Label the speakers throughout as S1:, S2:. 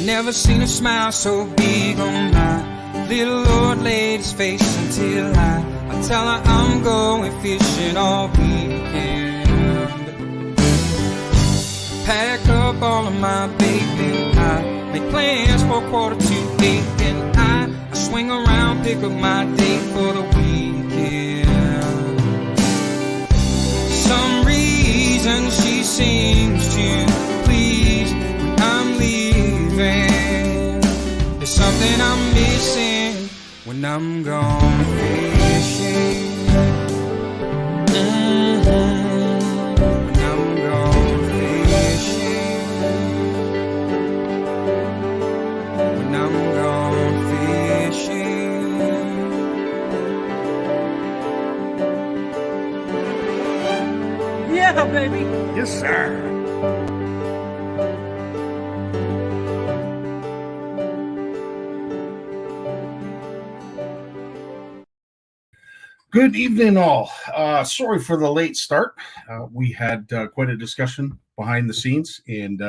S1: Never seen a smile so big on my little old lady's face until I tell her I'm going fishing all weekend. Pack up all of my bait and I make plans for 7:45 and I swing around, pick up my date for the weekend. Some reason she seems to please when I'm leaving. There's something I'm missing when I'm gone fishing. When I'm gone fishing. When I'm gone fishing.
S2: Yeah, baby.
S3: Yes, sir. Good evening, all. Sorry for the late start. We had quite a discussion behind the scenes, and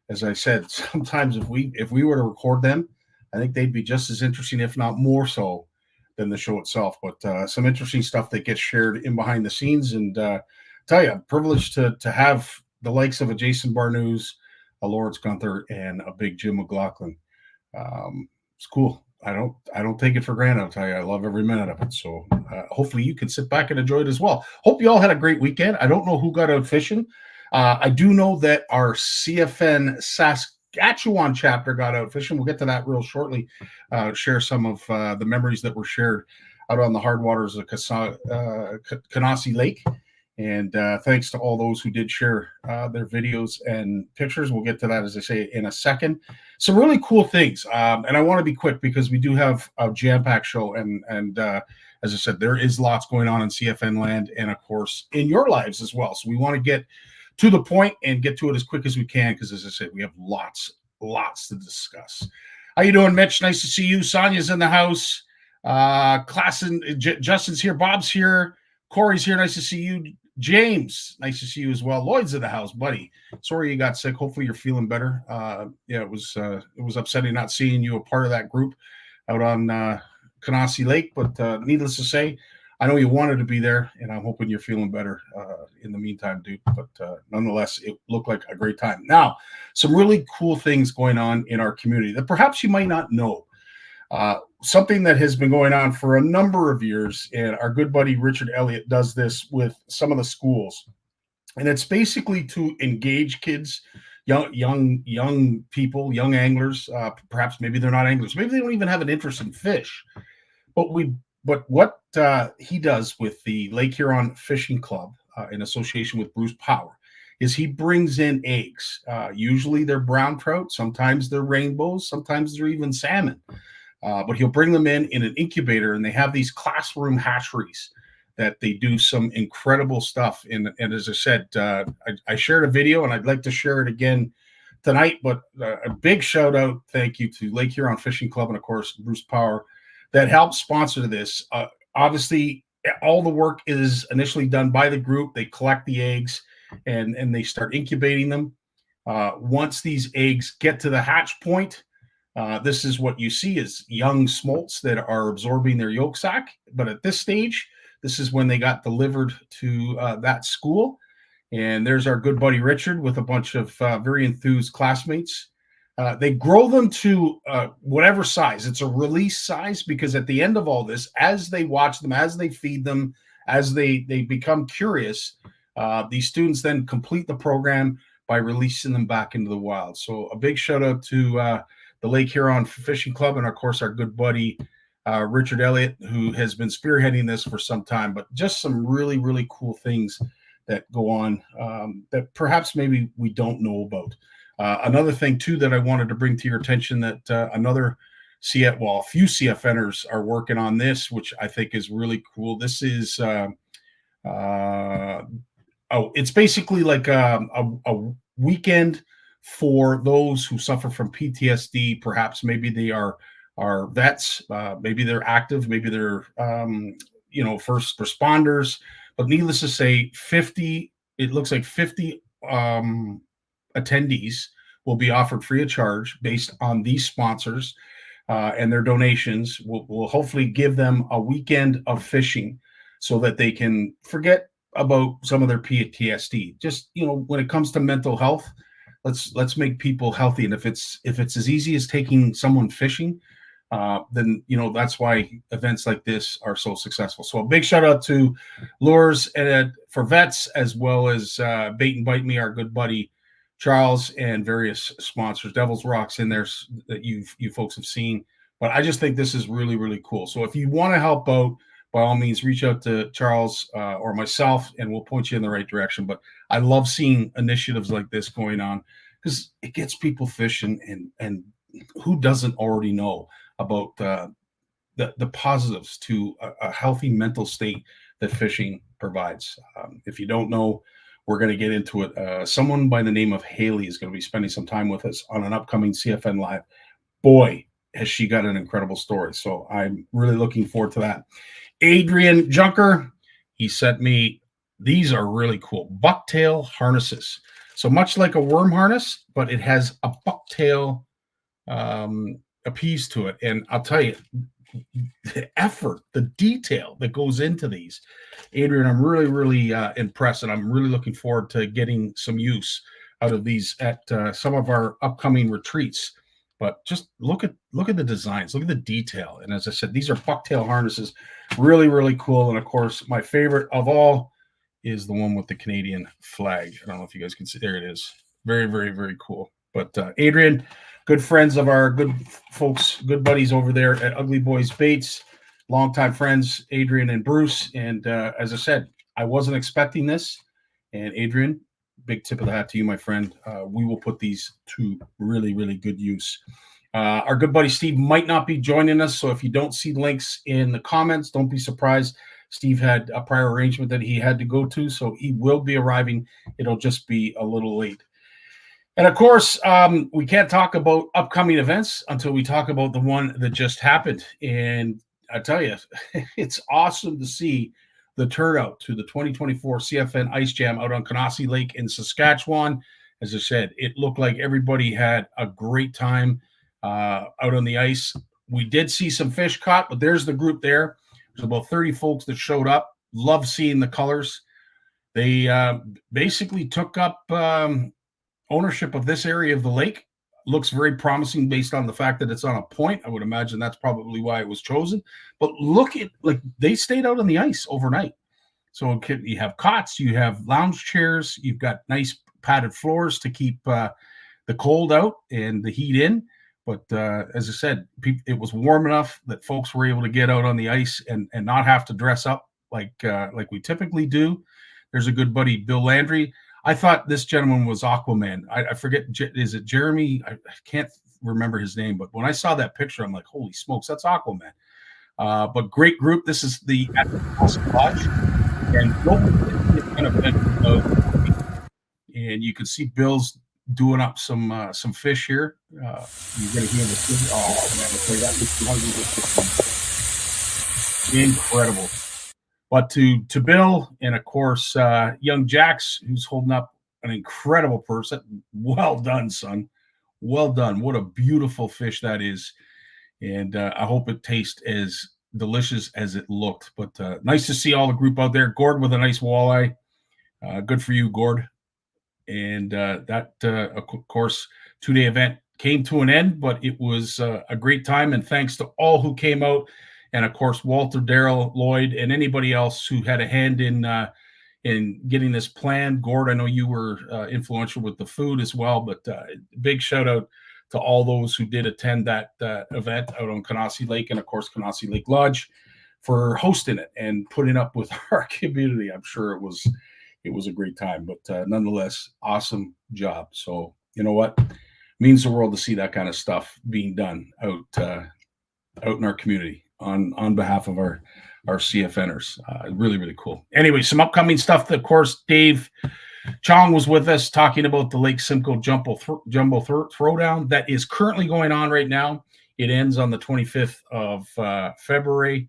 S3: as I said, sometimes if we were to record them, I think they'd be just as interesting, if not more so, than the show itself. But some interesting stuff that gets shared in behind the scenes, and tell you, I'm privileged to have the likes of a Jason Barnucz, a Lawrence Gunther, and a big Jim McLaughlin. It's cool. I don't take it for granted. I'll tell you, I love every minute of it. So hopefully you can sit back and enjoy it as well. Hope you all had a great weekend. I don't know who got out fishing. I do know that our CFN Saskatchewan chapter got out fishing. We'll get to that real shortly. Share some of the memories that were shared out on the hard waters of Canassie Lake. And thanks to all those who did share their videos and pictures. We'll get to that, as I say, in a second. Some really cool things. And I want to be quick because we do have a jam-packed show. And as I said, there is lots going on in CFN land and, of course, in your lives as well. So we want to get to the point and get to it as quick as we can because, as I said, we have lots to discuss. How you doing, Mitch? Nice to see you. Sonia's in the house. Justin's here. Bob's here. Corey's here. Nice to see you. James, nice to see you as well. Lloyd's in the house, buddy. Sorry you got sick. Hopefully you're feeling better. Yeah, it was upsetting not seeing you a part of that group out on Canassie Lake, but needless to say, I know you wanted to be there, and I'm hoping you're feeling better in the meantime, dude. But nonetheless, it looked like a great time. Now, some really cool things going on in our community that perhaps you might not know. Something that has been going on for a number of years, and our good buddy Richard Elliott does this with some of the schools, and it's basically to engage kids, young people, young anglers. Perhaps maybe they're not anglers, maybe they don't even have an interest in fish. But what he does with the Lake Huron Fishing Club in association with Bruce Power is he brings in eggs. Usually they're brown trout, sometimes they're rainbows, sometimes they're even salmon. But he'll bring them in an incubator, and they have these classroom hatcheries that they do some incredible stuff. And as I said, I shared a video, and I'd like to share it again tonight. But a big shout out, thank you to Lake Huron Fishing Club and, of course, Bruce Power that helped sponsor this. Obviously, all the work is initially done by the group. They collect the eggs, and they start incubating them. Once these eggs get to the hatch point, this is what you see is young smolts that are absorbing their yolk sac. But at this stage, this is when they got delivered to that school. And there's our good buddy Richard with a bunch of very enthused classmates. They grow them to whatever size. It's a release size because at the end of all this, as they watch them, as they feed them, as they become curious, these students then complete the program by releasing them back into the wild. So a big shout out to the Lake Huron Fishing Club, and of course our good buddy Richard Elliott, who has been spearheading this for some time, but just some really, really cool things that go on that perhaps maybe we don't know about. Another thing, too, that I wanted to bring to your attention that a few CFNers are working on this, which I think is really cool. This is, it's basically like a weekend for those who suffer from PTSD. Perhaps maybe they are vets, maybe they're active, maybe they're first responders. But needless to say, 50 attendees will be offered free of charge based on these sponsors and their donations. Will hopefully give them a weekend of fishing so that they can forget about some of their PTSD. Just, when it comes to mental health, let's make people healthy. And if it's as easy as taking someone fishing, then that's why events like this are so successful. So a big shout out to Lures for Vets, as well as Bait and Bite Me, our good buddy Charles, and various sponsors. Devil's Rocks in there that you folks have seen. But I just think this is really, really cool. So if you want to help out, by all means, reach out to Charles or myself, and we'll point you in the right direction. But I love seeing initiatives like this going on because it gets people fishing, and who doesn't already know about the positives to a healthy mental state that fishing provides. If you don't know, we're going to get into it. Someone by the name of Haley is going to be spending some time with us on an upcoming CFN Live. Boy, has she got an incredible story. So I'm really looking forward to that. Adrian Junker, he sent me, these are really cool, bucktail harnesses. So much like a worm harness, but it has a bucktail a piece to it. And I'll tell you, the effort, the detail that goes into these, Adrian, I'm really, really impressed, and I'm really looking forward to getting some use out of these at some of our upcoming retreats. But just look at the designs, look at the detail. And as I said, these are bucktail harnesses, really, really cool. And of course, my favorite of all is the one with the Canadian flag. I don't know if you guys can see. There it is. Very, very, very cool. But Adrian, good friends of our good folks, good buddies over there at Ugly Boys Baits, longtime friends, Adrian and Bruce. And as I said, I wasn't expecting this. And Adrian, big tip of the hat to you, my friend. We will put these to really, really good use. Our good buddy Steve might not be joining us, so if you don't see links in the comments, don't be surprised. Steve had a prior arrangement that he had to go to, so he will be arriving. It'll just be a little late. And of course, we can't talk about upcoming events until we talk about the one that just happened. And I tell you, it's awesome to see the turnout to the 2024 CFN Ice Jam out on Canarsie Lake in Saskatchewan. As I said, it looked like everybody had a great time out on the ice. We did see some fish caught, but there's the group there. There's about 30 folks that showed up. Love seeing the colors. They basically took up ownership of this area of the lake. Looks very promising based on the fact that it's on a point. I would imagine that's probably why it was chosen. But look at, they stayed out on the ice overnight. So you have cots, you have lounge chairs, you've got nice padded floors to keep the cold out and the heat in. But as I said, it was warm enough that folks were able to get out on the ice and not have to dress up like we typically do. There's a good buddy, Bill Landry. I thought this gentleman was Aquaman. I forget, is it Jeremy? I can't remember his name, but when I saw that picture, I'm like, holy smokes, that's Aquaman. But great group. This is the Lodge, and and you can see Bill's doing up some fish here. You're gonna hear the fish. Oh man, that looks incredible. But to Bill and, of course, young Jax, who's holding up an incredible person. Well done, son. Well done. What a beautiful fish that is. And I hope it tastes as delicious as it looked. But nice to see all the group out there. Gord with a nice walleye. Good for you, Gord. And that, of course, 2-day event came to an end, but it was a great time. And thanks to all who came out. And of course, Walter, Daryl, Lloyd, and anybody else who had a hand in getting this planned. Gord, I know you were influential with the food as well, but big shout out to all those who did attend that event out on Canarsie Lake, and of course Canarsie Lake Lodge for hosting it and putting up with our community. I'm sure it was a great time, but nonetheless, awesome job. So you know what, means the world to see that kind of stuff being done out in our community on behalf of our CFNers. Really, really cool. Anyway, some upcoming stuff. Of course, Dave Chong was with us talking about the Lake Simcoe Jumbo Throwdown that is currently going on right now. It ends on the 25th of February.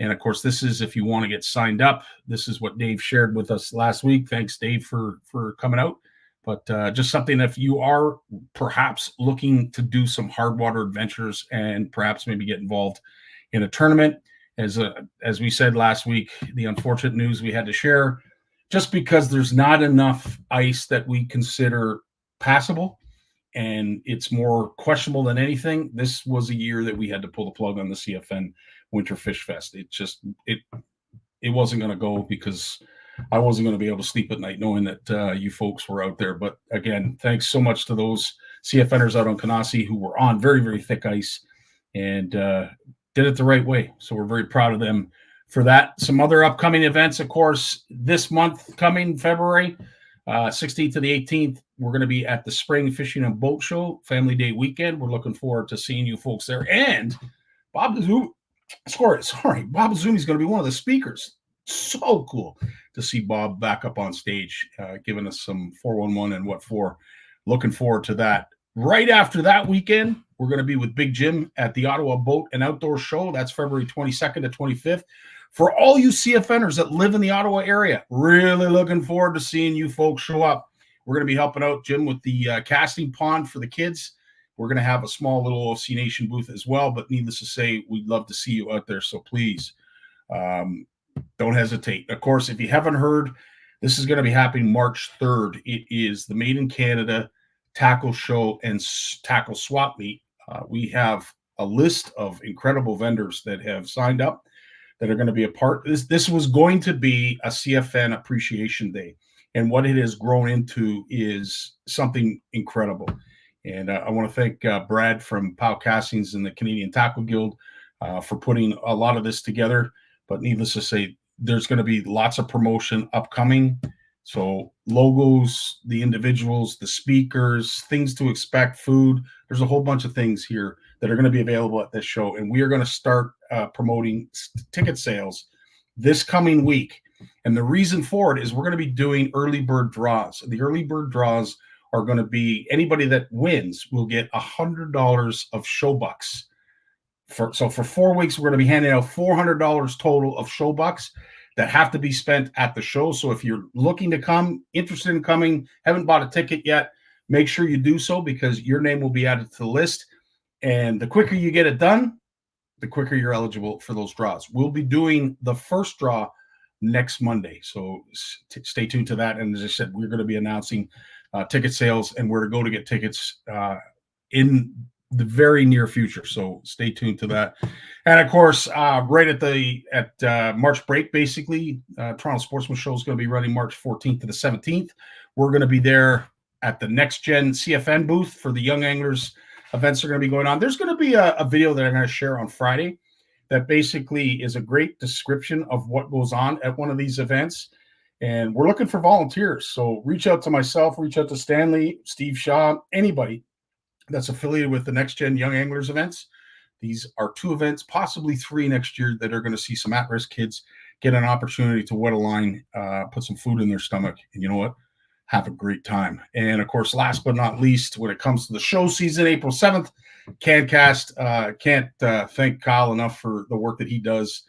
S3: And of course, this is if you want to get signed up. This is what Dave shared with us last week. Thanks, Dave, for coming out. But just something, if you are perhaps looking to do some hard water adventures and perhaps maybe get involved in a tournament, as we said last week, the unfortunate news we had to share, just because there's not enough ice that we consider passable, and it's more questionable than anything. This was a year that we had to pull the plug on the CFN Winter Fish Fest. It wasn't going to go because I wasn't going to be able to sleep at night knowing that you folks were out there. But again, thanks so much to those CFNers out on Canarsie who were on very, very thick ice and did it the right way. So we're very proud of them for that. Some other upcoming events, of course, this month coming February 16th to the 18th, we're going to be at the Spring Fishing and Boat Show Family Day weekend. We're looking forward to seeing you folks there. And Bob Azumi is going to be one of the speakers. So cool to see Bob back up on stage, giving us some 411 and what for. Looking forward to that. Right after that weekend, we're going to be with Big Jim at the Ottawa Boat and Outdoor Show. That's February 22nd to 25th. For all you CFNers that live in the Ottawa area, really looking forward to seeing you folks show up. We're going to be helping out Jim with the casting pond for the kids. We're going to have a small little OFC Nation booth as well, but needless to say, we'd love to see you out there. So please don't hesitate. Of course, if you haven't heard, this is going to be happening March 3rd. It is the Made in Canada Tackle Show and Tackle Swap Meet. We have a list of incredible vendors that have signed up that are going to be a part. This was going to be a CFN Appreciation Day, and what it has grown into is something incredible. And I want to thank Brad from Powell Castings and the Canadian Tackle Guild for putting a lot of this together. But needless to say, there's going to be lots of promotion upcoming. So logos, the individuals, the speakers, things to expect, food. There's a whole bunch of things here that are going to be available at this show. And we are going to start promoting ticket sales this coming week. And the reason for it is we're going to be doing early bird draws. The early bird draws are going to be anybody that wins will get $100 of show bucks. So for 4 weeks, we're going to be handing out $400 total of show bucks that have to be spent at the show. So if you're looking to come, interested in coming, haven't bought a ticket yet, make sure you do so because your name will be added to the list. And the quicker you get it done, the quicker you're eligible for those draws. We'll be doing the first draw next Monday. So stay tuned to that. And as I said, we're going to be announcing ticket sales and where to go to get tickets in the very near future. So stay tuned to that. And of course, right at March break, basically, Toronto Sportsman Show is going to be running March 14th to the 17th. We're going to be there at the Next Gen CFN booth for the Young Anglers events are going to be going on. There's going to be a video that I'm going to share on Friday that basically is a great description of what goes on at one of these events. And we're looking for volunteers. So reach out to myself, reach out to Stanley, Steve Shaw, anybody that's affiliated with the Next Gen Young Anglers events. These are 2 events, possibly 3 next year that are going to see some at-risk kids get an opportunity to wet a line, put some food in their stomach, and you know what? Have a great time. And of course, last but not least, when it comes to the show season, April 7th, CanCast, can't thank Kyle enough for the work that he does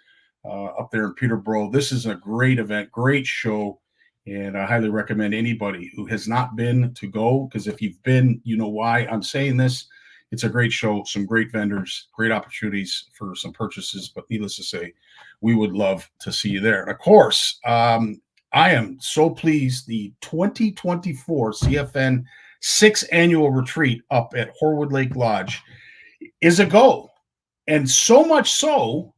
S3: up there in Peterborough. This is a great event, great show, and I highly recommend anybody who has not been to go, because if you've been, you know why I'm saying this. It's a great show, some great vendors, great opportunities for some purchases, but needless to say, we would love to see you there. And of course, I am so pleased the 2024 CFN 6th annual retreat up at Horwood Lake Lodge is a go. And so much so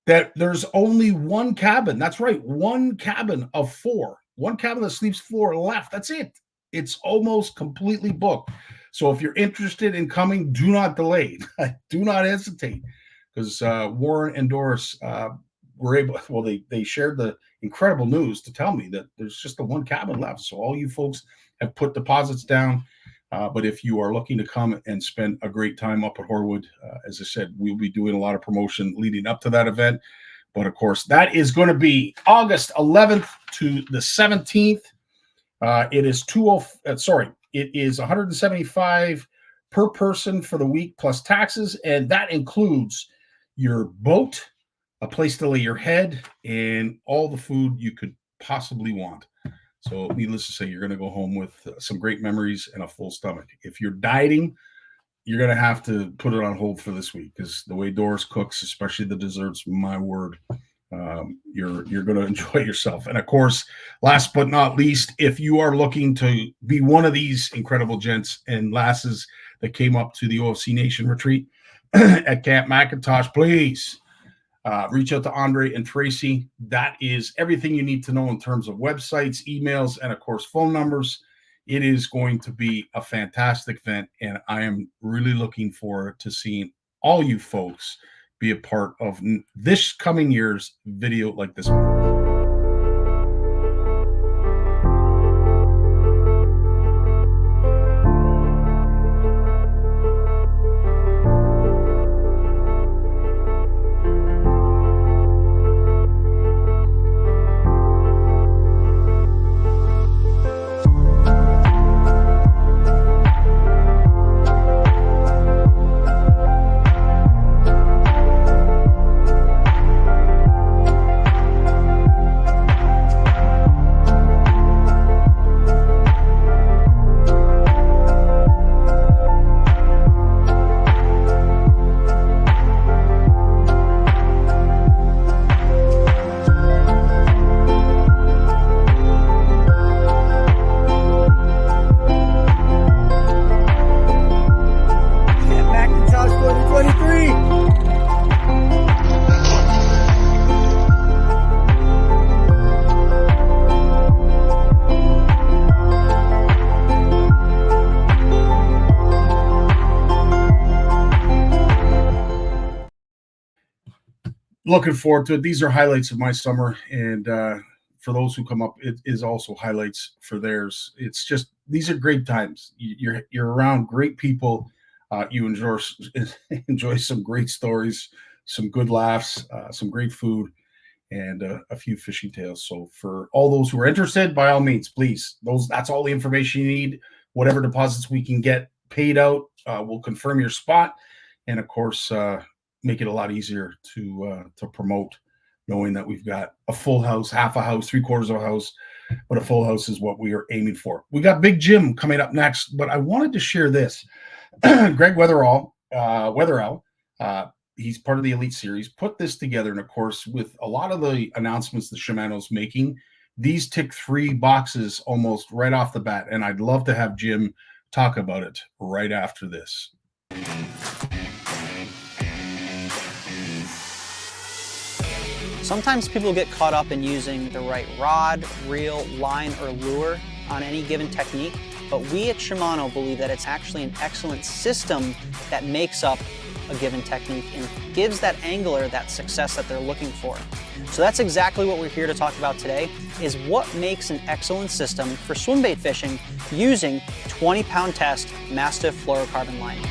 S3: that there's only one cabin. That's right, one cabin of 4. One cabin that sleeps 4 left. That's it. It's almost completely booked. So if you're interested in coming, do not delay. Do not hesitate, because Warren and Doris were able, well, they shared the incredible news to tell me that there's just the one cabin left. So all you folks have put deposits down. But if you are looking to come and spend a great time up at Horwood, as I said, we'll be doing a lot of promotion leading up to that event. But of course, that is going to be August 11th to the 17th. It is $175 per person for the week plus taxes, and that includes your boat, a place to lay your head, and all the food you could possibly want. So needless to say, you're going to go home with some great memories and a full stomach. If you're dieting, you're going to have to put it on hold for this week, because the way Doris cooks, especially the desserts, my word, you're going to enjoy yourself. And of course, last but not least, if you are looking to be one of these incredible gents and lasses that came up to the OFC Nation retreat at Camp McIntosh, please reach out to Andre and Tracy. That is everything you need to know in terms of websites, emails, and of course, phone numbers. It is going to be a fantastic event, and I am really looking forward to seeing all you folks be a part of this coming year's video like this one. Looking forward to it. These are highlights of my summer, and for those who come up, it is also highlights for theirs. It's just, these are great times. You're around great people. You enjoy some great stories, some good laughs, some great food, and a few fishing tales. So for all those who are interested, by all means, please, that's all the information you need. Whatever deposits we can get paid out, we'll confirm your spot, and of course, make it a lot easier to promote, knowing that we've got a full house, half a house, 3/4 of a house, but a full house is what we are aiming for. We got Big Jim coming up next, but I wanted to share this. Greg Weatherall, he's part of the Elite Series, put this together, and of course, with a lot of the announcements that Shimano's making, these tick 3 boxes almost right off the bat, and I'd love to have Jim talk about it right after this.
S2: Sometimes people get caught up in using the right rod, reel, line, or lure on any given technique, but we at Shimano believe that it's actually an excellent system that makes up a given technique and gives that angler that success that they're looking for. So that's exactly what we're here to talk about today, is what makes an excellent system for swim bait fishing using 20-pound test Mastiff fluorocarbon line.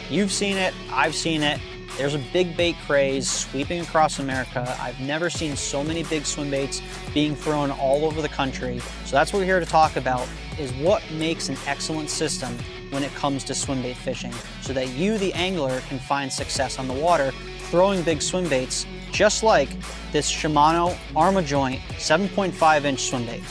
S2: You've seen it, I've seen it. There's a big bait craze sweeping across America. I've never seen so many big swim baits being thrown all over the country. So that's what we're here to talk about, is what makes an excellent system when it comes to swim bait fishing, so that you, the angler, can find success on the water throwing big swim baits, just like this Shimano Armajoint 7.5-inch swim bait.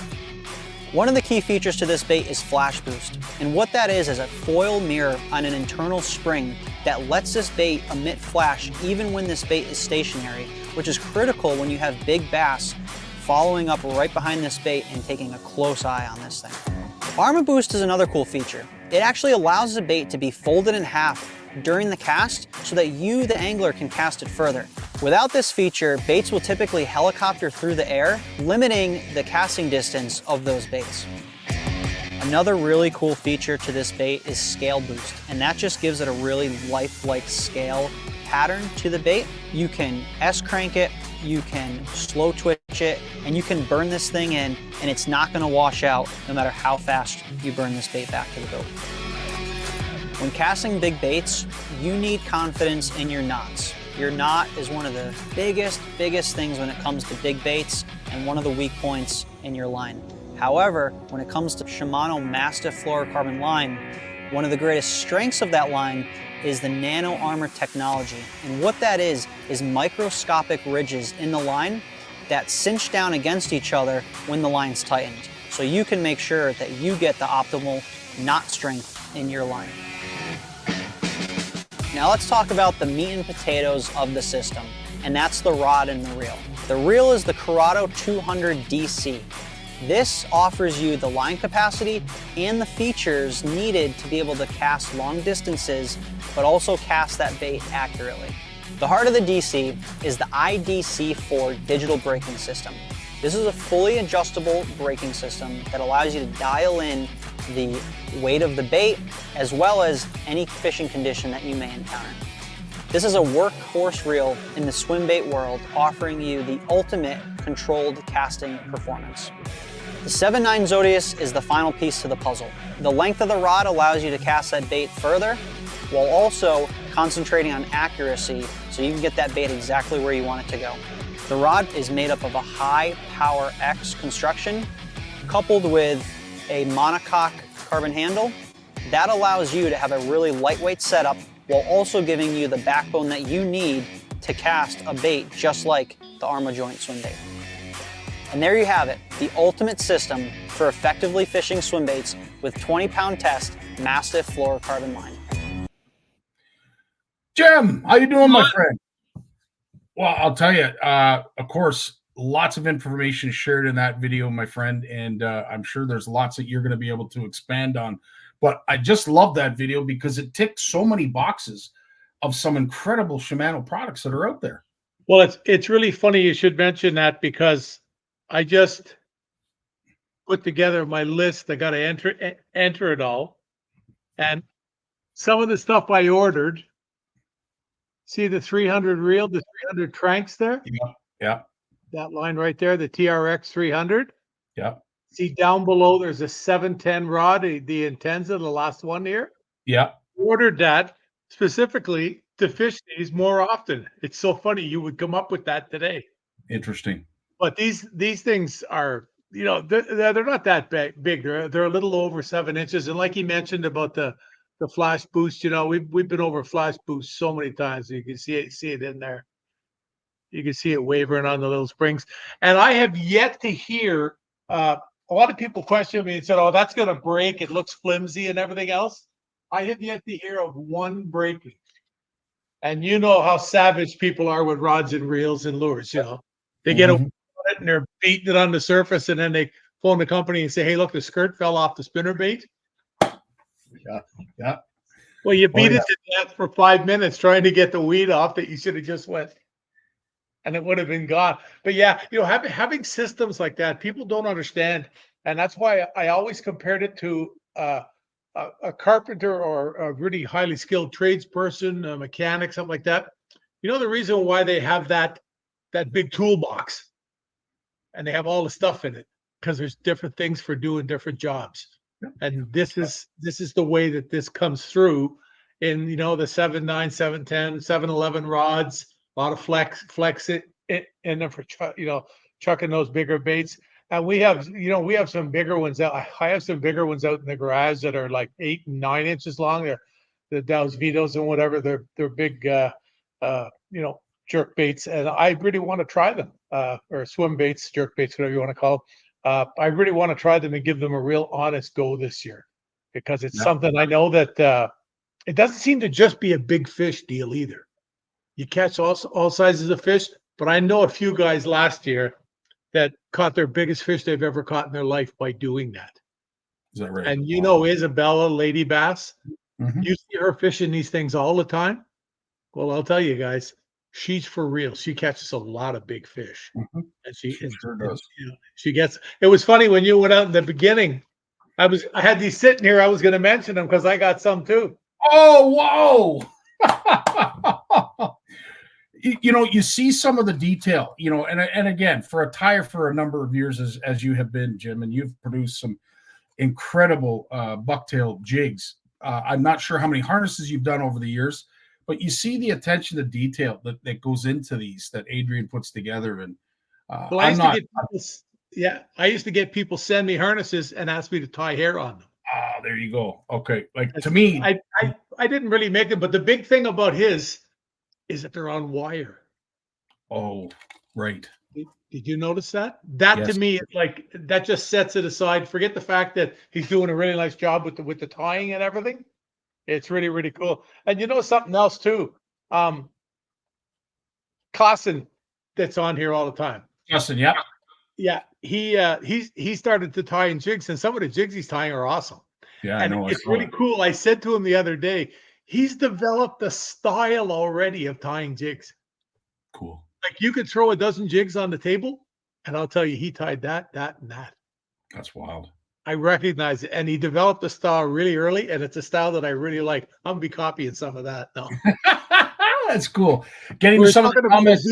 S2: One of the key features to this bait is flash boost, and what that is a foil mirror on an internal spring that lets this bait emit flash even when this bait is stationary, which is critical when you have big bass following up right behind this bait and taking a close eye on this thing. Arma Boost is another cool feature. It actually allows the bait to be folded in half during the cast so that you, the angler, can cast it further. Without this feature, baits will typically helicopter through the air, limiting the casting distance of those baits. Another really cool feature to this bait is scale boost, and that just gives it a really lifelike scale pattern to the bait. You can S-crank it, you can slow twitch it, and you can burn this thing in, and it's not gonna wash out no matter how fast you burn this bait back to the boat. When casting big baits, you need confidence in your knots. Your knot is one of the biggest things when it comes to big baits and one of the weak points in your line. However, when it comes to Shimano Mastiff fluorocarbon line, one of the greatest strengths of that line is the nano armor technology. And what that is microscopic ridges in the line that cinch down against each other when the line's tightened. So you can make sure that you get the optimal knot strength in your line. Now let's talk about the meat and potatoes of the system, and that's the rod and the reel. The reel is the Corrado 200 DC. This offers you the line capacity and the features needed to be able to cast long distances, but also cast that bait accurately. The heart of the DC is the IDC4 digital braking system. This is a fully adjustable braking system that allows you to dial in the weight of the bait as well as any fishing condition that you may encounter. This is a workhorse reel in the swim bait world, offering you the ultimate controlled casting performance. The 7.9 Zodius is the final piece to the puzzle. The length of the rod allows you to cast that bait further while also concentrating on accuracy so you can get that bait exactly where you want it to go. The rod is made up of a high power X construction coupled with a monocoque carbon handle. That allows you to have a really lightweight setup while also giving you the backbone that you need to cast a bait just like the Arma Joint swim bait. And there you have it, the ultimate system for effectively fishing swim baits with 20-pound test Mastiff fluorocarbon line.
S3: Jim, how you doing, my friend? Well, I'll tell you, of course, lots of information shared in that video, my friend, and I'm sure there's lots that you're going to be able to expand on. But I just love that video because it ticked so many boxes of some incredible Shimano products that are out there.
S4: Well, it's really funny you should mention that because I just put together my list. I got to enter it all. And some of the stuff I ordered, see the 300 reel, the 300 Tranks there?
S3: Yeah.
S4: That line right there, the TRX 300.
S3: Yeah.
S4: See down below, there's a 710 rod, the Intenza, the last one here.
S3: Yeah.
S4: Ordered that specifically to fish these more often. It's so funny you would come up with that today.
S3: Interesting.
S4: But these things are, you know, they're not that big. They're a little over 7 inches. And like he mentioned about the flash boost, you know, we've been over flash boost so many times. You can see it in there. You can see it wavering on the little springs. And I have yet to hear a lot of people question me and said, "Oh, that's going to break. It looks flimsy and everything else." I have yet to hear of one breaking. And you know how savage people are with rods and reels and lures. You know, they get it and they're beating it on the surface, and then they phone the company and say, "Hey, look, the skirt fell off the spinner bait."
S3: Yeah.
S4: Well, you beat it to death for 5 minutes trying to get the weed off that you should have just went, and it would have been gone. But yeah, you know, having systems like that, people don't understand, and that's why I always compared it to a carpenter or a really highly skilled tradesperson, a mechanic, something like that. You know, the reason why they have that big toolbox and they have all the stuff in it, because there's different things for doing different jobs. And this is the way that this comes through in, you know, the 7.9, 7.10, 7.11 rods, a lot of flex it in them for, you know, chucking those bigger baits. And we have some bigger ones out. I have some bigger ones out in the garage that are like 8 and 9 inches long. They're the Dow's Vitos and whatever. They're big, you know, jerk baits. And I really want to try them, or swim baits, jerk baits, whatever you want to call them. I really want to try them and give them a real honest go this year, because it's something I know that it doesn't seem to just be a big fish deal either. You catch all sizes of fish, but I know a few guys last year that caught their biggest fish they've ever caught in their life by doing that.
S3: Is that right?
S4: And you know, Isabella, Lady Bass, you see her fishing these things all the time. Well, I'll tell you guys, she's for real. She catches a lot of big fish, and she sure does. You know, she gets. It was funny when you went out in the beginning. I had these sitting here. I was going to mention them because I got some too.
S3: Oh, whoa. You see some of the detail, and again, for a tire for a number of years, as you have been, Jim, and you've produced some incredible bucktail jigs. I'm not sure how many harnesses you've done over the years, but you see the attention to detail that goes into these that Adrian puts together. And
S4: Well, I used to get people send me harnesses and ask me to tie hair on them.
S3: There you go. Okay, like to me,
S4: I didn't really make them, but the big thing about his is that they're on wire.
S3: Oh, right.
S4: Did you notice that? That
S3: Yes.
S4: to me is like that just sets it aside. Forget the fact that he's doing a really nice job with the tying and everything. It's really, really cool. And you know something else too. Clausen that's on here all the time.
S3: Justin, yeah.
S4: Yeah, he started to tie in jigs, and some of the jigs he's tying are awesome.
S3: Yeah,
S4: And
S3: I know.
S4: it's really cool. I said to him the other day, he's developed a style already of tying jigs.
S3: Cool.
S4: Like you could throw a dozen jigs on the table, and I'll tell you, he tied that, and that.
S3: That's wild.
S4: I recognize it, and he developed a style really early, and it's a style that I really like. I'm gonna be copying some of that now.
S3: That's cool. Getting
S4: We
S3: to
S4: were
S3: some of the
S4: talking about
S3: comments.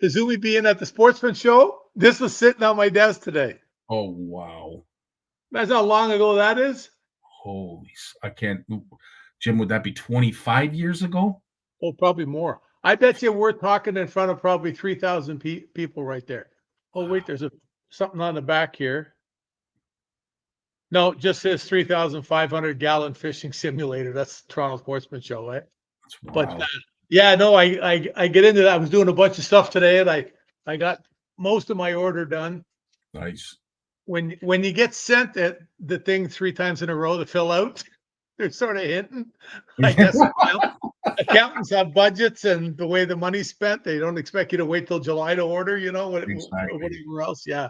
S4: Izumi being at the Sportsman Show. This was sitting on my desk today.
S3: Oh, wow.
S4: That's how long ago that is.
S3: I can't. Jim, would that be 25 years ago?
S4: Oh, probably more. I bet you we're talking in front of probably 3,000 people right there. Oh, wait, there's something on the back here. No, it just says 3,500 gallon fishing simulator. That's Toronto Sportsman Show, right?
S3: That's wild.
S4: But yeah, no, I get into that. I was doing a bunch of stuff today, and I got most of my order done.
S3: Nice.
S4: When you get sent the thing 3 times in a row to fill out, they're sort of hinting. I guess accountants have budgets, and the way the money's spent, they don't expect you to wait till July to order. Whatever else. Yeah,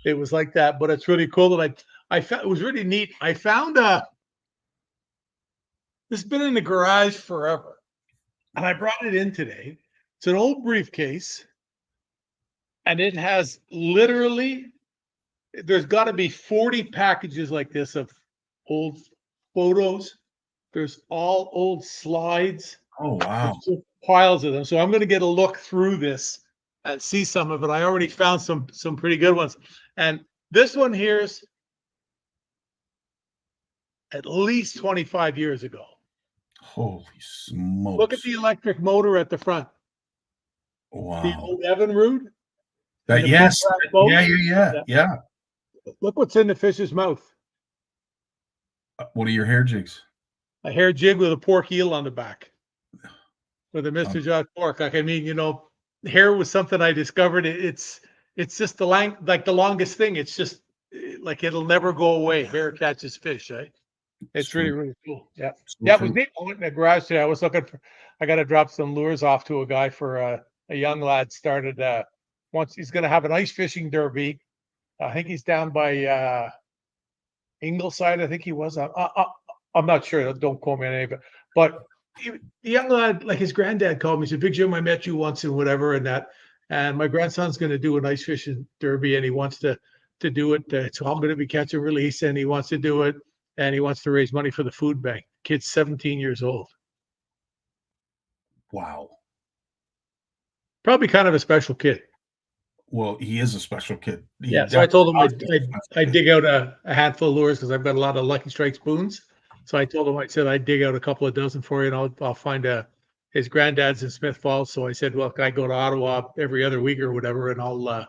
S4: it was like that. But it's really cool that I found it was really neat. I found this has been in the garage forever, and I brought it in today. It's an old briefcase, and it has literally. There's got to be 40 packages like this of old photos. There's all old slides.
S3: Oh, wow.
S4: There's piles of them. So I'm going to get a look through this and see some of it. I already found some pretty good ones. And this one here's at least 25 years ago.
S3: Holy smokes.
S4: Look at the electric motor at the front.
S3: Wow.
S4: The old Evinrude.
S3: Yes. Yeah.
S4: Look what's in the fish's mouth.
S3: What are your hair jigs?
S4: A hair jig with a pork eel on the back. With a Mr. Judge pork. Like, I mean, hair was something I discovered. It's just the longest thing. It's just like it'll never go away. Hair catches fish, right? It's really, really cool. Yeah. Yeah, it was neat. I went in the garage today. I got to drop some lures off to a guy for a young lad started once he's going to have an ice fishing derby. I think he's down by Ingleside. I think he was. I'm not sure. Don't quote me on any of it. But the young lad, like his granddad called me. He said, "Big Jim, I met you once and whatever and that. And my grandson's going to do an ice fishing derby, and he wants to do it. So I'm going to be catch and release, and he wants to do it, and he wants to raise money for the food bank. Kid's 17 years old.
S3: Wow.
S4: Probably kind of a special kid.
S3: Well, he is a special kid.
S4: Yeah, so I told him I'd dig out a handful of lures because I've got a lot of Lucky Strike spoons. So I told him, I said, I'd dig out a couple of dozen for you, and I'll find his granddad's in Smith Falls. So I said, well, can I go to Ottawa every other week or whatever, and I'll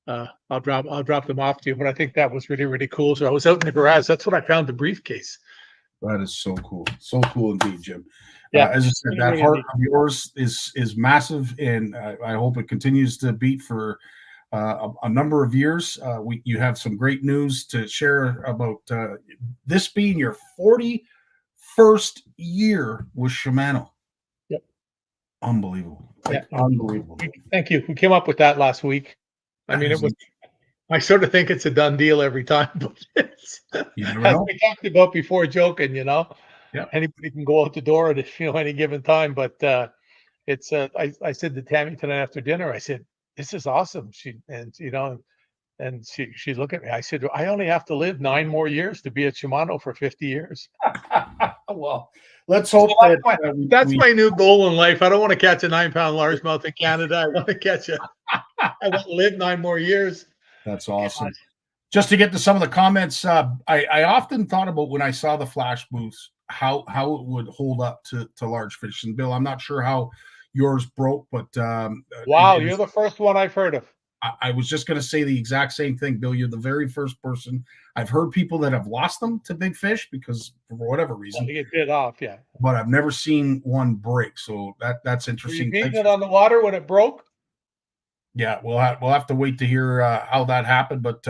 S4: drop them off to you. But I think that was really, really cool. So I was out in the garage. That's when I found the briefcase.
S3: That is so cool. So cool indeed, Jim.
S4: Yeah,
S3: as I said, that heart of yours is massive, and I hope it continues to beat for a number of years. You have some great news to share about this being your 41st year with Shimano.
S4: Yep.
S3: Unbelievable. Unbelievable.
S4: Thank you. We came up with that last week. I mean, I sort of think it's a done deal every time, but
S3: you never
S4: as
S3: know.
S4: we talked about before, joking,
S3: Yeah.
S4: Anybody can go out the door at any given time. But it's I said to Tammy tonight after dinner, I said, "This is awesome." And she looked at me. I said, I only have to live 9 more years to be at Shimano for 50 years.
S3: Well, let's hope
S4: So that's
S3: we
S4: my new goal in life. I don't want to catch a 9-pound largemouth in Canada. I want to catch I want to live 9 more years.
S3: That's awesome. Just to get to some of the comments, I often thought about when I saw the flash booths, how it would hold up to large fish. And Bill, I'm not sure how yours broke, but
S4: wow, you're the first one I've heard of.
S3: I was just going to say the exact same thing, Bill. You're the very first person. I've heard people that have lost them to big fish because for whatever reason.
S4: They get bit off, yeah.
S3: But I've never seen one break, so that's interesting.
S4: Were you beating it on the water when it broke?
S3: Yeah, we'll have to wait to hear how that happened. But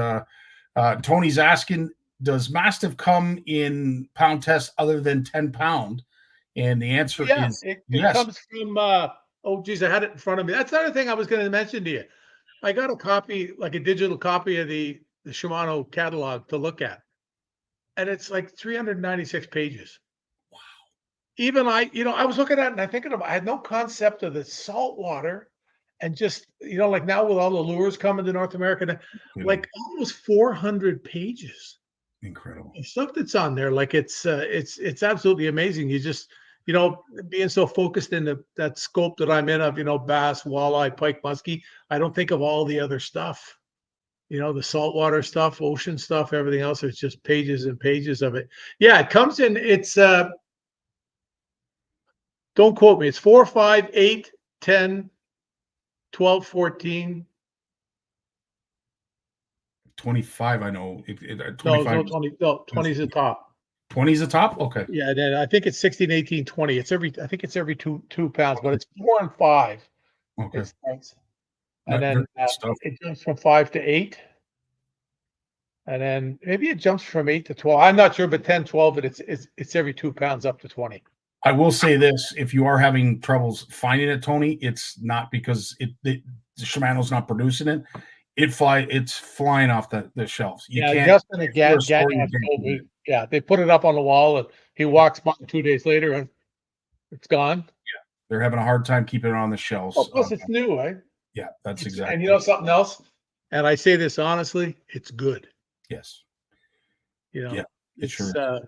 S3: Tony's asking, does Mastiff come in pound tests other than 10 pound? And the answer is
S4: it
S3: yes.
S4: comes from oh geez, I had it in front of me. That's another thing I was going to mention to you. I got a copy, like a digital copy of the Shimano catalog to look at. And it's like 396 pages.
S3: Wow.
S4: Even I was looking at it and I'm thinking I had no concept of the salt water and just, like now with all the lures coming to North America, like almost 400 pages.
S3: Incredible.
S4: The stuff that's on there, like it's absolutely amazing. You just, being so focused in that scope that I'm in of, bass, walleye, pike, muskie, I don't think of all the other stuff, the saltwater stuff, ocean stuff, everything else. It's just pages and pages of it. Yeah, it comes in, it's, don't quote me. It's 4, 5, 8, 10, 12, 14.
S3: 25, I know. 25.
S4: No, 20 is the top.
S3: 20 is the top? Okay.
S4: Yeah, and then I think it's 16, 18, 20. I think it's every two pounds, but it's 4 and 5.
S3: Okay.
S4: And then it jumps from 5 to 8. And then maybe it jumps from 8 to 12. I'm not sure, but 10, 12, but it's every 2 pounds up to 20.
S3: I will say this: if you are having troubles finding it, Tony, it's not because Shimano's not producing it. It's flying off the shelves.
S4: Justin again. Yeah, they put it up on the wall, and he walks by 2 days later, and it's gone.
S3: Yeah, they're having a hard time keeping it on the shelves.
S4: Oh, plus, it's new, right?
S3: Yeah, that's exactly.
S4: And something else, and I say this honestly, it's good.
S3: Yes.
S4: Yeah,
S3: it's sure.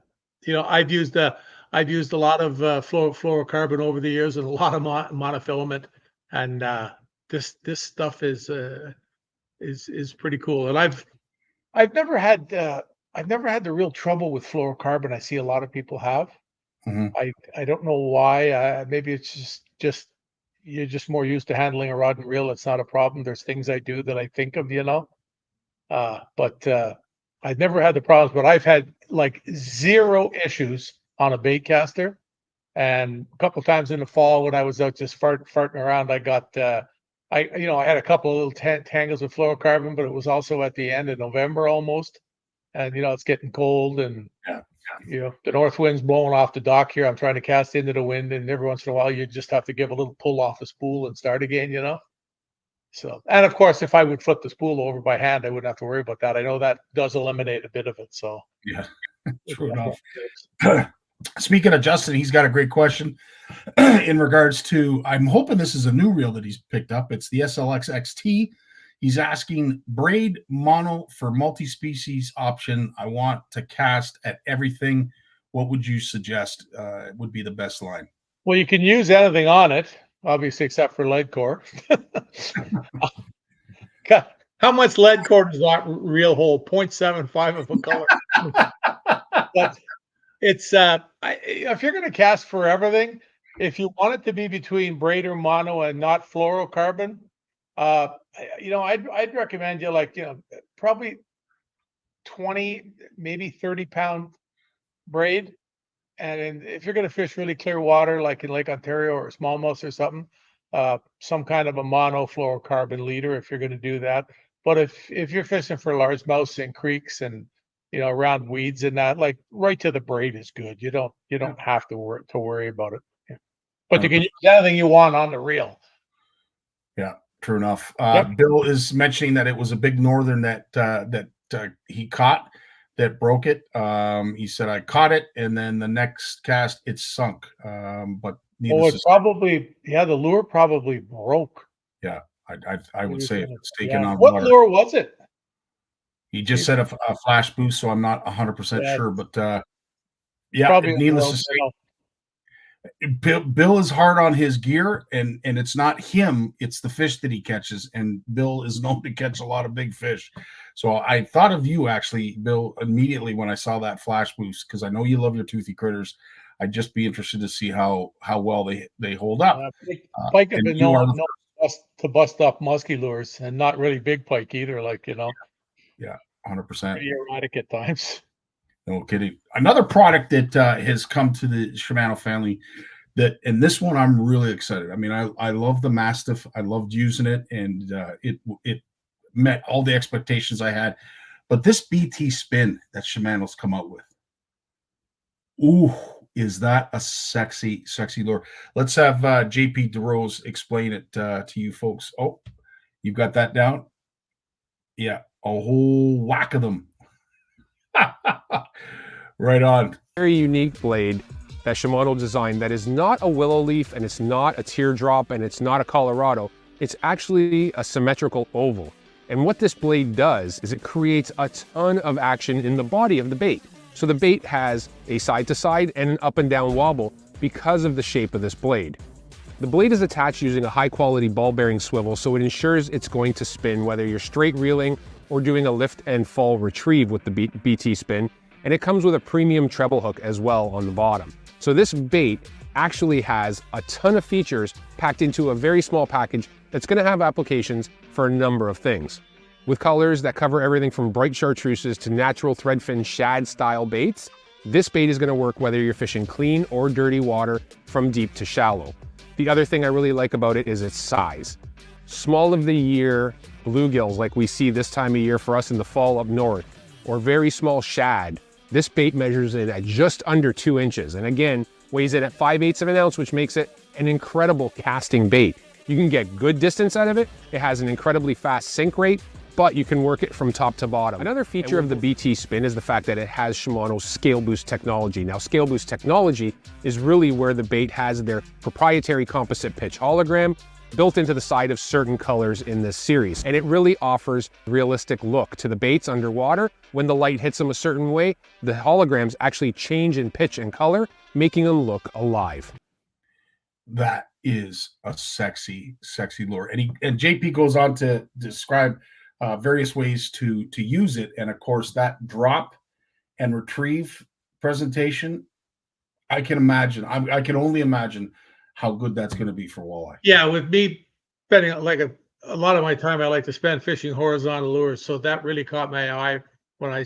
S4: I've used a lot of fluorocarbon over the years and a lot of monofilament, and this stuff is pretty cool. And I've never had the real trouble with fluorocarbon I see a lot of people have.
S3: Mm-hmm.
S4: I don't know why. Maybe it's just you're just more used to handling a rod and reel. It's not a problem. There's things I do that I think of, but I've never had the problems. But I've had like zero issues on a bait caster. And a couple of times in the fall when I was out just farting around, I got I had a couple of little tangles with fluorocarbon, but it was also at the end of November almost. And it's getting cold, and the north wind's blowing off the dock here. I'm trying to cast into the wind, and every once in a while you just have to give a little pull off the spool and start again, So, and of course, if I would flip the spool over by hand, I wouldn't have to worry about that. I know that does eliminate a bit of it. So
S3: yeah, true enough. Speaking of Justin, he's got a great question in regards to, I'm hoping this is a new reel that he's picked up. It's the SLX XT. He's asking, braid mono for multi-species option. I want to cast at everything. What would you suggest would be the best line?
S4: Well, you can use anything on it, obviously, except for lead core. How much lead core does that reel hold? 0.75 of a color. But it's if you're going to cast for everything, if you want it to be between braid or mono and not fluorocarbon, I'd recommend you probably 20, maybe 30-pound braid. And if you're going to fish really clear water, like in Lake Ontario or smallmouth or something, some kind of a mono fluorocarbon leader if you're going to do that. But if you're fishing for largemouths in creeks and around weeds and that, like right to the braid is good. You don't have to worry about it. Yeah. But you can use anything you want on the reel.
S3: Yeah, true enough. Bill is mentioning that it was a big northern that he caught that broke it. He said, I caught it, and then the next cast it sunk. But
S4: the lure probably broke.
S3: Yeah, I would say it's taken on
S4: What
S3: water.
S4: lure was it?
S3: He just said a flash boost, so I'm not 100% sure, but yeah,
S4: probably
S3: needless to
S4: you know,
S3: say, Bill is hard on his gear, and it's not him, it's the fish that he catches, and Bill is known to catch a lot of big fish. So I thought of you actually, Bill, immediately when I saw that flash boost, because I know you love your toothy critters. I'd just be interested to see how well they hold up.
S4: pike have
S3: And
S4: been
S3: you are
S4: known to bust up musky lures, and not really big pike either. Like, you know,
S3: yeah, 100%.
S4: pretty erratic at times.
S3: No kidding. Another product that has come to the Shimano family, and this one I'm really excited. I mean, I love the Mastiff. I loved using it, and it met all the expectations I had. But this BT spin that Shimano's come out with, ooh, is that a sexy lure? Let's have JP DeRose explain it to you folks. Oh, you've got that down? Yeah, a whole whack of them. Right on.
S5: Very unique blade that Shimano designed that is not a willow leaf, and it's not a teardrop, and it's not a Colorado. It's actually a symmetrical oval. And what this blade does is it creates a ton of action in the body of the bait. So the bait has a side to side and an up and down wobble because of the shape of this blade. The blade is attached using a high quality ball bearing swivel, so it ensures it's going to spin whether you're straight reeling or doing a lift and fall retrieve with the BT spin. And it comes with a premium treble hook as well on the bottom. So this bait actually has a ton of features packed into a very small package that's going to have applications for a number of things. With colors that cover everything from bright chartreuses to natural threadfin shad style baits, this bait is going to work whether you're fishing clean or dirty water from deep to shallow. The other thing I really like about it is its size. Small of the year bluegills like we see this time of year for us in the fall up north, or very small shad, this bait measures in at just under 2 inches, and again, weighs in at 5/8 of an ounce, which makes it an incredible casting bait. You can get good distance out of it. It has an incredibly fast sink rate, but you can work it from top to bottom. Another feature of the BT spin is the fact that it has Shimano's scale boost technology. Now, scale boost technology is really where the bait has their proprietary composite pitch hologram built into the side of certain colors in this series. And it really offers a realistic look to the baits underwater. When the light hits them a certain way, the holograms actually change in pitch and color, making them look alive.
S3: That is a sexy lure. And JP goes on to describe various ways to use it. And of course, that drop and retrieve presentation, I can imagine. I can only imagine how good that's going to be for walleye.
S4: Yeah, with me spending like a lot of my time, I like to spend fishing horizontal lures. So that really caught my eye when I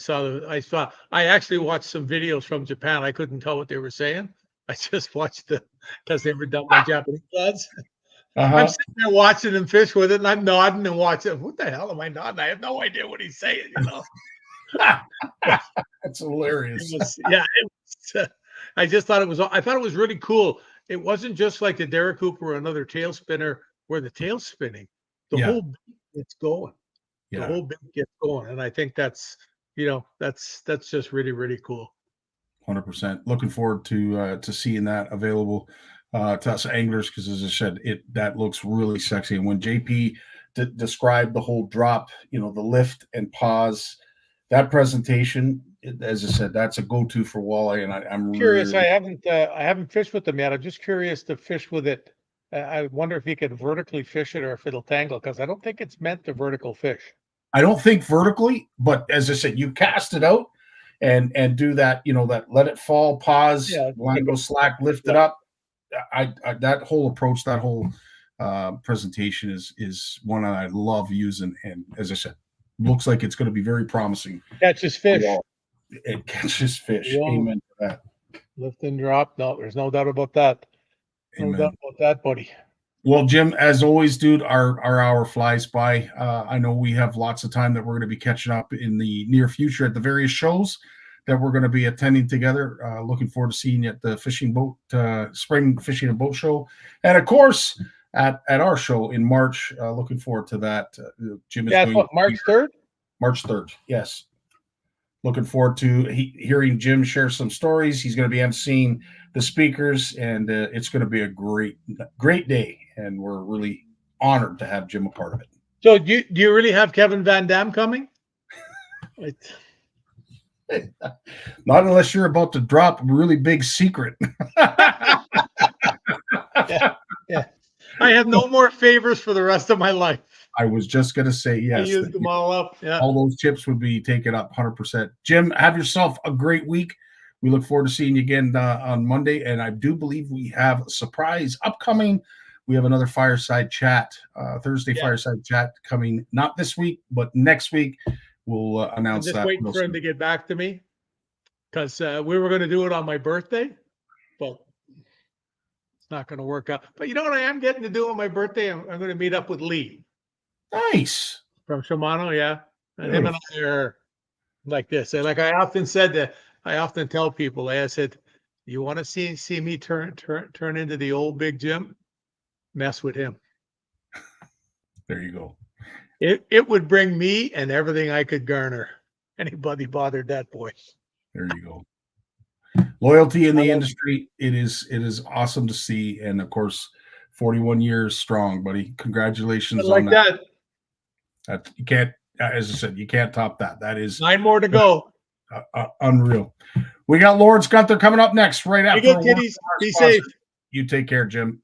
S4: actually watched some videos from Japan. I couldn't tell what they were saying. I just watched because they were done by Japanese lads. I'm sitting there watching them fish with it, and I'm nodding and watching. What the hell am I nodding? I have no idea what he's saying, you know.
S3: That's hilarious.
S4: I just thought I thought it was really cool. It wasn't just like the Derek Cooper or another tail spinner where the tail's spinning. The whole bit gets going. The whole bit gets going. And I think that's just really, really cool.
S3: 100%. Looking forward to seeing that available to us anglers, because as I said, that looks really sexy. And when JP described the whole drop, the lift and pause, that presentation, as I said, that's a go-to for walleye. And I'm
S4: curious.
S3: Really...
S4: I haven't fished with them yet. I'm just curious to fish with it. I wonder if you could vertically fish it or if it'll tangle, because I don't think it's meant to vertical fish.
S3: I don't think vertically, but as I said, you cast it out and do that, that let it fall, pause, line go slack, lift it up. I that whole approach, that whole presentation is one I love using. And as I said, looks like it's going to be very promising.
S4: Catches fish.
S3: It catches fish. Amen to that.
S4: Lift and drop. No, there's no doubt about that.
S3: Amen.
S4: No doubt about that, buddy.
S3: Well, Jim, as always, dude, our hour flies by. I know we have lots of time that we're going to be catching up in the near future at the various shows that we're going to be attending together. Looking forward to seeing you at the Spring Fishing and Boat Show. And, of course, at our show in March. Looking forward to that. Jim is going
S4: March 3rd?
S3: March 3rd, yes. Looking forward to hearing Jim share some stories. He's going to be emceeing the speakers, and it's going to be a great day. And we're really honored to have Jim a part of it.
S4: So do you really have Kevin Van Dam coming?
S3: Not unless you're about to drop a really big secret.
S4: Yeah. I have no more favors for the rest of my life.
S3: I was just going to say
S4: I
S3: yes.
S4: used them all up. Yeah.
S3: All those chips would be taken up 100%. Jim, have yourself a great week. We look forward to seeing you again on Monday. And I do believe we have a surprise upcoming. We have another fireside chat, Thursday fireside chat coming, not this week, but next week. We'll announce that.
S4: I'm just waiting for him to get back to me because we were going to do it on my birthday, but it's not going to work out. But you know what I am getting to do on my birthday? I'm going to meet up with Lee.
S3: Nice.
S4: From Shimano, yeah. And him and I are like this. And like I often said that, I often tell people, I said, you want to see me turn into the old Big Jim? Mess with him.
S3: There you go.
S4: It would bring me and everything I could garner. Anybody bothered that boy.
S3: There you go. Loyalty in the industry. It is awesome to see. And of course, 41 years strong, buddy. Congratulations
S4: like
S3: on that. That you can't, as I said, you can't top that. That is
S4: 9 more to go.
S3: Unreal. We got Lawrence Gunther coming up next, right after.
S4: Be safe.
S3: You take care, Jim.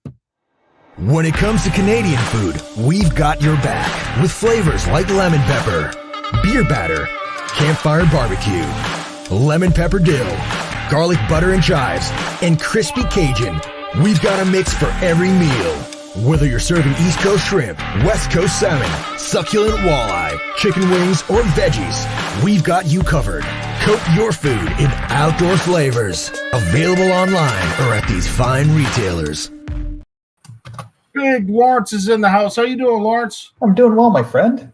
S6: When it comes to Canadian food, we've got your back with flavors like lemon pepper, beer batter, campfire barbecue, lemon pepper dill, garlic butter and chives, and crispy Cajun. We've got a mix for every meal. Whether you're serving East Coast shrimp, West Coast salmon, succulent walleye, chicken wings, or veggies, we've got you covered. Coat your food in outdoor flavors. Available online or at these fine retailers.
S3: Big Lawrence is in the house. How you doing, Lawrence?
S7: I'm doing well, my friend.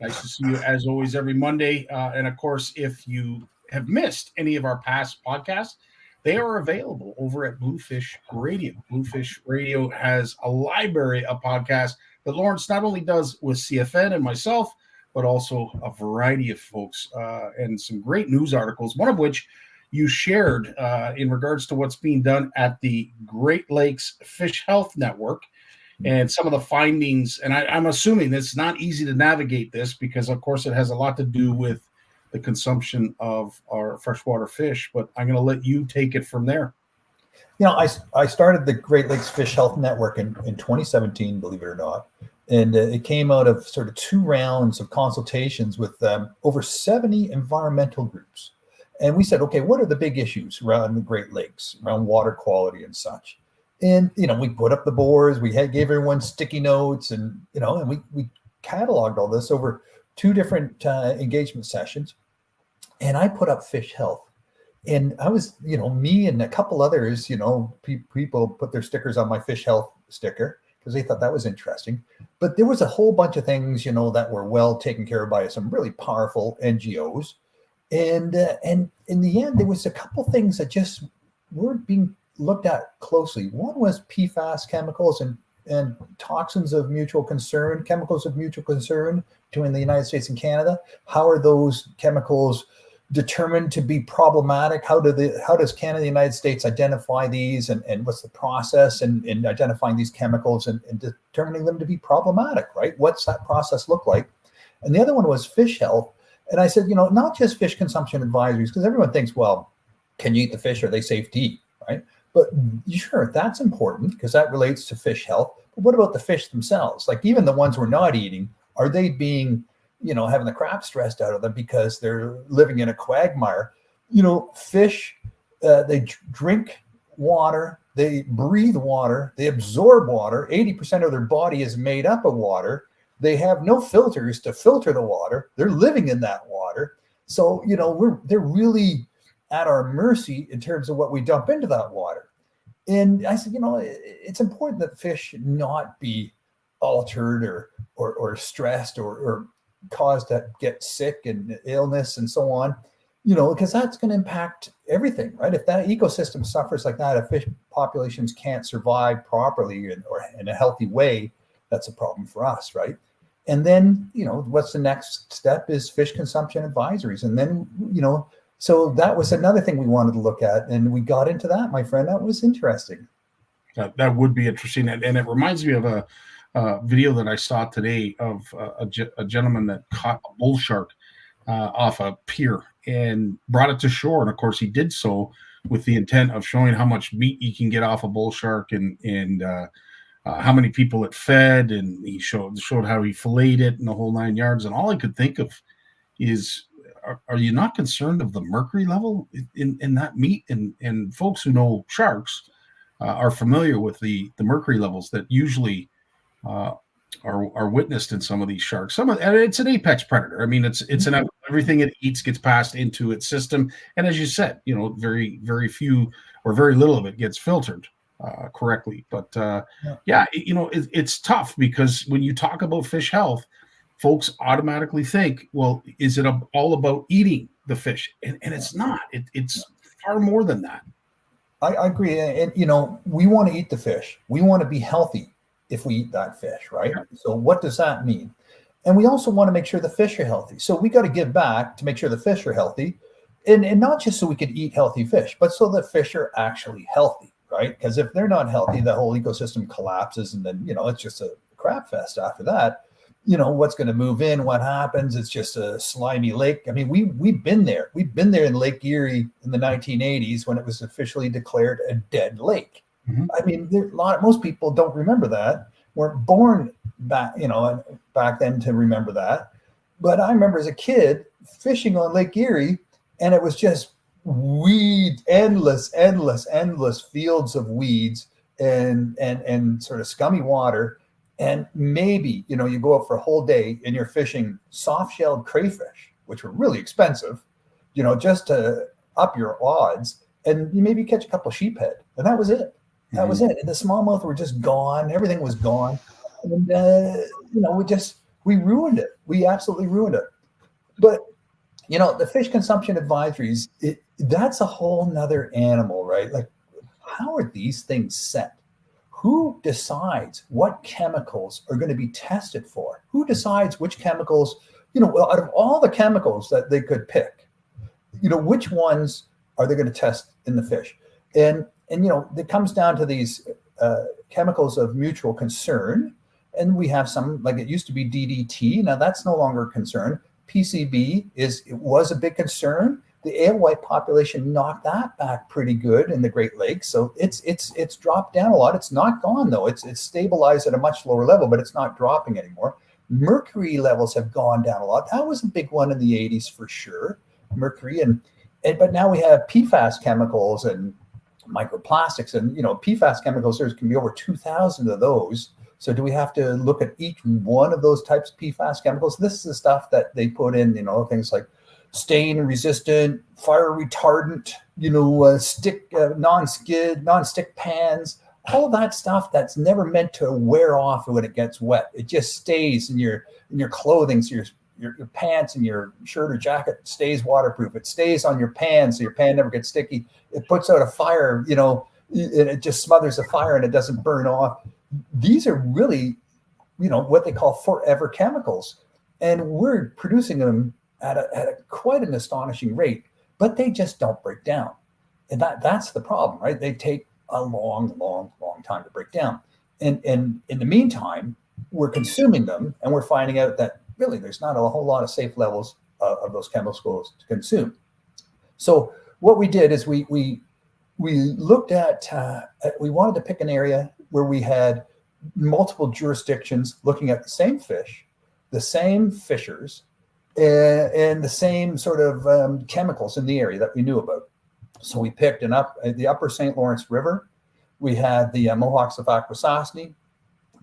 S3: Nice to see you as always every Monday. And of course, if you have missed any of our past podcasts, they are available over at Bluefish Radio. Bluefish Radio has a library of podcasts that Lawrence not only does with CFN and myself, but also a variety of folks and some great news articles, one of which you shared in regards to what's being done at the Great Lakes Fish Health Network and some of the findings. And I'm assuming it's not easy to navigate this because, of course, it has a lot to do with the consumption of our freshwater fish. But I'm going to let you take it from there.
S7: You know, I started the Great Lakes Fish Health Network in 2017, believe it or not. And it came out of sort of 2 rounds of consultations with over 70 environmental groups. And we said, okay, what are the big issues around the Great Lakes, around water quality and such? And, you know, we put up the boards, gave everyone sticky notes and, you know, and we cataloged all this over 2 different engagement sessions. And I put up fish health. And I was, you know, me and a couple others, you know, people put their stickers on my fish health sticker because they thought that was interesting. But there was a whole bunch of things, you know, that were well taken care of by some really powerful NGOs. And in the end, there was a couple things that just weren't being looked at closely. One was PFAS chemicals and toxins of mutual concern, chemicals of mutual concern between the United States and Canada. How are those chemicals determined to be problematic? How does Canada and the United States identify these and what's the process in identifying these chemicals and determining them to be problematic, right? What's that process look like? And the other one was fish health. And I said, you know, not just fish consumption advisories, because everyone thinks, well, can you eat the fish? Are they safe to eat, right? But sure, that's important because that relates to fish health. But what about the fish themselves? Like even the ones we're not eating, are they being, you know, having the crap stressed out of them because they're living in a quagmire? You know, fish, they drink water, they breathe water, they absorb water. 80% of their body is made up of water. They have no filters to filter the water. They're living in that water. So, you know, they're really at our mercy in terms of what we dump into that water. And I said, you know, it's important that fish not be altered or stressed or caused to get sick and illness and so on, you know, because that's going to impact everything, right? If that ecosystem suffers like that, if fish populations can't survive properly or in a healthy way, that's a problem for us, right? And then, you know, what's the next step is fish consumption advisories. And then, you know, so that was another thing we wanted to look at. And we got into that, my friend. That was interesting.
S3: That would be interesting. And it reminds me of a video that I saw today of a gentleman that caught a bull shark off a pier and brought it to shore. And of course, he did so with the intent of showing how much meat you can get off a bull shark and how many people it fed. And he showed how he filleted it and the whole 9 yards. And all I could think of is, are you not concerned of the mercury level in that meat? And folks who know sharks are familiar with the mercury levels that usually are witnessed in some of these sharks. And it's an apex predator. I mean, it's everything it eats gets passed into its system. And as you said, very, very few or very little of it gets filtered correctly. But it's tough because when you talk about fish health, folks automatically think, well, is it all about eating the fish? And it's not. It's far more than that.
S7: I agree. And, we want to eat the fish. We want to be healthy if we eat that fish, right? Yeah. So what does that mean? And we also want to make sure the fish are healthy. So we got to give back to make sure the fish are healthy. And not just so we could eat healthy fish, but so the fish are actually healthy, right? Because if they're not healthy, the whole ecosystem collapses. And then, it's just a crap fest after that. What's going to move in, what happens? It's just a slimy lake. I mean, we've been there. We've been there in Lake Erie in the 1980s when it was officially declared a dead lake. Mm-hmm. I mean, most people don't remember that. Weren't born back then to remember that. But I remember as a kid fishing on Lake Erie, and it was just endless fields of weeds and sort of scummy water. And maybe, you go up for a whole day and you're fishing soft-shelled crayfish, which were really expensive, just to up your odds. And you maybe catch a couple of sheephead. And that was it. That was it. And the smallmouth were just gone. Everything was gone. And, we ruined it. We absolutely ruined it. But, the fish consumption advisories, that's a whole nother animal, right? Like, how are these things set? Who decides what chemicals are going to be tested for? Who decides which chemicals, out of all the chemicals that they could pick, which ones are they going to test in the fish? And it comes down to these chemicals of mutual concern. And we have some, like it used to be DDT. Now that's no longer a concern. PCB was a big concern. The alewife population knocked that back pretty good in the Great Lakes. So it's dropped down a lot. It's not gone though. It's stabilized at a much lower level, but it's not dropping anymore. Mercury levels have gone down a lot. That was a big one in the 80s for sure. Mercury but now we have PFAS chemicals and microplastics and PFAS chemicals. There can be over 2,000 of those. So do we have to look at each one of those types of PFAS chemicals? This is the stuff that they put in, things like stain resistant, fire retardant, non-stick pans, all that stuff that's never meant to wear off when it gets wet. It just stays in your clothing. So your pants and your shirt or jacket stays waterproof. It stays on your pan, so your pan never gets sticky. It puts out a fire, and it just smothers the fire and it doesn't burn off. These are really, what they call forever chemicals, and we're producing them at a quite an astonishing rate, but they just don't break down. And that's the problem, right? They take a long time to break down. And in the meantime, we're consuming them and we're finding out that really there's not a whole lot of safe levels of those chemicals to consume. So what we did is we looked at, we wanted to pick an area where we had multiple jurisdictions looking at the same fish, the same fishers, and the same sort of chemicals in the area that we knew about. So we picked the upper St. Lawrence River. We had the Mohawks of Akwesasne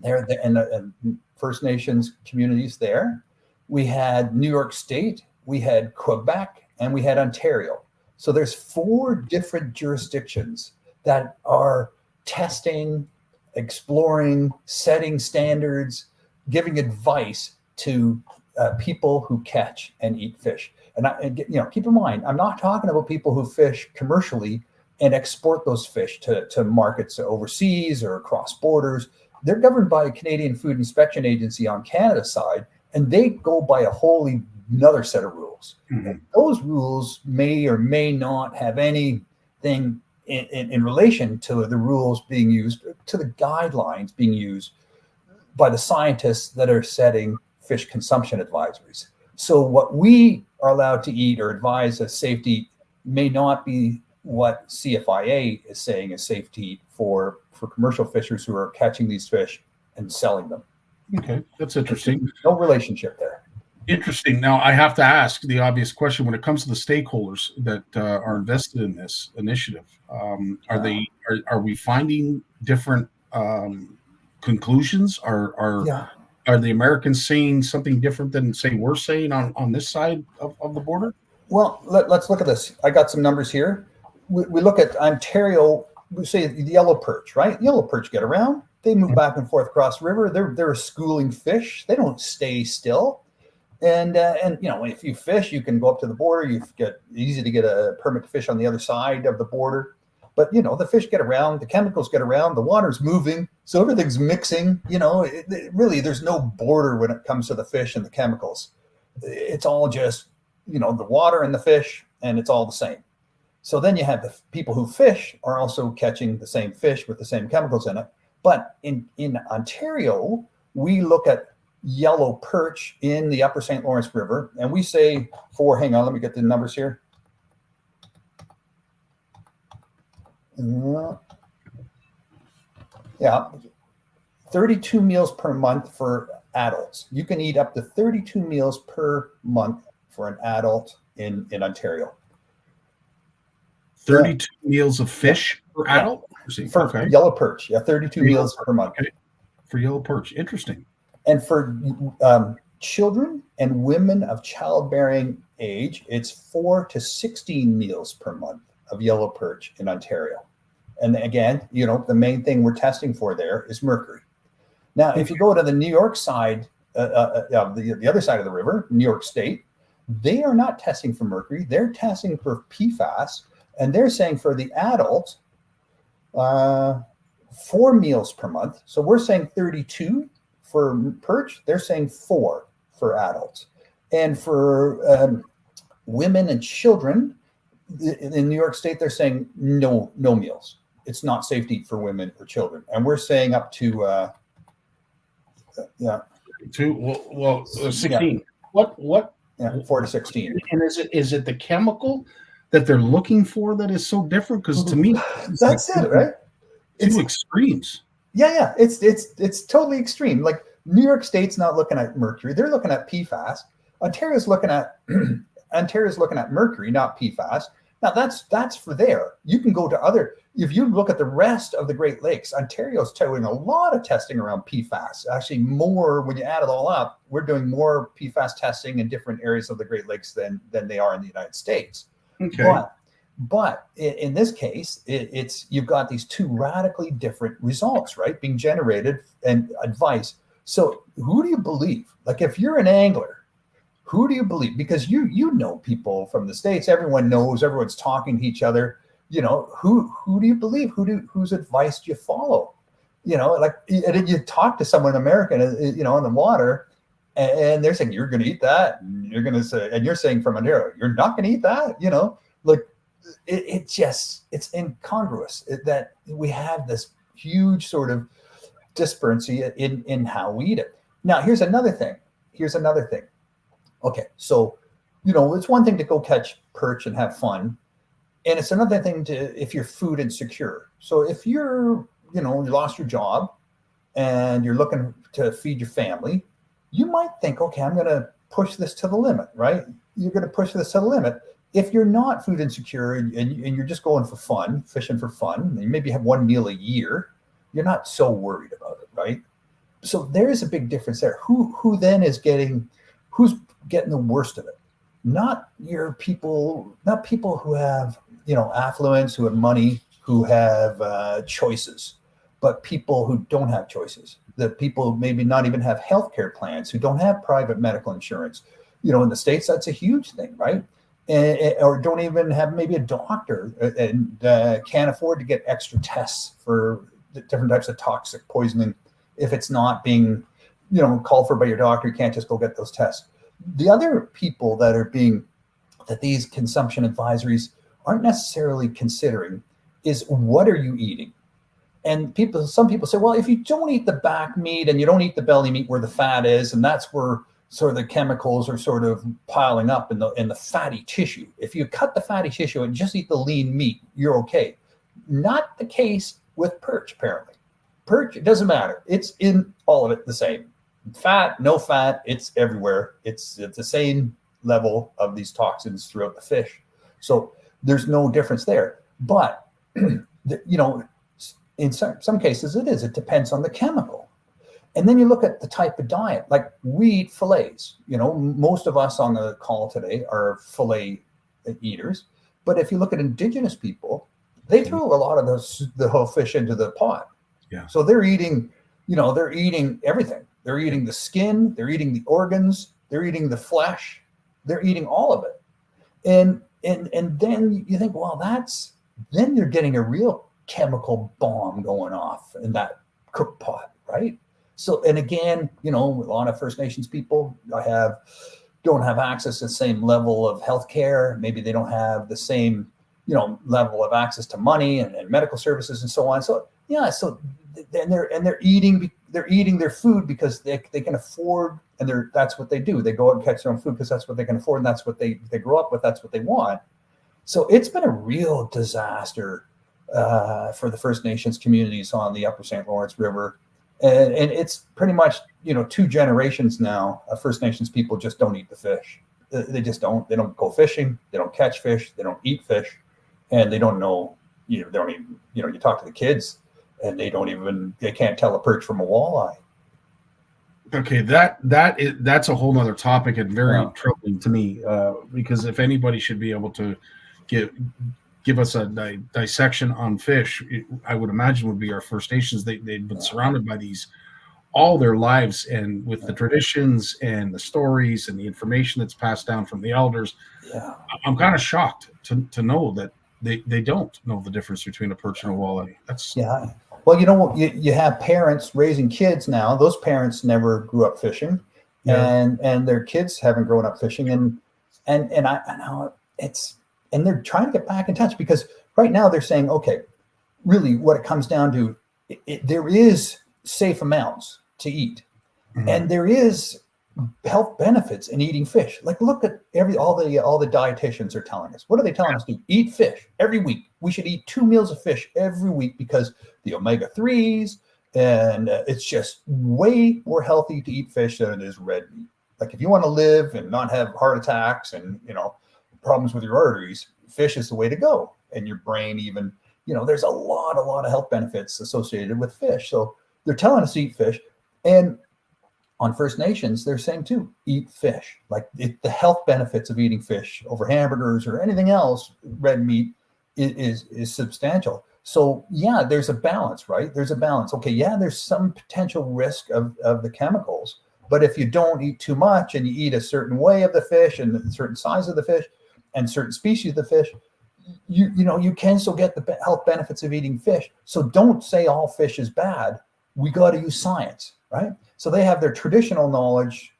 S7: there, and First Nations communities there. We had New York State, we had Quebec, and we had Ontario. So there's 4 different jurisdictions that are testing, exploring, setting standards, giving advice to people who catch and eat fish. And keep in mind, I'm not talking about people who fish commercially and export those fish to markets overseas or across borders. They're governed by a Canadian Food Inspection Agency on Canada's side, and they go by a wholly another set of rules. Mm-hmm. And those rules may or may not have anything in relation to the rules being used, to the guidelines being used by the scientists that are setting fish consumption advisories. So what we are allowed to eat or advised as safe to eat may not be what CFIA is saying is safe to eat for commercial fishers who are catching these fish and selling them.
S3: Okay, that's interesting.
S7: No relationship there.
S3: Interesting. Now, I have to ask the obvious question: when it comes to the stakeholders that are invested in this initiative, are we finding different conclusions? Are the Americans saying something different than, say, we're saying on this side of the border?
S7: Well, let's look at this. I got some numbers here. We look at Ontario. We say the yellow perch, right? Yellow perch get around. They move back and forth across the river. They're a schooling fish. They don't stay still. And you know, if you fish, you can go up to the border. You get easy to get a permit to fish on the other side of the border. But you know, the fish get around, the chemicals get around, the water's moving, so everything's mixing. You know, really, there's no border when it comes to the fish and the chemicals. It's all just, you know, the water and the fish, and it's all the same. So then you have the people who fish are also catching the same fish with the same chemicals in it. But in Ontario, we look at yellow perch in the upper St. Lawrence River, and we say hang on, let me get the numbers here. Yeah, 32 meals per month for adults. You can eat up to 32 meals per month for an adult in Ontario.
S3: 32 meals of fish per adult?
S7: For yellow perch, 32 meals per month.
S3: Okay. For yellow perch, interesting.
S7: And for children and women of childbearing age, it's 4 to 16 meals per month of yellow perch in Ontario. And again, you know, the main thing we're testing for there is mercury. Now, if you go to the New York side, the other side of the river, New York State, they are not testing for mercury. They're testing for PFAS, and they're saying for the adult, 4 meals per month. So we're saying 32 for perch. They're saying 4 for adults. And for women and children in New York State, they're saying no meals. It's not safe to eat for women or children. And we're saying up to
S3: 16. What?
S7: Yeah, 4 to 16.
S3: And is it the chemical that they're looking for that is so different? Because to me,
S7: that's it, right?
S3: It's extremes.
S7: Yeah. It's totally extreme. Like New York State's not looking at mercury; they're looking at PFAS. Ontario's looking at mercury, not PFAS. Now that's for there. You can go to other. If you look at the rest of the Great Lakes, Ontario's doing a lot of testing around PFAS. Actually, more when you add it all up, we're doing more PFAS testing in different areas of the Great Lakes than they are in the United States.
S3: Okay.
S7: But in this case, it's you've got these two radically different results, right, being generated and advice. So who do you believe? Like if you're an angler, who do you believe? Because you know people from the States. Everyone knows. Everyone's talking to each other. You know, who do you believe? Whose advice do you follow? You know, like you talk to someone in America, you know, in the water, and they're saying you're going to eat that, and you're going to say, and you're saying from Ontario, you're not going to eat that. You know, like it's incongruous that we have this huge sort of disparity in how we eat it. Now, here's another thing. Okay, so you know, it's one thing to go catch perch and have fun. And it's another thing if you're food insecure. So if you lost your job and you're looking to feed your family, you might think, okay, I'm going to push this to the limit, right? You're going to push this to the limit. If you're not food insecure and you're just going for fun, fishing for fun, and you maybe have 1 meal a year, you're not so worried about it, right? So there is a big difference there. Who's getting the worst of it? Not people who have, you know, affluence, who have money, who have choices, but people who don't have choices. The people who maybe not even have healthcare plans, who don't have private medical insurance. You know, in the States, that's a huge thing, right? Or don't even have maybe a doctor and can't afford to get extra tests for the different types of toxic poisoning. If it's not being, you know, called for by your doctor, you can't just go get those tests. The other people that these consumption advisories aren't necessarily considering is what are you eating? And some people say, well, if you don't eat the back meat and you don't eat the belly meat where the fat is, and that's where sort of the chemicals are sort of piling up in the fatty tissue. If you cut the fatty tissue and just eat the lean meat, you're okay. Not the case with perch, apparently. Perch, it doesn't matter. It's in all of it the same. Fat, no fat, it's everywhere. It's the same level of these toxins throughout the fish. So there's no difference there. But, in some cases it is. It depends on the chemical. And then you look at the type of diet. Like we eat fillets. Most of us on the call today are fillet eaters. But if you look at indigenous people, they throw a lot of the whole fish into the pot.
S3: Yeah.
S7: So they're eating, they're eating everything. They're eating the skin, they're eating the organs, they're eating the flesh, they're eating all of it. And then you think, well, then you're getting a real chemical bomb going off in that cook pot, right? So, and again, a lot of First Nations people don't have access to the same level of healthcare. Maybe they don't have the same, level of access to money and medical services and so on. So yeah, so then they're eating their food because they can afford, and that's what they do. They go out and catch their own food because that's what they can afford, and that's what they grow up with. That's what they want. So it's been a real disaster for the First Nations communities on the Upper St. Lawrence River, and it's pretty much 2 generations now of First Nations people just don't eat the fish. They just don't. They don't go fishing. They don't catch fish. They don't eat fish, and they don't know. They don't even. You talk to the kids, and they can't tell a perch from a walleye.
S3: Okay, that's a whole nother topic and very troubling to me, because if anybody should be able to give us a dissection on fish, I would imagine would be our First Nations. They've been surrounded by these all their lives, and with the traditions and the stories and the information that's passed down from the elders.
S7: Yeah.
S3: I'm kind of shocked to know that they don't know the difference between a perch and a walleye. That's
S7: Well, you have parents raising kids now. Those parents never grew up fishing, and their kids haven't grown up fishing, and I know and they're trying to get back in touch, because right now they're saying, okay, really what it comes down to, there is safe amounts to eat, and there is health benefits in eating fish. Like, look at all the dietitians are telling us. What are they telling us to eat fish every week? We should eat 2 meals of fish every week because the omega-3s, and it's just way more healthy to eat fish than it is red meat. Like, if you want to live and not have heart attacks and problems with your arteries, fish is the way to go. And your brain even, there's a lot of health benefits associated with fish. So they're telling us to eat fish. And on First Nations, they're saying too, eat fish. Like, the health benefits of eating fish over hamburgers or anything else, red meat, is substantial. So yeah, there's a balance, right? There's a balance. Okay, yeah, there's some potential risk of the chemicals, but if you don't eat too much and you eat a certain way of the fish and a certain size of the fish and certain species of the fish, you can still get the health benefits of eating fish. So don't say all fish is bad. We got to use science, right? So they have their traditional knowledge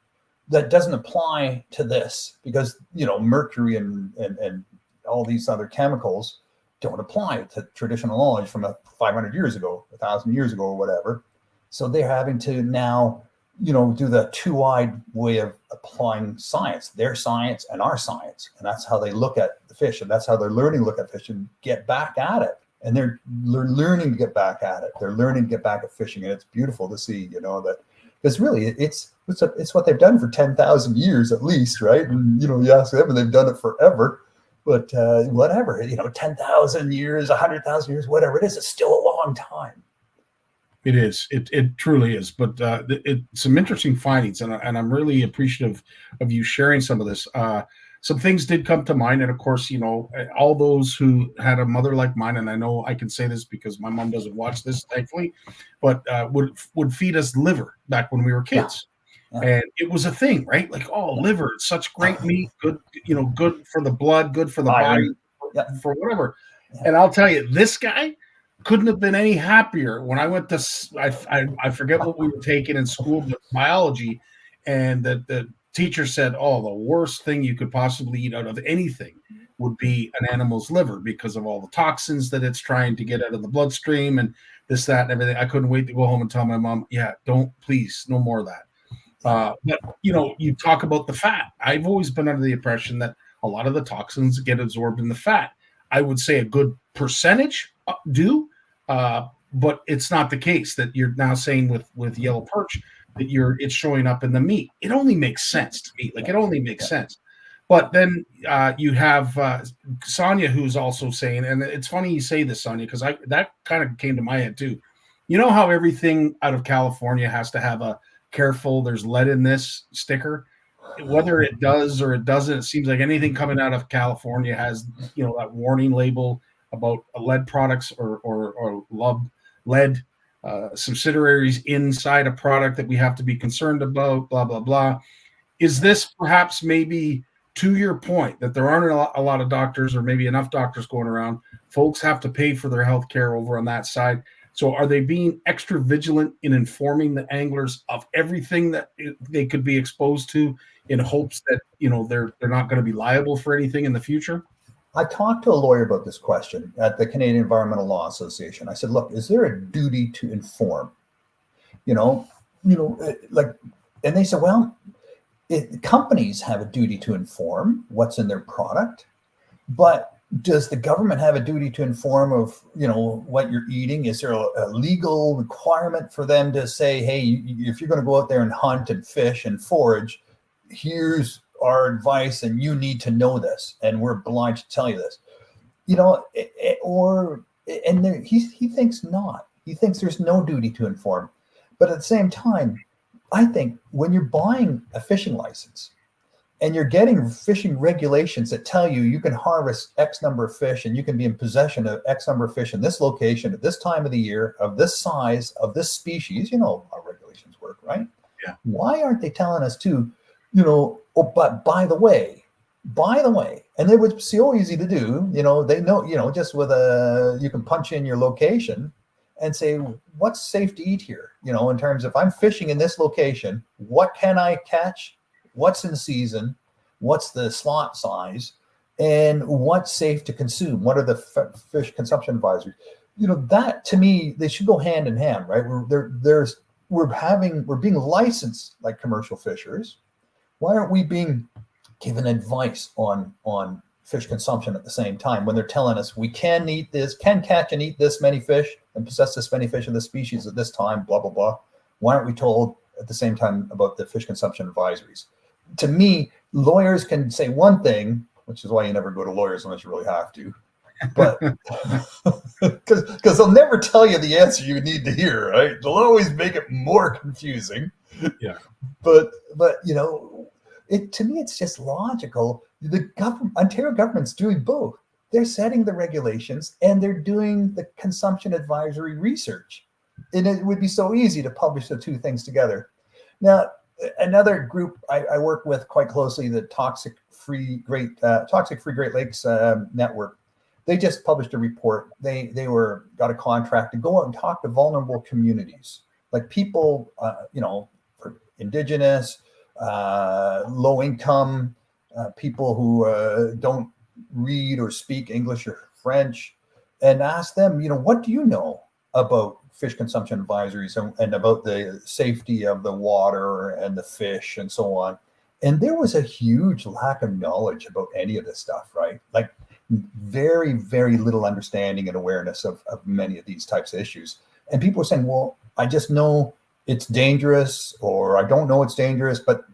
S7: that doesn't apply to this, because mercury and all these other chemicals don't apply to traditional knowledge from 500 years ago, 1,000 years ago, or whatever. So they're having to now, do the two-eyed way of applying science, their science and our science. And that's how they look at the fish, and that's how they're learning to look at fish and get back at it. And they're learning to get back at it. They're learning to get back at fishing, and it's beautiful to see, that, because really it's what they've done for 10,000 years at least, right? And you ask them, and they've done it forever. But whatever, 10,000 years, 100,000 years, whatever it is, it's still a long time.
S3: It is. It truly is. But some interesting findings, and I'm really appreciative of you sharing some of this. Some things did come to mind, and of course, all those who had a mother like mine, and I know I can say this because my mom doesn't watch this, thankfully, but would feed us liver back when we were kids. Yeah. And it was a thing, right? Like, liver, it's such great meat, good, good for the blood, good for the body, for whatever. Yeah. And I'll tell you, this guy couldn't have been any happier when I went to, I forget what we were taking in school, but biology, and the teacher said, the worst thing you could possibly eat out of anything would be an animal's liver, because of all the toxins that it's trying to get out of the bloodstream and this, that, and everything. I couldn't wait to go home and tell my mom, don't, please, no more of that. But you talk about the fat. I've always been under the impression that a lot of the toxins get absorbed in the fat. I would say a good percentage do, but it's not the case that you're now saying with yellow perch that it's showing up in the meat. It only makes sense to me. Like, it only makes sense. But then you have Sonia, who's also saying, and it's funny you say this, Sonia, because that kind of came to my head too. You know how everything out of California has to have a careful, there's lead in this sticker? Whether it does or it doesn't, it seems like anything coming out of California has, that warning label about lead products or lead subsidiaries inside a product that we have to be concerned about, blah, blah, blah. Is this perhaps maybe, to your point, that there aren't a lot of doctors or maybe enough doctors going around? Folks have to pay for their health care over on that side. So are they being extra vigilant in informing the anglers of everything that they could be exposed to in hopes that, they're not going to be liable for anything in the future?
S7: I talked to a lawyer about this question at the Canadian Environmental Law Association. I said, look, is there a duty to inform? And they said, well, companies have a duty to inform what's in their product, but does the government have a duty to inform of, what you're eating? Is there a legal requirement for them to say, hey, if you're going to go out there and hunt and fish and forage, here's our advice and you need to know this and we're obliged to tell you this, he thinks not. He thinks there's no duty to inform. But at the same time, I think when you're buying a fishing license and you're getting fishing regulations that tell you can harvest X number of fish and you can be in possession of X number of fish in this location at this time of the year, of this size, of this species, how regulations work, right?
S3: Yeah.
S7: Why aren't they telling us to, but by the way, and it would be so easy to do, they know, just with you can punch in your location and say, what's safe to eat here? In terms of, I'm fishing in this location, what can I catch? What's in season, what's the slot size, and what's safe to consume? What are the fish consumption advisories? That to me, they should go hand in hand, right? We're being licensed like commercial fishers. Why aren't we being given advice on fish consumption at the same time when they're telling us we can catch and eat this many fish and possess this many fish of this species at this time, blah, blah, blah. Why aren't we told at the same time about the fish consumption advisories? To me, lawyers can say one thing, which is why you never go to lawyers unless you really have to, but because they'll never tell you the answer you need to hear, right? They'll always make it more confusing.
S3: Yeah.
S7: But to me, it's just logical. The Ontario government's doing both. They're setting the regulations and they're doing the consumption advisory research. And it would be so easy to publish the two things together. Now, another group I work with quite closely, the Toxic Free Great Lakes Network, they just published a report. They got a contract to go out and talk to vulnerable communities, like people, for Indigenous, low income, people who don't read or speak English or French, and ask them, what do you know about fish consumption advisories and about the safety of the water and the fish and so on. And there was a huge lack of knowledge about any of this stuff, right? Like very, very little understanding and awareness of many of these types of issues. And people were saying, well, I just know it's dangerous, or I don't know it's dangerous, but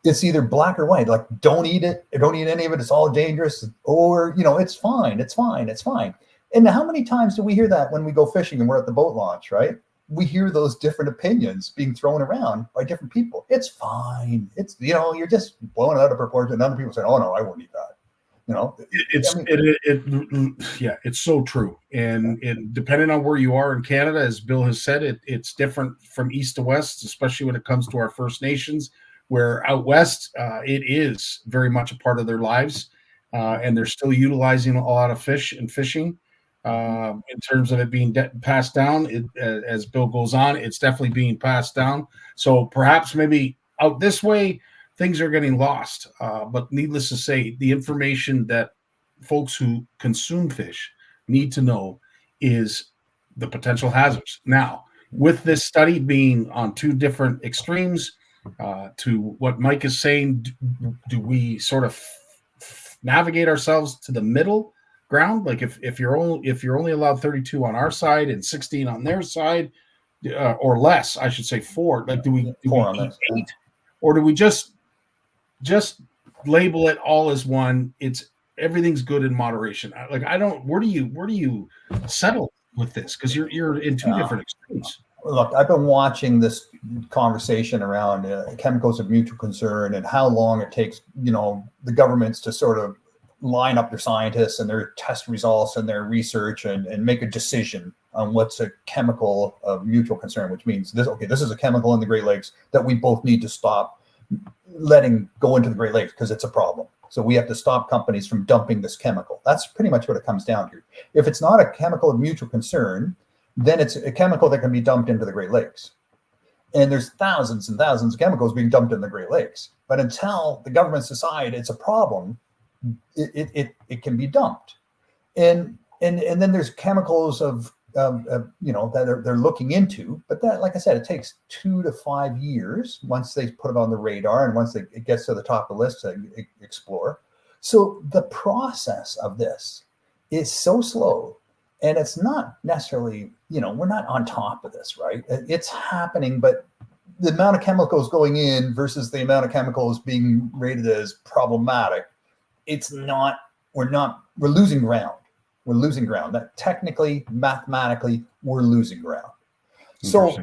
S7: it's either black or white. Like, don't eat it, don't eat any of it, it's all dangerous, or, it's fine, it's fine, it's fine. And how many times do we hear that when we go fishing and we're at the boat launch, right? We hear those different opinions being thrown around by different people. It's fine. It's, you're just blowing it out of proportion. And other people say, oh no, I won't eat that.
S3: It's so true. And depending on where you are in Canada, as Bill has said, it's different from east to west, especially when it comes to our First Nations, where out west, it is very much a part of their lives. And they're still utilizing a lot of fish and fishing. In terms of it being passed down, as Bill goes on, it's definitely being passed down. So perhaps maybe out this way, things are getting lost. But needless to say, the information that folks who consume fish need to know is the potential hazards. Now, with this study being on two different extremes, To what Mike is saying, do we sort of navigate ourselves to the middle ground? Like if you're only allowed 32 on our side and 16 on their side, or less, I should say 4. Like, do we keep 8, or do we just label it all as one? It's everything's good in moderation. Like, I don't. Where do you settle with this? Because you're in two different extremes.
S7: Look, I've been watching this conversation around chemicals of mutual concern and how long it takes, the governments to sort of line up their scientists and their test results and their research and make a decision on what's a chemical of mutual concern, which means this is a chemical in the Great Lakes that we both need to stop letting go into the Great Lakes because it's a problem. So we have to stop companies from dumping this chemical. That's pretty much what it comes down to. If it's not a chemical of mutual concern, then it's a chemical that can be dumped into the Great Lakes. And there's thousands and thousands of chemicals being dumped in the Great Lakes. But until the governments decide it's a problem, it can be dumped. And then there's chemicals of that they're looking into. But that, like I said, it takes 2 to 5 years once they put it on the radar and once it gets to the top of the list to explore. So the process of this is so slow. And it's not necessarily, we're not on top of this, right? It's happening, but the amount of chemicals going in versus the amount of chemicals being rated as problematic, we're losing ground. We're losing ground. That technically, mathematically, we're losing ground. So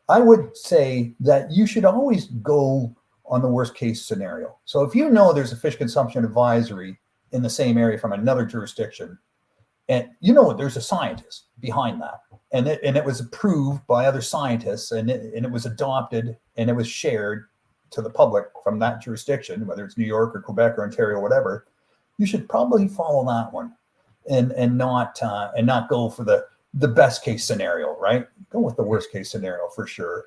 S7: I would say that you should always go on the worst case scenario. So if there's a fish consumption advisory in the same area from another jurisdiction, and there's a scientist behind that, and it was approved by other scientists, and it was adopted, and it was shared to the public from that jurisdiction, whether it's New York or Quebec or Ontario or whatever. You should probably follow that one, and not go for the best case scenario, right? Go with the worst case scenario for sure.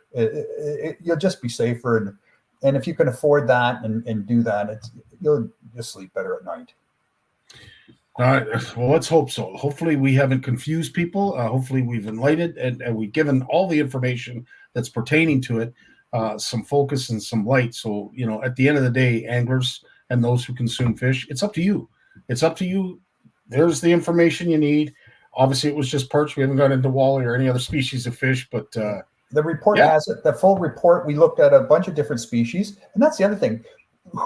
S7: You'll just be safer, and if you can afford that and do that, you'll just sleep better at night.
S3: Well, let's hope so. Hopefully we haven't confused people. Hopefully we've enlightened and we've given all the information that's pertaining to it some focus and some light. So, at the end of the day, anglers and those who consume fish, it's up to you. It's up to you. There's the information you need. Obviously, it was just perch. We haven't got into walleye or any other species of fish, but
S7: the report has it. The full report, we looked at a bunch of different species. And that's the other thing.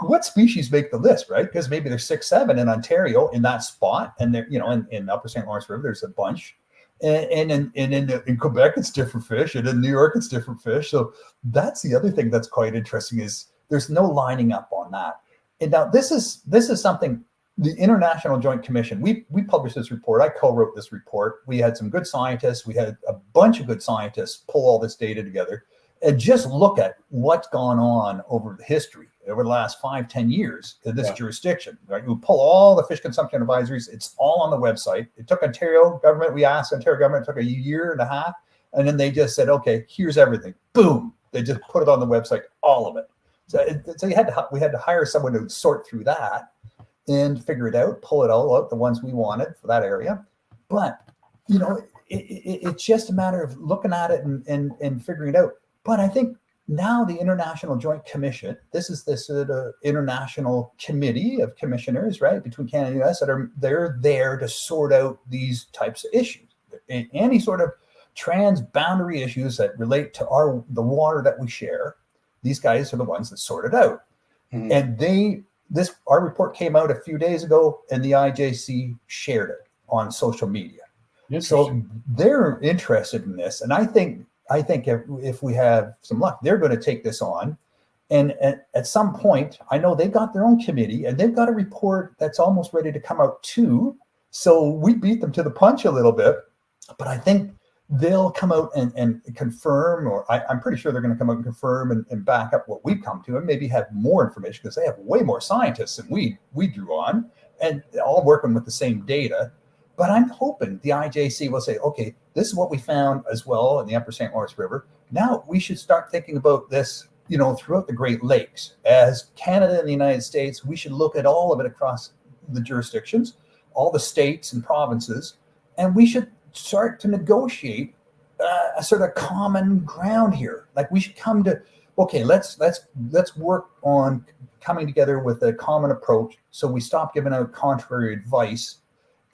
S7: What species make the list, right? Because maybe there's 6, 7 in Ontario in that spot, and there, in Upper St. Lawrence River, there's a bunch, and in Quebec it's different fish, and in New York it's different fish. So that's the other thing that's quite interesting is there's no lining up on that. And now this is something the International Joint Commission. We published this report. I co-wrote this report. We had some good scientists. We had a bunch of good scientists pull all this data together and just look at what's gone on over the history. Over the last 5-10 years in this jurisdiction, right? We pull all the fish consumption advisories. It's all on the website. It took Ontario government. We asked Ontario government. It took a year and a half, and then they just said, "Okay, here's everything." Boom! They just put it on the website, all of it. So we had to hire someone to sort through that and figure it out, pull it all out, the ones we wanted for that area. But it's just a matter of looking at it and figuring it out. But I think. Now the International Joint Commission, this international committee of commissioners, right, between Canada and the US they're there to sort out these types of issues. Any sort of transboundary issues that relate to the water that we share, these guys are the ones that sort it out. Mm-hmm. And our report came out a few days ago, and the IJC shared it on social media. So they're interested in this, and I think if we have some luck, they're going to take this on. And at some point, I know they've got their own committee and they've got a report that's almost ready to come out too. So we beat them to the punch a little bit, but I think they'll come out and confirm, or I'm pretty sure they're going to come out and confirm and back up what we've come to and maybe have more information because they have way more scientists than we drew on and all working with the same data. But I'm hoping the IJC will say, okay, this is what we found as well in the Upper St. Lawrence River. Now we should start thinking about this, throughout the Great Lakes. As Canada and the United States, we should look at all of it across the jurisdictions, all the states and provinces, and we should start to negotiate a sort of common ground here. Like we should come to, okay, let's work on coming together with a common approach so we stop giving out contrary advice.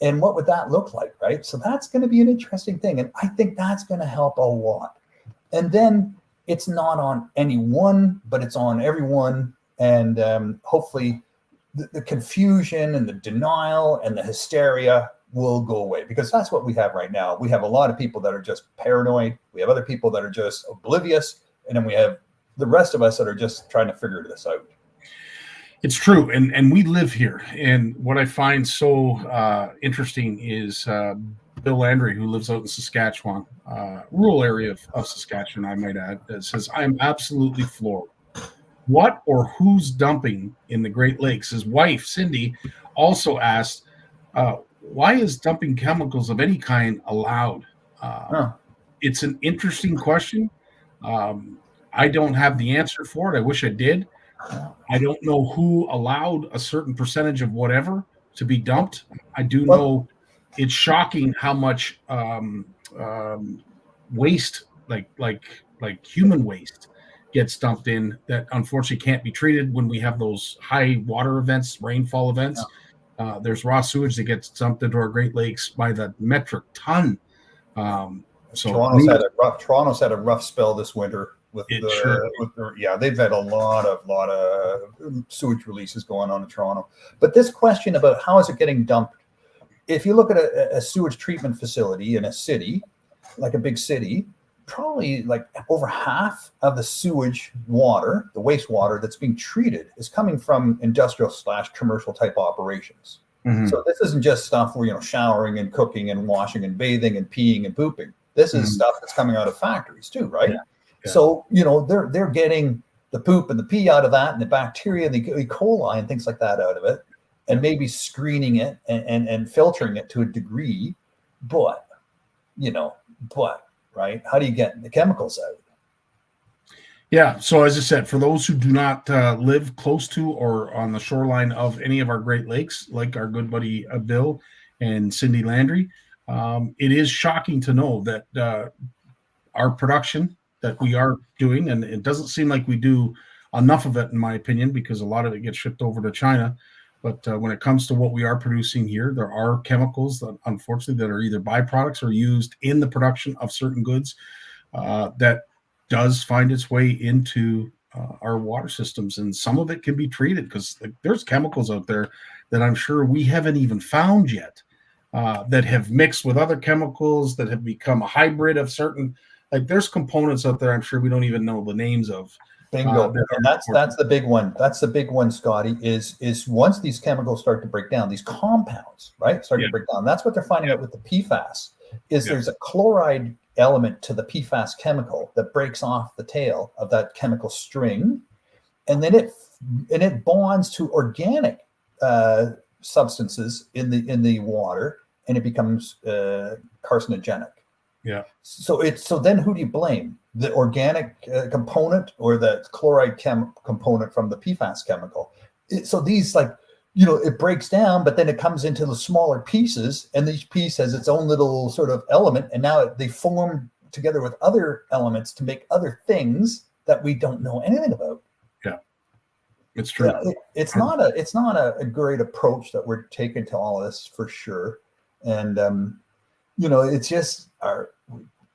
S7: And what would that look like, right? So that's going to be an interesting thing. And I think that's going to help a lot. And then it's not on anyone, but it's on everyone. And hopefully the confusion and the denial and the hysteria will go away, because that's what we have right now. We have a lot of people that are just paranoid. We have other people that are just oblivious. And then we have the rest of us that are just trying to figure this out.
S3: It's true. And we live here. And what I find so interesting is Bill Landry, who lives out in Saskatchewan, rural area of Saskatchewan, I might add, that says, I'm absolutely floored. What or who's dumping in the Great Lakes? His wife, Cindy, also asked, why is dumping chemicals of any kind allowed? It's an interesting question. I don't have the answer for it. I wish I did. I don't know who allowed a certain percentage of whatever to be dumped. I do know it's shocking how much waste, like human waste, gets dumped in that unfortunately can't be treated when we have those high water events, rainfall events. There's raw sewage that gets dumped into our Great Lakes by the metric ton. So
S7: Toronto's had a rough spell this winter they've had a lot of sewage releases going on in Toronto. But this question about how is it getting dumped, if you look at a sewage treatment facility in a city, like a big city, probably like over half of the sewage water, the wastewater that's being treated, is coming from industrial / commercial type operations. Mm-hmm. So this isn't just stuff where, showering and cooking and washing and bathing and peeing and pooping. This is stuff that's coming out of factories too, right? Yeah. Yeah. So, they're getting the poop and the pee out of that, and the bacteria and the E. coli and things like that out of it, and maybe screening it and filtering it to a degree. But, right? How do you get the chemicals out?
S3: Yeah. So as I said, for those who do not live close to or on the shoreline of any of our Great Lakes, like our good buddy Bill and Cindy Landry, it is shocking to know that our production that we are doing, and it doesn't seem like we do enough of it, in my opinion, because a lot of it gets shipped over to China. But when it comes to what we are producing here, there are chemicals that, unfortunately, that are either byproducts or used in the production of certain goods that does find its way into our water systems. And some of it can be treated, because there's chemicals out there that I'm sure we haven't even found yet that have mixed with other chemicals that have become a hybrid of certain. There's components out there I'm sure we don't even know the names of.
S7: Bingo. And that's the big one. That's the big one, Scotty, is once these chemicals start to break down, these compounds, right, start to break down. That's what they're finding out with the PFAS, is there's a chloride element to the PFAS chemical that breaks off the tail of that chemical string, and then it bonds to organic substances in the water, and it becomes carcinogenic.
S3: Yeah. So
S7: then who do you blame? The organic component or the chloride component from the PFAS chemical? So these it breaks down, but then it comes into the smaller pieces, and each piece has its own little sort of element, and now they form together with other elements to make other things that we don't know anything about.
S3: Yeah, it's true.
S7: Yeah, it's not a great approach that we're taking to all of this, for sure. And it's just our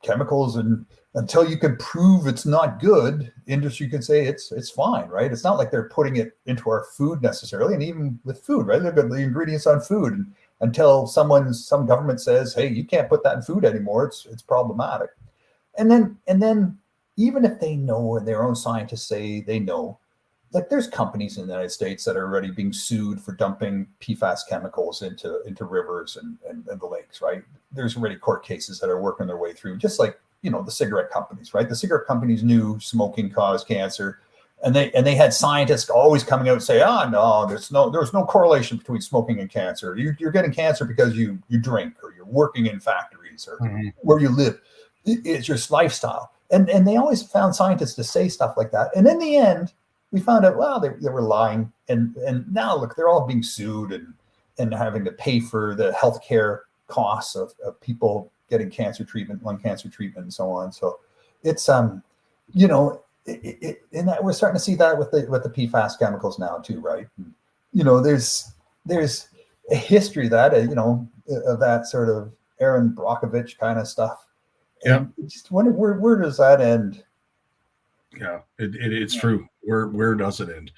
S7: chemicals, and until you can prove it's not good, industry can say it's fine, right? It's not like they're putting it into our food necessarily, and even with food, right? They've got the ingredients on food, and until some government says, hey, you can't put that in food anymore, it's problematic. And then even if they know, and their own scientists say they know, there's companies in the United States that are already being sued for dumping PFAS chemicals into rivers and the lakes, right? There's already court cases that are working their way through, just like, the cigarette companies, right? The cigarette companies knew smoking caused cancer, and they had scientists always coming out and say, no, there's no correlation between smoking and cancer. You're getting cancer because you drink, or you're working in factories, or where you live. It's your lifestyle. And they always found scientists to say stuff like that. And in the end, we found out, well, they were lying. And now, look, they're all being sued and having to pay for the healthcare costs of people getting cancer treatment, lung cancer treatment, and so on. So it's, and that we're starting to see that with the PFAS chemicals now too, right? There's a history that of that sort of Aaron Brockovich kind of stuff.
S3: Yeah.
S7: Just wonder where does that end?
S3: Yeah, it's true. Where does it end?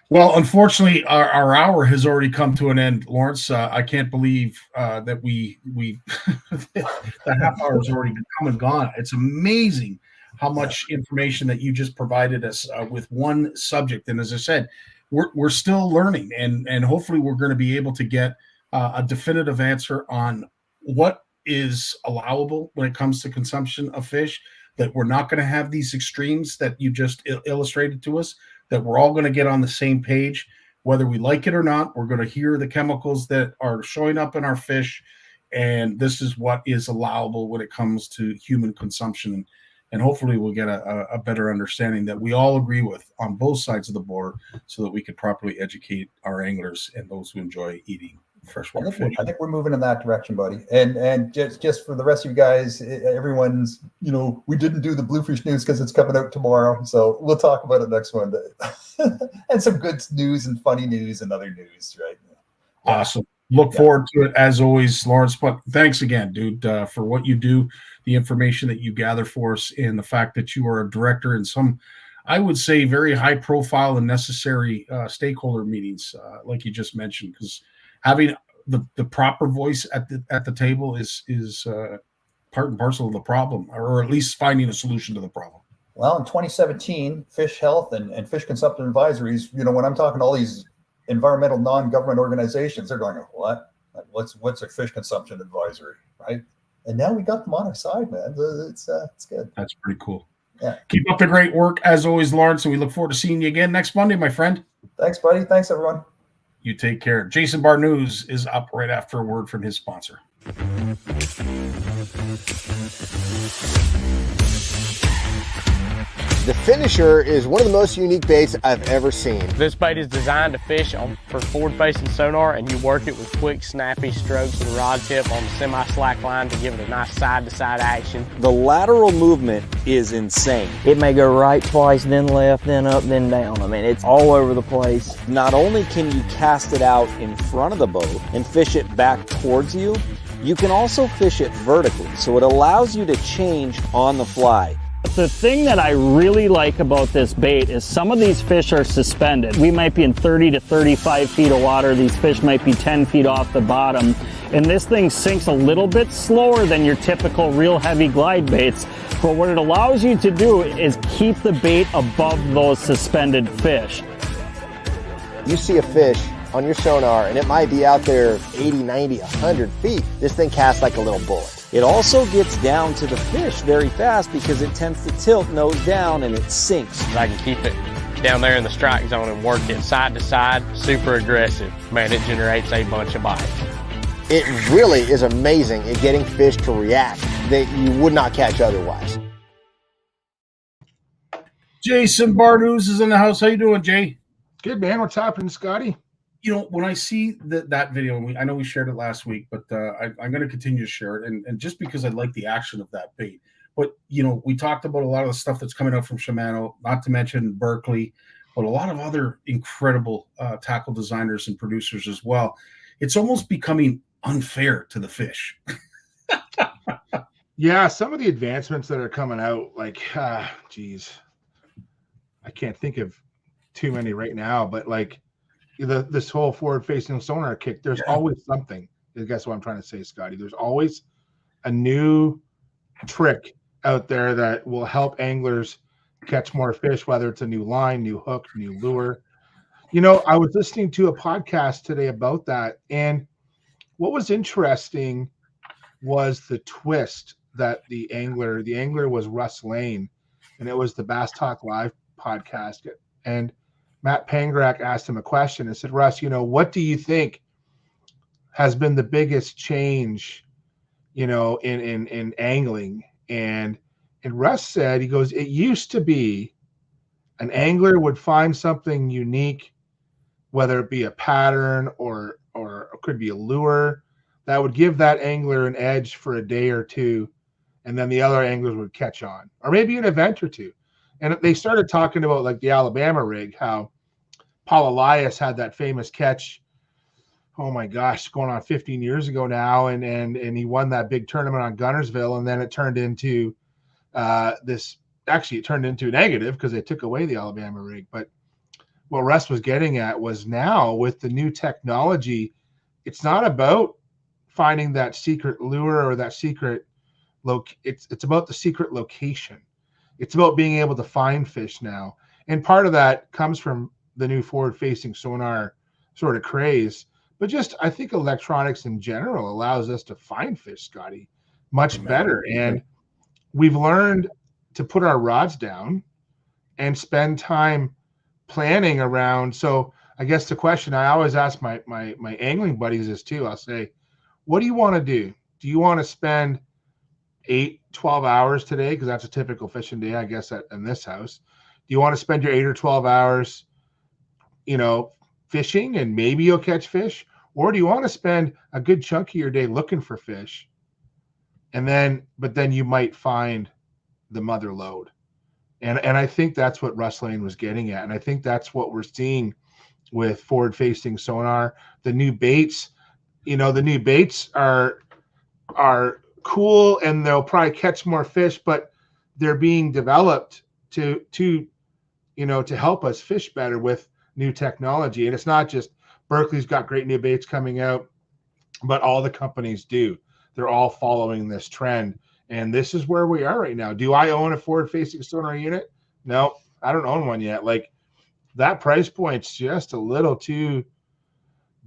S3: Well, unfortunately, our hour has already come to an end, Lawrence. I can't believe that we the half hour has already come and gone. It's amazing how much information that you just provided us with one subject. And as I said, we're still learning, and hopefully we're going to be able to get a definitive answer on what is allowable when it comes to consumption of fish, that we're not going to have these extremes that you just illustrated to us, that we're all going to get on the same page, whether we like it or not. We're going to hear the chemicals that are showing up in our fish, and this is what is allowable when it comes to human consumption. And hopefully we'll get a better understanding that we all agree with on both sides of the border, so that we can properly educate our anglers and those who enjoy eating freshwater fish.
S7: I think we're moving in that direction, buddy. And just for the rest of you guys, everyone's, we didn't do the Bluefish news because it's coming out tomorrow. So we'll talk about it next Monday. And some good news and funny news and other news, right?
S3: Awesome. Look forward to it as always, Lawrence. But thanks again, dude, for what you do, the information that you gather for us, and the fact that you are a director in some, I would say, very high profile and necessary stakeholder meetings, like you just mentioned, because having the proper voice at the table is part and parcel of the problem, or at least finding a solution to the problem.
S7: Well, in 2017, fish health and fish consumption advisories, when I'm talking to all these environmental non-government organizations, they're going, what? What's a fish consumption advisory, right? And now we got them on our side, man. It's good.
S3: That's pretty cool.
S7: Yeah.
S3: Keep up the great work as always, Lawrence, and we look forward to seeing you again next Monday, my friend.
S7: Thanks, buddy. Thanks, everyone.
S3: You take care. Jason Barnucz is up right after a word from his sponsor.
S8: The Finisher is one of the most unique baits I've ever seen.
S9: This bait is designed to fish for forward-facing sonar, and you work it with quick, snappy strokes of the rod tip on the semi-slack line to give it a nice side-to-side action.
S10: The lateral movement is insane.
S11: It may go right twice, then left, then up, then down. I mean, it's all over the place.
S10: Not only can you cast it out in front of the boat and fish it back towards you, you can also fish it vertically, so it allows you to change on the fly.
S12: The thing that I really like about this bait is some of these fish are suspended. We might be in 30 to 35 feet of water. These fish might be 10 feet off the bottom. And this thing sinks a little bit slower than your typical real heavy glide baits. But what it allows you to do is keep the bait above those suspended fish.
S8: You see a fish on your sonar and it might be out there 80, 90, 100 feet. This thing casts like a little bullet.
S10: It also gets down to the fish very fast because it tends to tilt nose down and it sinks.
S9: I can keep it down there in the strike zone and work it side to side, super aggressive. Man, it generates a bunch of bites.
S8: It really is amazing at getting fish to react that you would not catch otherwise.
S3: Jason Barnucz is in the house. How you doing, Jay?
S4: Good, man. What's happening, Scotty?
S3: When I see that video, and I know we shared it last week, but I'm going to continue to share it, and just because I like the action of that bait. But, we talked about a lot of the stuff that's coming out from Shimano, not to mention Berkeley, but a lot of other incredible tackle designers and producers as well. It's almost becoming unfair to the fish.
S4: Yeah, some of the advancements that are coming out, like, geez, I can't think of too many right now, but like, this whole forward-facing sonar kick, there's always something. I guess what I'm trying to say, Scotty. There's always a new trick out there that will help anglers catch more fish, whether it's a new line, new hook, new lure. I was listening to a podcast today about that, and what was interesting was the twist that the angler was Russ Lane, and it was the Bass Talk Live podcast, and Matt Pangrak asked him a question and said, Russ, what do you think has been the biggest change, in angling? And Russ said, he goes, it used to be an angler would find something unique, whether it be a pattern or it could be a lure, that would give that angler an edge for a day or two, and then the other anglers would catch on, or maybe an event or two.
S13: And they started talking about like the Alabama rig, how Paul Elias had that famous catch. Oh my gosh, going on 15 years ago now, and he won that big tournament on Guntersville, and then it turned into this. Actually, it turned into a negative because they took away the Alabama rig. But what Russ was getting at was now with the new technology, it's not about finding that secret lure or that secret it's about the secret location. It's about being able to find fish now, and part of that comes from the new forward-facing sonar sort of craze. But just, I think electronics in general allows us to find fish, Scotty, much better. And we've learned to put our rods down and spend time planning around. So I guess the question I always ask my angling buddies is too, I'll say, what do you want to do? Do you want to spend 8-12 hours today? Because that's a typical fishing day, I guess, in this house. Do you want to spend your 8 or 12 hours, fishing and maybe you'll catch fish? Or do you want to spend a good chunk of your day looking for fish? But then you might find the mother lode. And I think that's what Russ Lane was getting at. And I think that's what we're seeing with forward-facing sonar. The new baits, are cool, and they'll probably catch more fish, but they're being developed to help us fish better with new technology. And it's not just Berkley's got great new baits coming out, but all the companies do. They're all following this trend. And this is where we are right now. Do I own a forward-facing sonar unit? No, I don't own one yet. Like, that price point's just a little too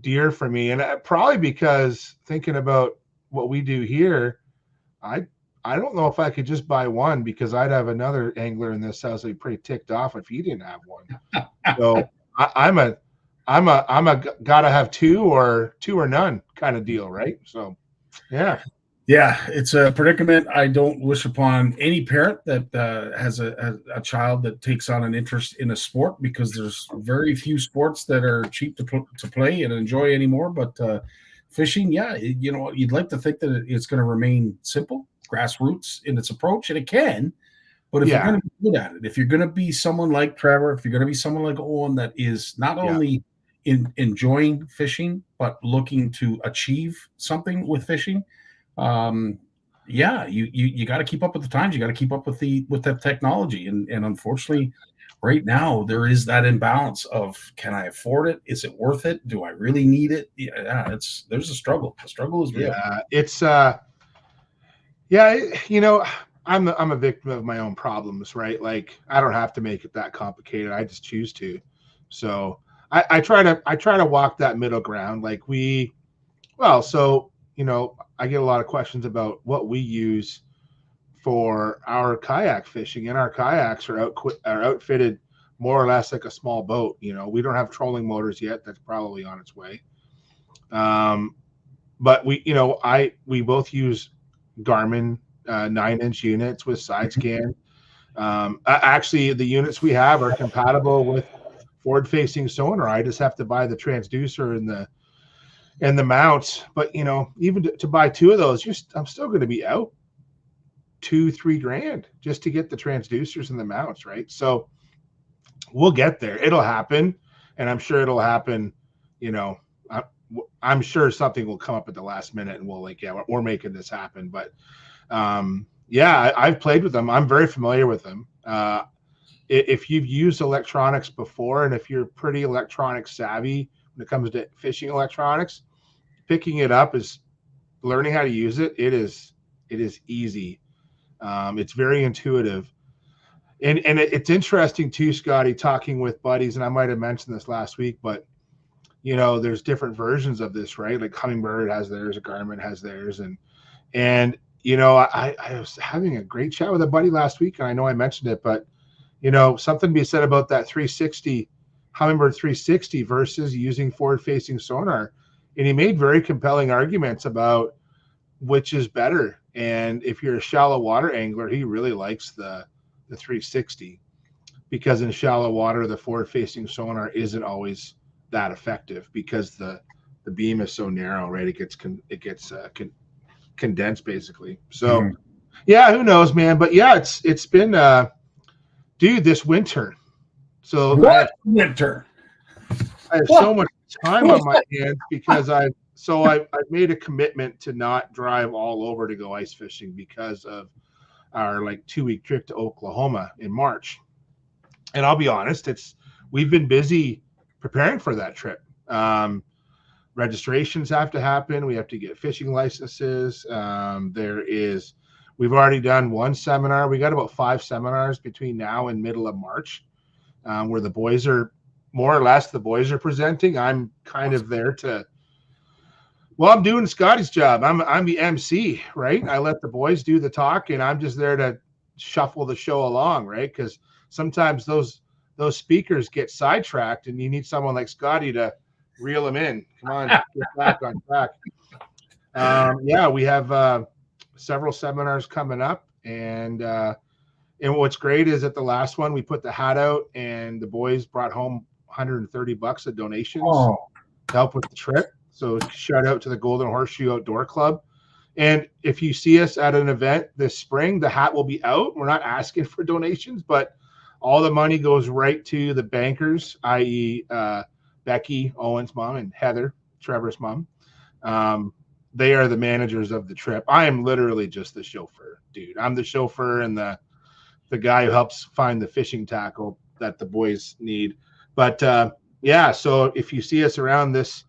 S13: dear for me. And probably because thinking about what we do here, I don't know if I could just buy one, because I'd have another angler in this house that'd be pretty ticked off if he didn't have one. So I'm a gotta have two or none kind of deal, right? So
S3: yeah, it's a predicament I don't wish upon any parent that has a child that takes on an interest in a sport, because there's very few sports that are cheap to play and enjoy anymore. But fishing, you'd like to think that it's going to remain simple, grassroots in its approach, and it can. But if you're going to be good at it, if you're going to be someone like Trevor, if you're going to be someone like Owen that is not only enjoying fishing but looking to achieve something with fishing, you got to keep up with the times. You got to keep up with the technology, and unfortunately, right now there is that imbalance of, can I afford it? Is it worth it? Do I really need it? There's a struggle. The struggle is real.
S13: I'm a victim of my own problems, right? Like, I don't have to make it that complicated. I just choose to. So I try to walk that middle ground. Like I get a lot of questions about what we use for our kayak fishing, and our kayaks are outfitted more or less like a small boat. We don't have trolling motors yet. That's probably on its way. But we both use Garmin 9-inch units with side scan. Actually, the units we have are compatible with forward-facing sonar. I just have to buy the transducer and the mounts. But even to buy two of those, I'm still going to be out $2-3 grand just to get the transducers and the mounts, right? So we'll get there. It'll happen, and I'm sure it'll happen. I'm sure something will come up at the last minute, and we'll we're making this happen. But I've played with them. I'm very familiar with them. If you've used electronics before, and if you're pretty electronic savvy when it comes to fishing electronics, picking it up is learning how to use it. It is easy. It's very intuitive. And it's interesting too, Scotty, talking with buddies, and I might have mentioned this last week, but there's different versions of this, right? Like Humminbird has theirs, Garmin has theirs, and I was having a great chat with a buddy last week, and I know I mentioned it, but something to be said about that 360 Humminbird 360 versus using forward-facing sonar, and he made very compelling arguments about which is better. And if you're a shallow water angler, he really likes the 360, because in shallow water the forward-facing sonar isn't always that effective because the beam is so narrow, right? It gets condensed basically. So who knows, man? But it's been dude, this winter. So
S3: What winter?
S13: I have so much time on my hands because I've made a commitment to not drive all over to go ice fishing because of our like 2-week trip to Oklahoma in March. And I'll be honest, we've been busy preparing for that trip. Registrations have to happen. We have to get fishing licenses. We've already done one seminar. We got about 5 seminars between now and middle of March, where the boys are more or less presenting. I'm kind of there I'm doing Scotty's job. I'm the MC, right? I let the boys do the talk, and I'm just there to shuffle the show along, right? Because sometimes those speakers get sidetracked, and you need someone like Scotty to reel them in. Come on, get back on track. We have several seminars coming up, and what's great is at the last one we put the hat out, and the boys brought home $130 of donations to help with the trip. So shout out to the Golden Horseshoe Outdoor Club. And if you see us at an event this spring, the hat will be out. We're not asking for donations, but all the money goes right to the bankers, i.e. Becky, Owen's mom, and Heather, Trevor's mom. They are the managers of the trip. I am literally just the chauffeur, dude. I'm the chauffeur and the guy who helps find the fishing tackle that the boys need. But so if you see us around this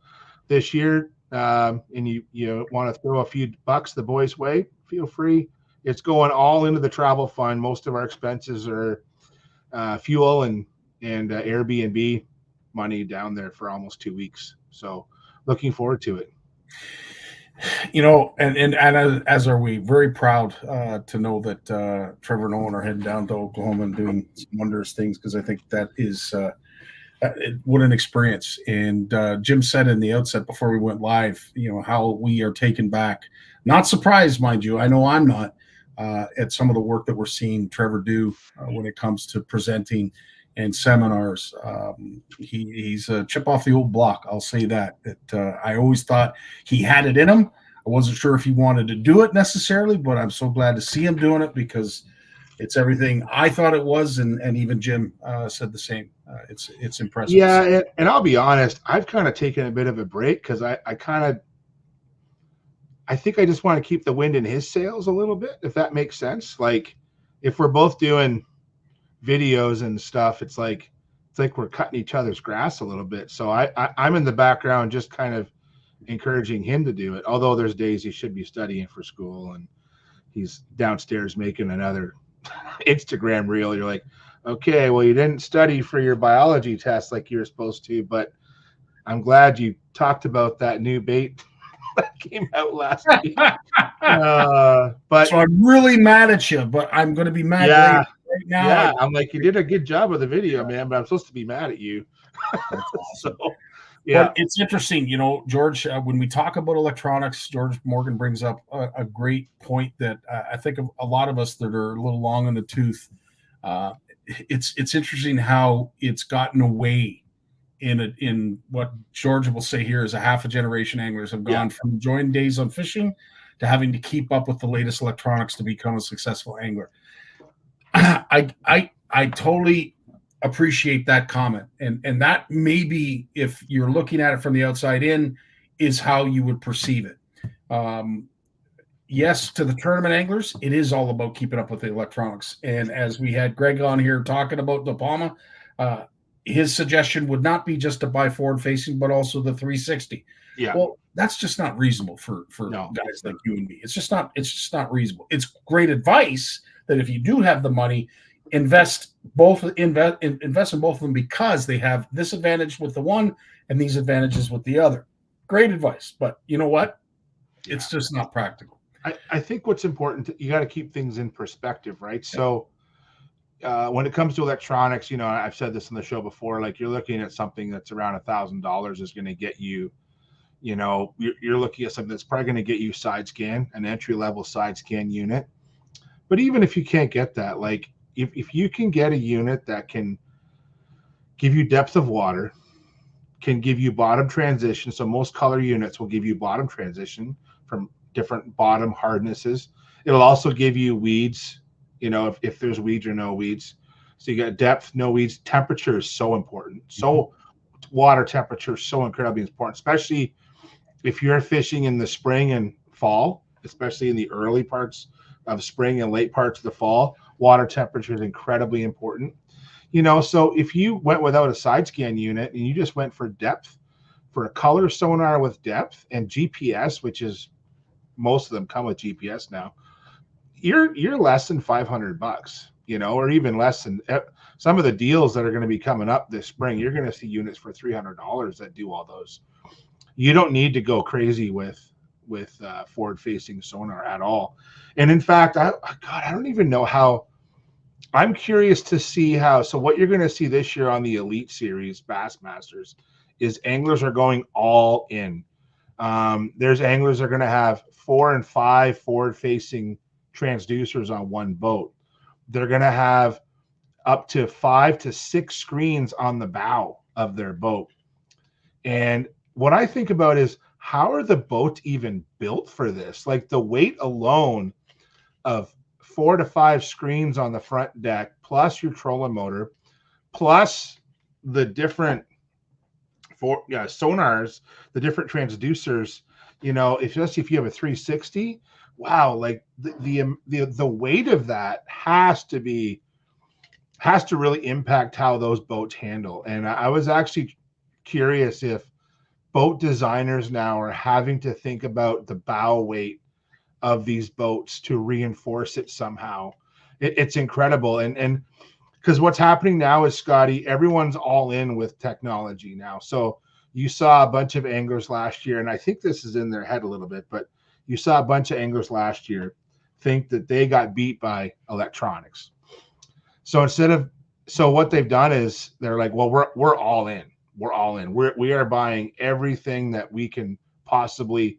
S13: year and you want to throw a few bucks the boys' way, feel free. It's going all into the travel fund. Most of our expenses are fuel and Airbnb money down there for almost 2 weeks. So looking forward to it.
S3: And as are we, very proud to know that Trevor and Owen are heading down to Oklahoma and doing some wondrous things, because I think that is what an experience. And Jim said in the outset before we went live, how we are taken back. Not surprised, mind you. I know I'm not at some of the work that we're seeing Trevor do when it comes to presenting and seminars. He's a chip off the old block. I'll say that. I always thought he had it in him. I wasn't sure if he wanted to do it necessarily, but I'm so glad to see him doing it, because it's everything I thought it was, and even Jim said the same. It's impressive.
S13: Yeah, and I'll be honest, I've kind of taken a bit of a break because I think I just want to keep the wind in his sails a little bit, if that makes sense. Like if we're both doing videos and stuff, it's like we're cutting each other's grass a little bit. So I'm in the background just kind of encouraging him to do it, although there's days he should be studying for school and he's downstairs making another Instagram reel. You're like, okay, well, you didn't study for your biology test like you were supposed to, but I'm glad you talked about that new bait that came out last week. But
S3: so I'm really mad at you, but I'm going to be mad later. Right now.
S13: Yeah, I'm like, you did a good job of the video, man, but I'm supposed to be mad at you. So, yeah,
S3: but it's interesting, George. When we talk about electronics, George Morgan brings up a great point that I think of a lot of us that are a little long in the tooth. It's interesting how it's gotten away in what George will say here is a half a generation. Anglers have gone from enjoying days on fishing to having to keep up with the latest electronics to become a successful angler. I totally appreciate that comment, and that maybe, if you're looking at it from the outside in, is how you would perceive it. Yes, to the tournament anglers, it is all about keeping up with the electronics. And as we had Greg on here talking about De Palma, his suggestion would not be just to buy forward facing, but also the 360.
S13: Yeah.
S3: Well, that's just not reasonable for guys like you and me. It's just not reasonable. It's great advice that if you do have the money, invest in both of them, because they have this advantage with the one and these advantages with the other. Great advice, but you know what? It's just not practical.
S13: I think what's important, you got to keep things in perspective, right? So when it comes to electronics, I've said this on the show before, like you're looking at something that's around $1,000 is going to get you, you're looking at something that's probably going to get you side scan, an entry-level side scan unit. But even if you can't get that, like if you can get a unit that can give you depth of water, can give you bottom transition. So most color units will give you bottom transition from different bottom hardnesses. It'll also give you weeds, if there's weeds or no weeds. So you got depth, no weeds. Temperature is so important. So water temperature is so incredibly important, especially if you're fishing in the spring and fall, especially in the early parts of spring and late parts of the fall. Water temperature is incredibly important. You know, so if you went without a side scan unit and you just went for depth, for a color sonar with depth and GPS, which is most of them come with GPS now, you're less than $500, you know, or even less than some of the deals that are going to be coming up this spring. You're going to see units for $300 that do all those. You don't need to go crazy with forward-facing sonar at all. And in fact, I don't even know how. I'm curious to see how. So what you're going to see this year on the Elite Series Bassmasters is anglers are going all in. There's anglers that are going to have 4 and 5 forward-facing transducers on one boat. They're going to have up to 5 to 6 screens on the bow of their boat. And what I think about is, how are the boats even built for this? Like the weight alone of 4 to 5 screens on the front deck, plus your trolling motor, plus the different sonars, the different transducers, you know, especially if you have a 360, wow, like the weight of that has to really impact how those boats handle. And I was actually curious if boat designers now are having to think about the bow weight of these boats to reinforce it somehow. It's incredible. And because what's happening now is, Scotty, everyone's all in with technology now. So you saw a bunch of anglers last year, and I think this is in their head a little bit, but you saw a bunch of anglers last year think that they got beat by electronics. So what they've done is they're like, well, we're all in. We're all in. We are buying everything that we can possibly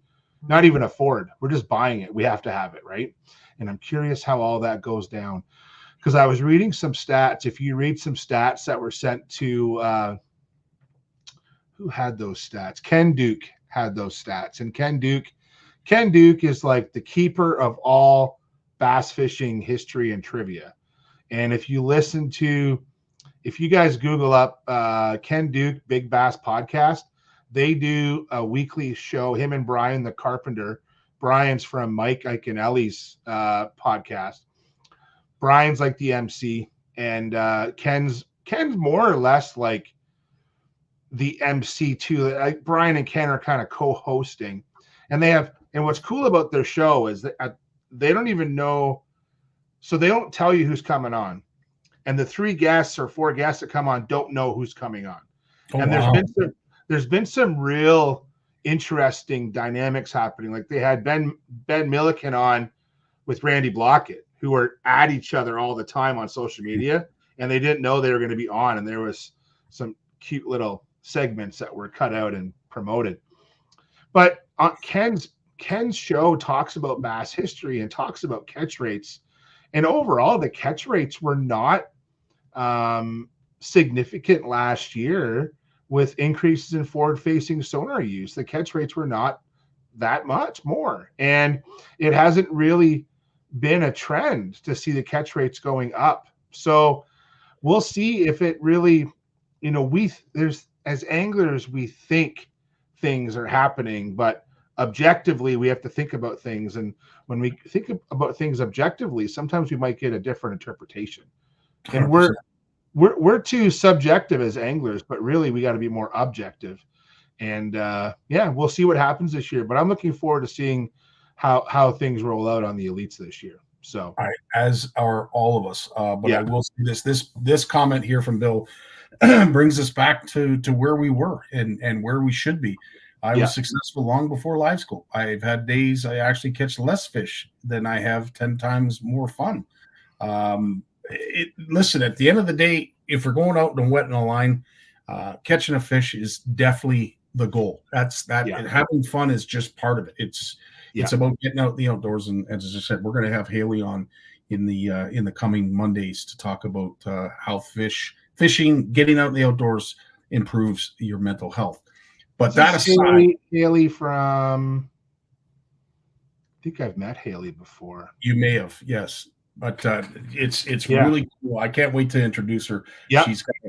S13: not even afford. We're just buying it. We have to have it, right? And I'm curious how all that goes down, because I was reading some stats. If you read some stats that were sent to who had those stats? Ken Duke had those stats, and Ken Duke is like the keeper of all bass fishing history and trivia. And if you guys Google up Ken Duke Big Bass Podcast, they do a weekly show, him and Brian the Carpenter. Brian's from Mike Iaconelli's podcast. Brian's like the MC, and Ken's more or less like the MC too. Like Brian and Ken are kind of co-hosting, and what's cool about their show is that they don't even know, so they don't tell you who's coming on. And the 3 guests or 4 guests that come on don't know who's coming on. Oh, and there's been some real interesting dynamics happening. Like they had Ben Milliken on with Randy Blockett, who are at each other all the time on social media, and they didn't know they were going to be on. And there was some cute little segments that were cut out and promoted. But Ken's show talks about bass history and talks about catch rates. And overall, the catch rates were not significant last year with increases in forward-facing sonar use. The catch rates were not that much more. And it hasn't really been a trend to see the catch rates going up. So we'll see if it really, you know, as anglers, we think things are happening, but objectively we have to think about things. And when we think about things objectively, sometimes we might get a different interpretation. And 100%. we're too subjective as anglers, but really we got to be more objective. And we'll see what happens this year, but I'm looking forward to seeing how things roll out on the elites this year. So
S3: as are all of us. But I will say this comment here from Bill brings us back to where we were and where we should be. I was successful long before live school. I've had days I actually catch less fish than I have 10 times more fun. Listen, at the end of the day, if we're going out and wetting a line, catching a fish is definitely the goal. Having fun is just part of it. It's about getting out in the outdoors. And as I said, we're going to have Haley on in the coming Mondays to talk about how fishing, getting out in the outdoors improves your mental health. But that aside,
S13: Haley from, I think I've met Haley before.
S3: You may have, yes. But it's
S13: Yeah.
S3: really cool. I can't wait to introduce her.
S13: Yeah.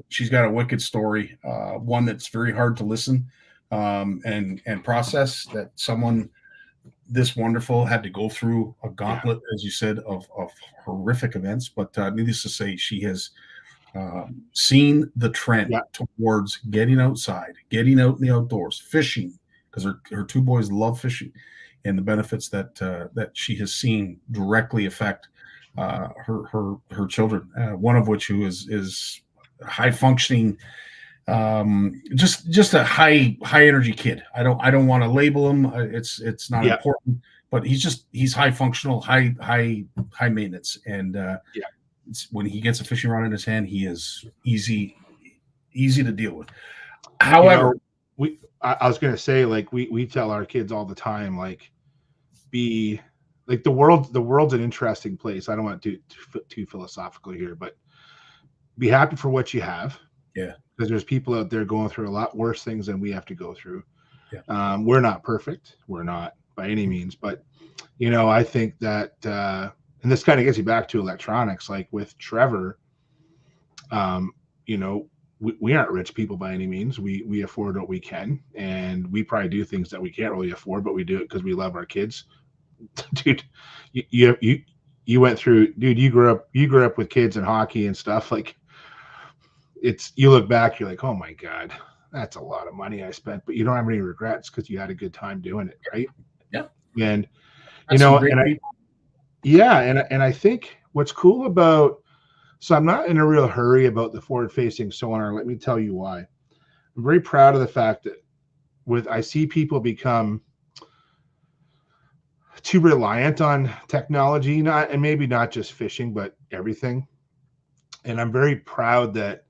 S3: She's got a wicked story, one that's very hard to listen and process, that someone this wonderful had to go through a gauntlet, as you said, of horrific events. But needless to say, she has seen the trend towards getting outside, getting out in the outdoors, fishing, because her two boys love fishing, and the benefits that that she has seen directly affect her children. One of which who is high functioning, just a high energy kid. I don't want to label him. It's not important, but he's high functional, high maintenance, and when he gets a fishing rod in his hand, he is easy to deal with. However,
S13: I was going to say, like, we tell our kids all the time, like, be like, the world's an interesting place. I don't want to too philosophical here, but be happy for what you have.
S3: Yeah.
S13: Because there's people out there going through a lot worse things than we have to go through. Yeah. We're not perfect. We're not by any means, but I think that, and this kind of gets you back to electronics, like with Trevor, we aren't rich people by any means. We afford what we can, and we probably do things that we can't really afford, but we do it because we love our kids. Dude, you went through, dude, you grew up with kids and hockey and stuff. Like, you look back, you're like, oh my God, that's a lot of money I spent, but you don't have any regrets because you had a good time doing it. Right.
S3: Yeah.
S13: And, I think what's cool about, so I'm not in a real hurry about the forward-facing sonar. Let me tell you why. I'm very proud of the fact that I see people become too reliant on technology, and maybe not just fishing, but everything. And I'm very proud that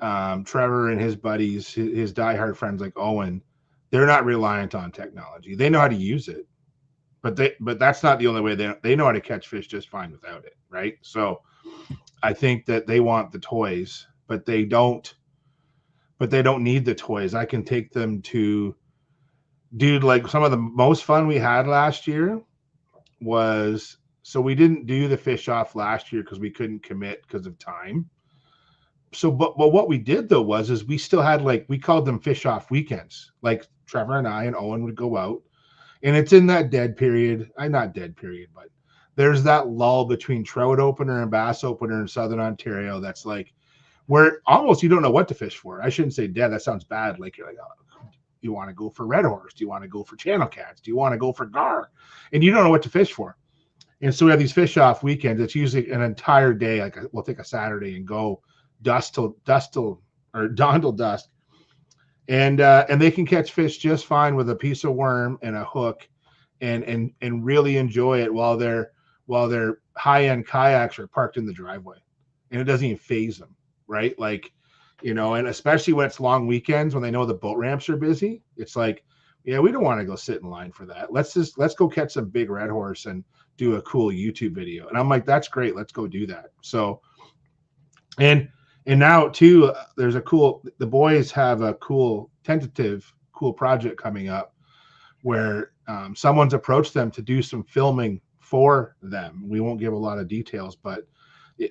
S13: Trevor and his buddies, his diehard friends like Owen, they're not reliant on technology. They know how to use it, but that's not the only way. They know how to catch fish just fine without it, right? So I think that they want the toys, but they don't need the toys. I can take them to, dude, like, some of the most fun we had last year was, so we didn't do the fish off last year because we couldn't commit because of time. So, but what we did though is we still had, like, we called them fish off weekends. Like, Trevor and I and Owen would go out, and it's in that dead period. Not dead period, but there's that lull between trout opener and bass opener in Southern Ontario. That's like where almost you don't know what to fish for. I shouldn't say dead. That sounds bad. Like, you're like, oh, you want to go for red horse? Do you want to go for channel cats? Do you want to go for gar? And you don't know what to fish for. And so we have these fish off weekends. It's usually an entire day. Like, we'll take a Saturday and go dawn till dusk, and they can catch fish just fine with a piece of worm and a hook, and really enjoy it while their high-end kayaks are parked in the driveway, and it doesn't even faze them, right? Like, and especially when it's long weekends, when they know the boat ramps are busy, it's like, yeah, we don't want to go sit in line for that. Let's go catch some big red horse and do a cool YouTube video. And I'm like, that's great. Let's go do that. So, and now too, the boys have a tentative project coming up where someone's approached them to do some filming for them. We won't give a lot of details, but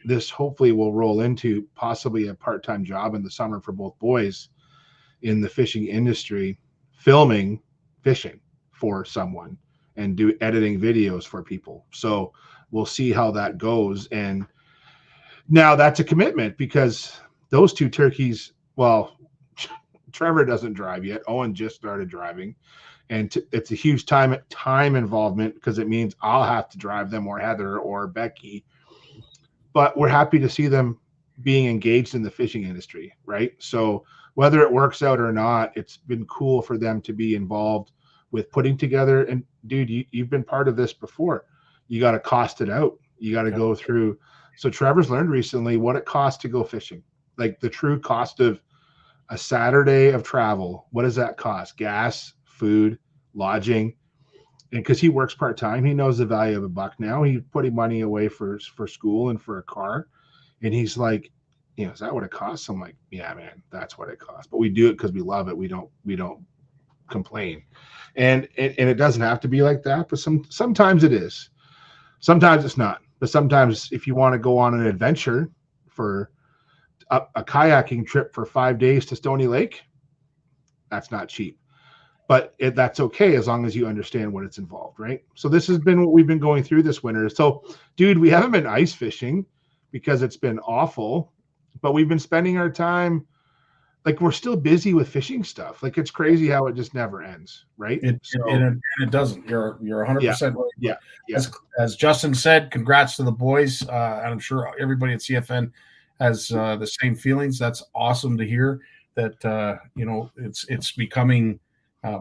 S13: this hopefully will roll into possibly a part-time job in the summer for both boys in the fishing industry, filming fishing for someone and do editing videos for people. So we'll see how that goes. And now that's a commitment because those two turkeys, well, Trevor doesn't drive yet. Owen just started driving, and it's a huge time involvement because it means I'll have to drive them, or Heather or Becky. But we're happy to see them being engaged in the fishing industry, right? So whether it works out or not, it's been cool for them to be involved with putting together. And dude, you've been part of this before. You got to cost it out. You got to go through. So Trevor's learned recently what it costs to go fishing, like the true cost of a Saturday of travel. What does that cost? Gas, food, lodging. And because he works part-time, he knows the value of $1 now. He's putting money away for school and for a car. And he's like, is that what it costs? I'm like, yeah, man, that's what it costs. But we do it because we love it. We don't complain. And it doesn't have to be like that, but sometimes it is. Sometimes it's not. But sometimes if you want to go on an adventure for a kayaking trip for 5 days to Stony Lake, that's not cheap. But that's okay as long as you understand what it's involved, right? So this has been what we've been going through this winter. So, dude, we haven't been ice fishing because it's been awful, but we've been spending our time, like, we're still busy with fishing stuff. Like, it's crazy how it just never ends, right?
S3: It doesn't. You're 100% right.
S13: Yeah.
S3: As Justin said, congrats to the boys. And I'm sure everybody at CFN has the same feelings. That's awesome to hear that, it's becoming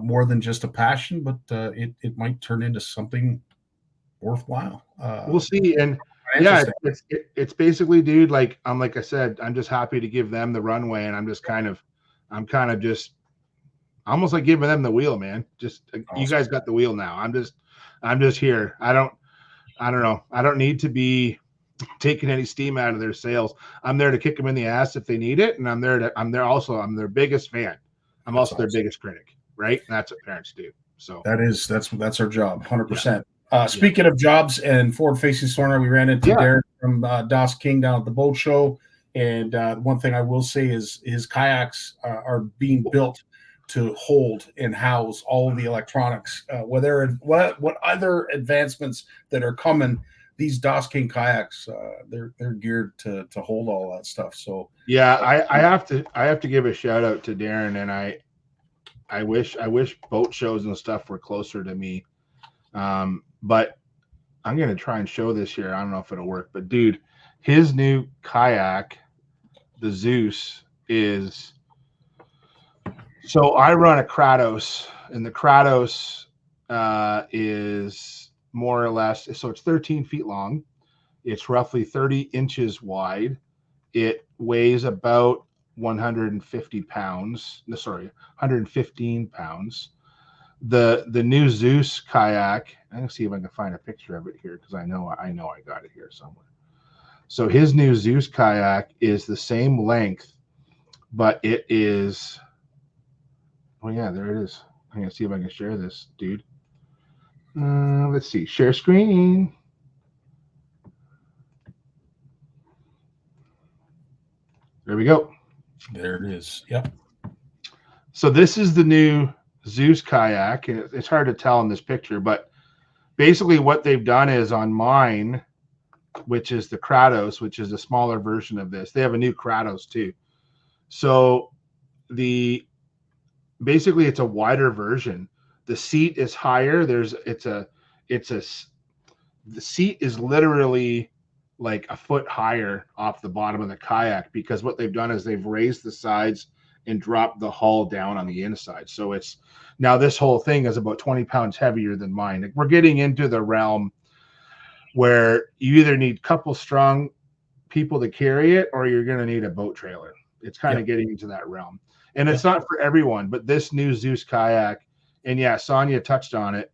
S3: more than just a passion, but it might turn into something worthwhile.
S13: We'll see. And yeah, it's basically, dude, like I said, I'm just happy to give them the runway, and I'm kind of just almost like giving them the wheel, man. Just awesome. You guys got the wheel now. I'm just here. I don't know. I don't need to be taking any steam out of their sails. I'm there to kick them in the ass if they need it, and I'm their biggest fan. I'm also their biggest critic, right? And that's what parents do. So
S3: that's our job, 100%. Speaking of jobs and forward-facing sonar, we ran into Darren from Doss King down at the boat show, and one thing I will say is his kayaks are being built to hold and house all of the electronics. What other advancements that are coming, these Doss King kayaks, they're geared to hold all that stuff. So
S13: yeah, I have to give a shout out to Darren, and I wish boat shows and stuff were closer to me. But I'm going to try and show this here. I don't know if it'll work, but dude, his new kayak, the Zeus, is, so I run a Kratos, and the Kratos is more or less, so it's 13 feet long. It's roughly 30 inches wide. It weighs about 115 pounds. The new Zeus kayak, I'm gonna see if I can find a picture of it here because I know I got it here somewhere. So his new Zeus kayak is the same length, but it is, oh yeah, there it is. I'm gonna see if I can share this, dude. Let's see, share screen. There we go.
S3: There it is. Yep.
S13: So this is the new Zeus kayak, and it's hard to tell in this picture, but basically what they've done is on mine, which is the Kratos, which is a smaller version of this, they have a new Kratos too. So basically it's a wider version. The seat is higher. The seat is literally like a foot higher off the bottom of the kayak, because what they've done is they've raised the sides and dropped the hull down on the inside. So it's now, this whole thing is about 20 pounds heavier than mine. Like, we're getting into the realm where you either need couple strong people to carry it, or you're going to need a boat trailer. It's kind of getting into that realm, and it's not for everyone, but this new Zeus kayak, and yeah, Sonia touched on it.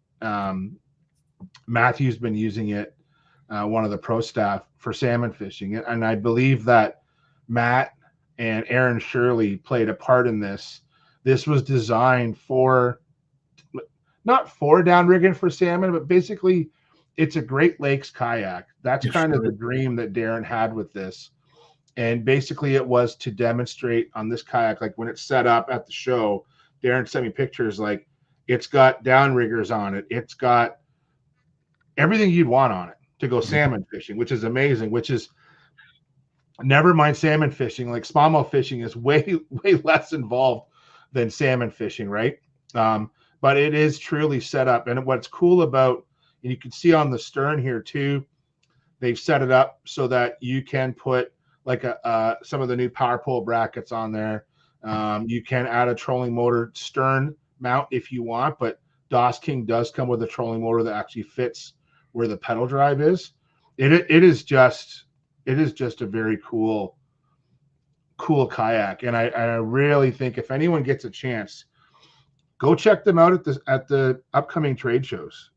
S13: Matthew's been using it, one of the pro staff, for salmon fishing. And I believe that Matt and Aaron Shirley played a part in this. This was designed not for downrigging for salmon, but basically it's a Great Lakes kayak. That's kind of the dream that Darren had with this. And basically it was to demonstrate on this kayak, like when it's set up at the show, Darren sent me pictures, like it's got downriggers on it. It's got everything you'd want on it to go salmon fishing, which is amazing, which is, never mind salmon fishing, like smallmouth fishing is way less involved than salmon fishing, right? But it is truly set up. And what's cool about, and you can see on the stern here too, they've set it up so that you can put like some of the new power pole brackets on there. You can add a trolling motor stern mount if you want, but Doss King does come with a trolling motor that actually fits where the pedal drive is. It is just a very cool kayak, and I really think if anyone gets a chance, go check them out at the upcoming trade shows.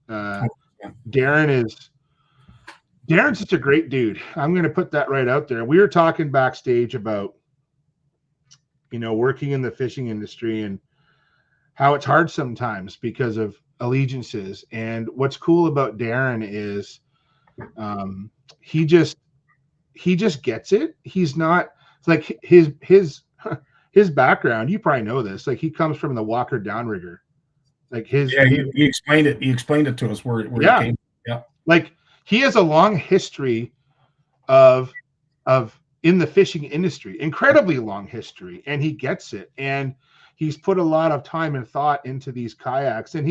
S13: Darren's such a great dude. I'm going to put that right out there. We were talking backstage about, working in the fishing industry and how it's hard sometimes because of allegiances. And what's cool about Darren is He just gets it. He's not like his background. You probably know this. Like he comes from the Walker downrigger. Like
S3: he explained it. He explained it to us where he came. Yeah.
S13: Like he has a long history of in the fishing industry, incredibly long history, and he gets it. And he's put a lot of time and thought into these kayaks, and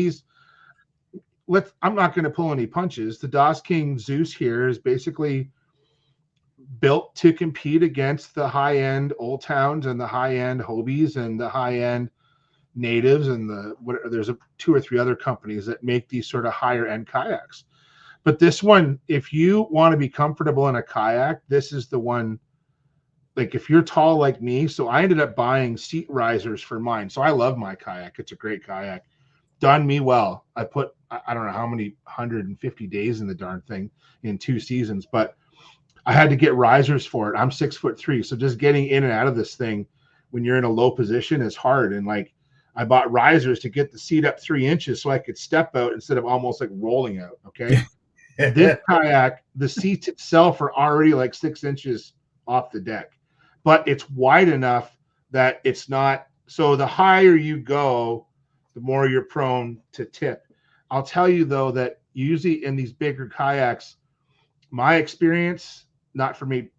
S13: I'm not going to pull any punches. The Das King Zeus here is basically built to compete against the high-end Old Towns and the high-end Hobies and the high-end Natives and there's 2 or 3 other companies that make these sort of higher-end kayaks. But this one, if you want to be comfortable in a kayak, this is the one. Like if you're tall like me, so I ended up buying seat risers for mine. So I love my kayak. It's a great kayak. Done me well. I put, I don't know how many 150 days in the darn thing in 2 seasons, but I had to get risers for it. I'm 6'3", so just getting in and out of this thing when you're in a low position is hard. And like I bought risers to get the seat up 3 inches so I could step out instead of almost like rolling out. Okay. This kayak, the seats itself are already like 6 inches off the deck, but it's wide enough that it's not. So the higher you go, the more you're prone to tip. I'll tell you though, that usually in these bigger kayaks, my experience, not for me,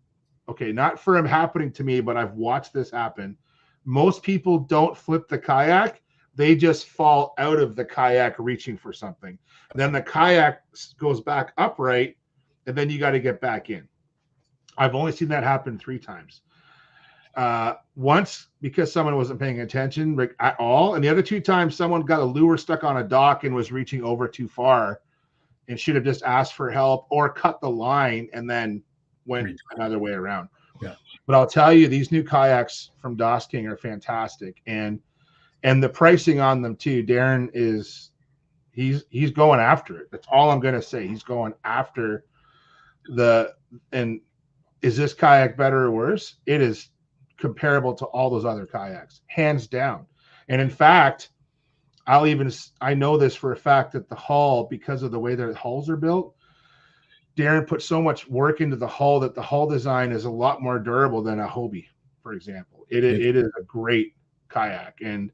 S13: okay, not for him happening to me, but I've watched this happen. Most people don't flip the kayak. They just fall out of the kayak reaching for something. And then the kayak goes back upright, and then you got to get back in. I've only seen that happen 3 times. Once because someone wasn't paying attention like at all, and the other 2 times someone got a lure stuck on a dock and was reaching over too far and should have just asked for help or cut the line and then went another way around.
S3: Yeah.
S13: But I'll tell you, these new kayaks from Das King are fantastic, and the pricing on them too. Darren he's going after it. That's all I'm going to say. He's going after and is this kayak better or worse? It is comparable to all those other kayaks, hands down. And in fact, I know this for a fact that the hull, because of the way their hulls are built, Darren put so much work into the hull that the hull design is a lot more durable than a Hobie, for example. It is a great kayak. And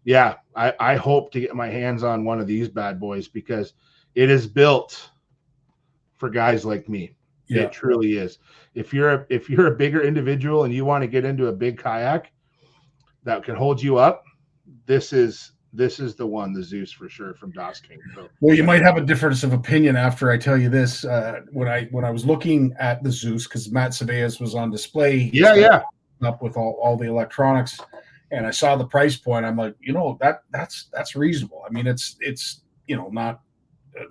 S13: yeah, I hope to get my hands on one of these bad boys because it is built for guys like me. Yeah. It truly is. If you're a bigger individual and you want to get into a big kayak that can hold you up, this is the one, the Zeus for sure from Das King. So,
S3: well, you might have a difference of opinion after I tell you this. When I was looking at the Zeus, because Matt Saveas was on display, up with all the electronics, and I saw the price point. I'm like, that's reasonable. I mean, it's not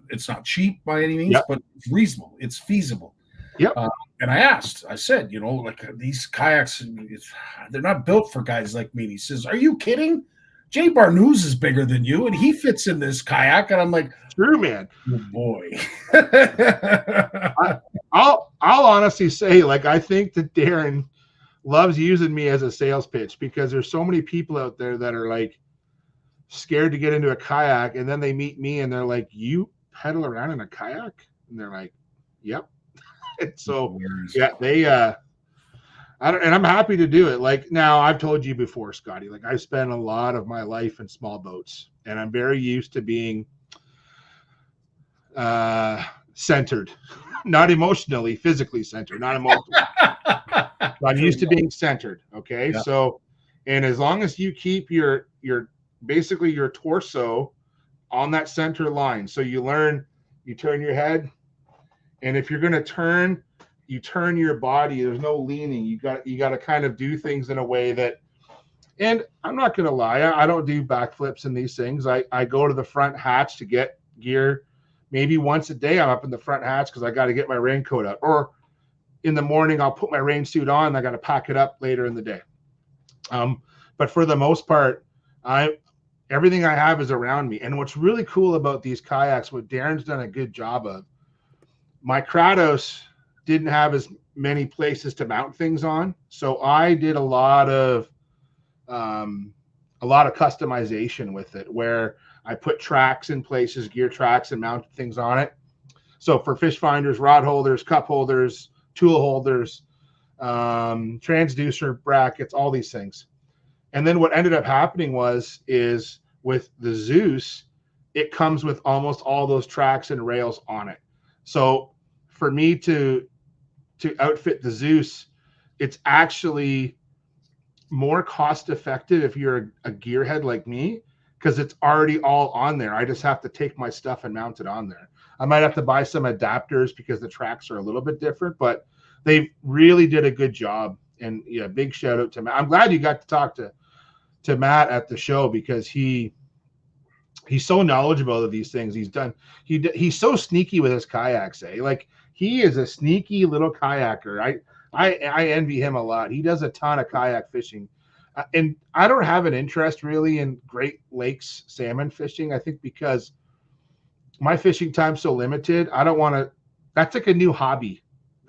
S3: it's not cheap by any means, but it's reasonable. It's feasible.
S13: Yep.
S3: And I said, like these kayaks, they're not built for guys like me. And he says, "Are you kidding? Jay Barnucz is bigger than you, and he fits in this kayak." And I'm like,
S13: "True, man."
S3: Oh boy.
S13: I'll honestly say, like, I think that Darren loves using me as a sales pitch because there's so many people out there that are like scared to get into a kayak, and then they meet me and they're like, "You pedal around in a kayak?" And they're like, "Yep." And so I'm happy to do it. Like now, I've told you before, Scotty, like I've spent a lot of my life in small boats, and I'm very used to being centered, not emotionally, physically centered, not emotionally. I'm used to being centered. Okay. Yeah. So, and as long as you keep your basically your torso on that center line, so you turn your head. And if you're going to turn, you turn your body. There's no leaning. You got to kind of do things in a way that, and I'm not going to lie, I don't do backflips in these things. I go to the front hatch to get gear. Maybe once a day I'm up in the front hatch because I got to get my raincoat out. Or in the morning I'll put my rain suit on. I got to pack it up later in the day. But for the most part, everything I have is around me. And what's really cool about these kayaks, what Darren's done a good job of, my Kratos didn't have as many places to mount things on. So I did a lot of customization with it where I put tracks in places, gear tracks, and mounted things on it. So for fish finders, rod holders, cup holders, tool holders, transducer brackets, all these things. And then what ended up happening is with the Zeus, it comes with almost all those tracks and rails on it. So for me to outfit the Zeus, it's actually more cost effective if you're a gearhead like me, because it's already all on there. I just have to take my stuff and mount it on there. I might have to buy some adapters because the tracks are a little bit different, but they really did a good job. And yeah, big shout out to Matt. I'm glad you got to talk to Matt at the show, because he's so knowledgeable of these things. He's so sneaky with his kayaks, eh? Like, he is a sneaky little kayaker. I envy him a lot. He does a ton of kayak fishing. And I don't have an interest really in Great Lakes salmon fishing. I think because my fishing time's so limited, I don't want to, that's like a new hobby.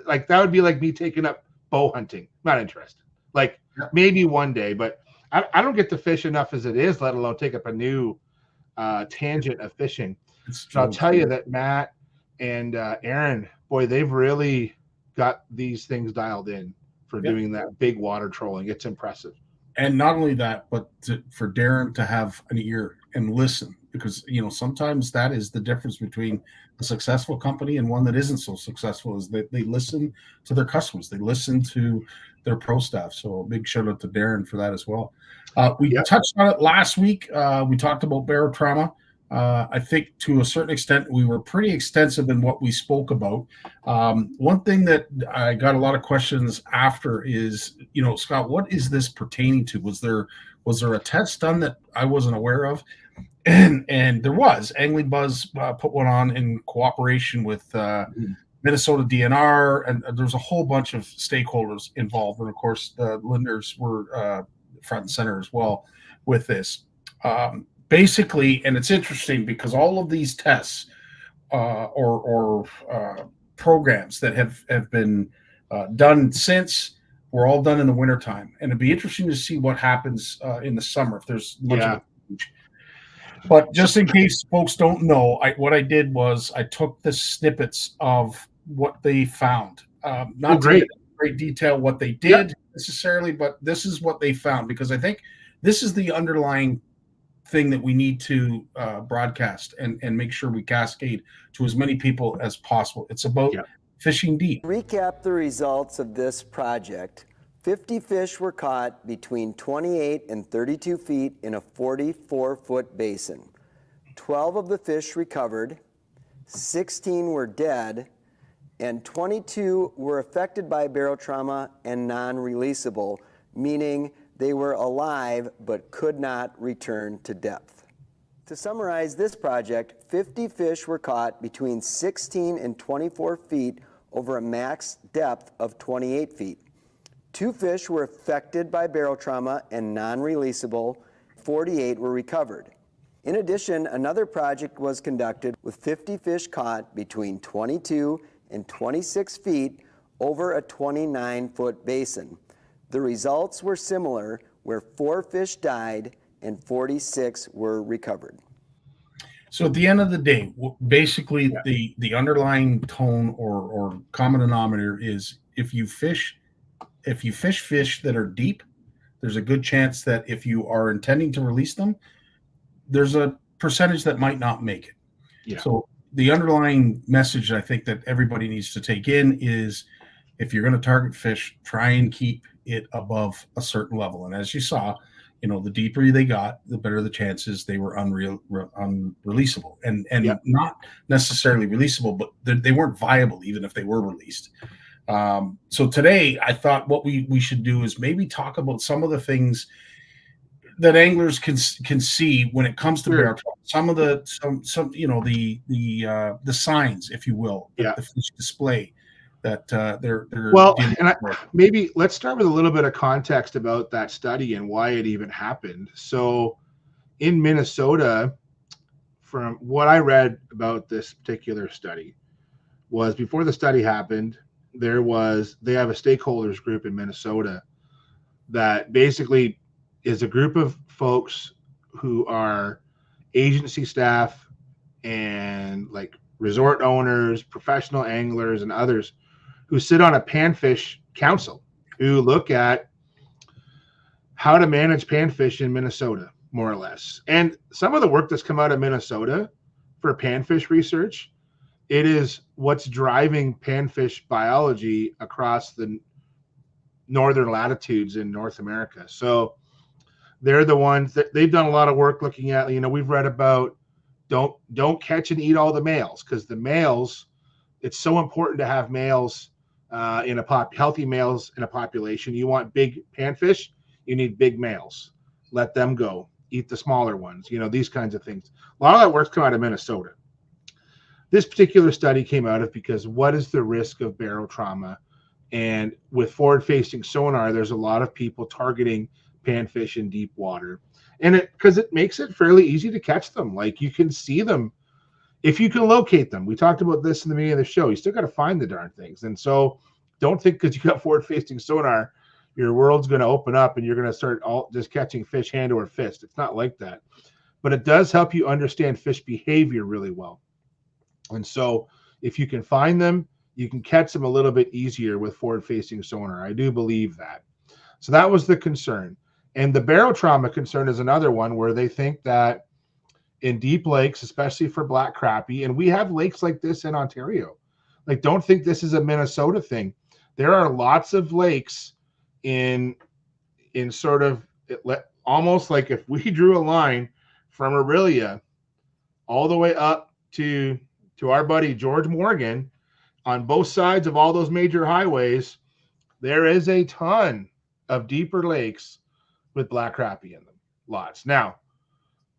S13: Like, that would be like me taking up bow hunting. Not interested. Like, maybe one day, but I don't get to fish enough as it is, let alone take up a new tangent of fishing. So I'll tell you that Matt and Aaron, boy, they've really got these things dialed in for doing that big water trolling. It's impressive.
S3: And not only that, but for Darren to have an ear and listen, because, you know, sometimes that is the difference between a successful company and one that isn't so successful, is that they listen to their customers. They listen to their pro staff. So a big shout out to Darren for that as well. We touched on it last week. We talked about barotrauma. I think to a certain extent, we were pretty extensive in what we spoke about. One thing that I got a lot of questions after is, you know, Scott, what is this pertaining to? Was there a test done that I wasn't aware of? And there was. Angling Buzz put one on in cooperation with Minnesota DNR, and there's a whole bunch of stakeholders involved. And of course, the Linders were front and center as well with this. Basically, and it's interesting because all of these tests or programs that have been done since were all done in the wintertime. And it'd be interesting to see what happens in the summer, if there's much of a change. But just in case folks don't know, what I did was I took the snippets of what they found. Not in great detail what they did necessarily, but this is what they found, because I think this is the underlying thing that we need to broadcast and make sure we cascade to as many people as possible. It's about fishing deep.
S14: Recap the results of this project. 50 fish were caught between 28 and 32 feet in a 44-foot basin. 12 of the fish recovered, 16 were dead, and 22 were affected by barotrauma and non-releasable, meaning they were alive but could not return to depth. To summarize this project, 50 fish were caught between 16 and 24 feet over a max depth of 28 feet. 2 fish were affected by barotrauma and non-releasable. 48 were recovered. In addition, another project was conducted with 50 fish caught between 22 and 26 feet over a 29-foot basin. The results were similar, where 4 fish died and 46 were recovered.
S3: So at the end of the day, basically the underlying tone or common denominator is if you fish fish that are deep, there's a good chance that if you are intending to release them, there's a percentage that might not make it. Yeah. So the underlying message I think that everybody needs to take in is, if you're going to target fish, try and keep it above a certain level. And as you saw, you know, the deeper they got, the better the chances they were unreleasable and not necessarily releasable, but they weren't viable even if they were released. So today I thought what we should do is maybe talk about some of the things that anglers can see when it comes to barotrauma. Some of the signs, if you will, that the fish display that they're
S13: well. And maybe let's start with a little bit of context about that study and why it even happened. So in Minnesota, from what I read about this particular study, was before the study happened, they have a stakeholders group in Minnesota that basically is a group of folks who are agency staff and like resort owners, professional anglers, and others who sit on a panfish council who look at how to manage panfish in Minnesota, more or less. And some of the work that's come out of Minnesota for panfish research, it is what's driving panfish biology across the northern latitudes in North America. So they're the ones that they've done a lot of work looking at, we've read about don't catch and eat all the males, because the males, it's so important to have males healthy males in a population. You want big panfish, you need big males. Let them go. Eat the smaller ones. These kinds of things. A lot of that work's come out of Minnesota. This particular study came out of because what is the risk of barotrauma? And with forward-facing sonar, there's a lot of people targeting panfish in deep water, and because it makes it fairly easy to catch them. Like, you can see them if you can locate them. We talked about this in the beginning of the show. You still got to find the darn things. And so don't think because you got forward-facing sonar, your world's going to open up and you're going to start just catching fish hand over fist. It's not like that. But it does help you understand fish behavior really well. And so if you can find them, you can catch them a little bit easier with forward-facing sonar. I do believe that. So that was the concern. And the barotrauma concern is another one where they think that in deep lakes, especially for black crappie, and we have lakes like this in Ontario. Like, don't think this is a Minnesota thing. There are lots of lakes in sort of almost like if we drew a line from Aurelia all the way up to our buddy George Morgan, on both sides of all those major highways, there is a ton of deeper lakes with black crappie in them. Lots. Now,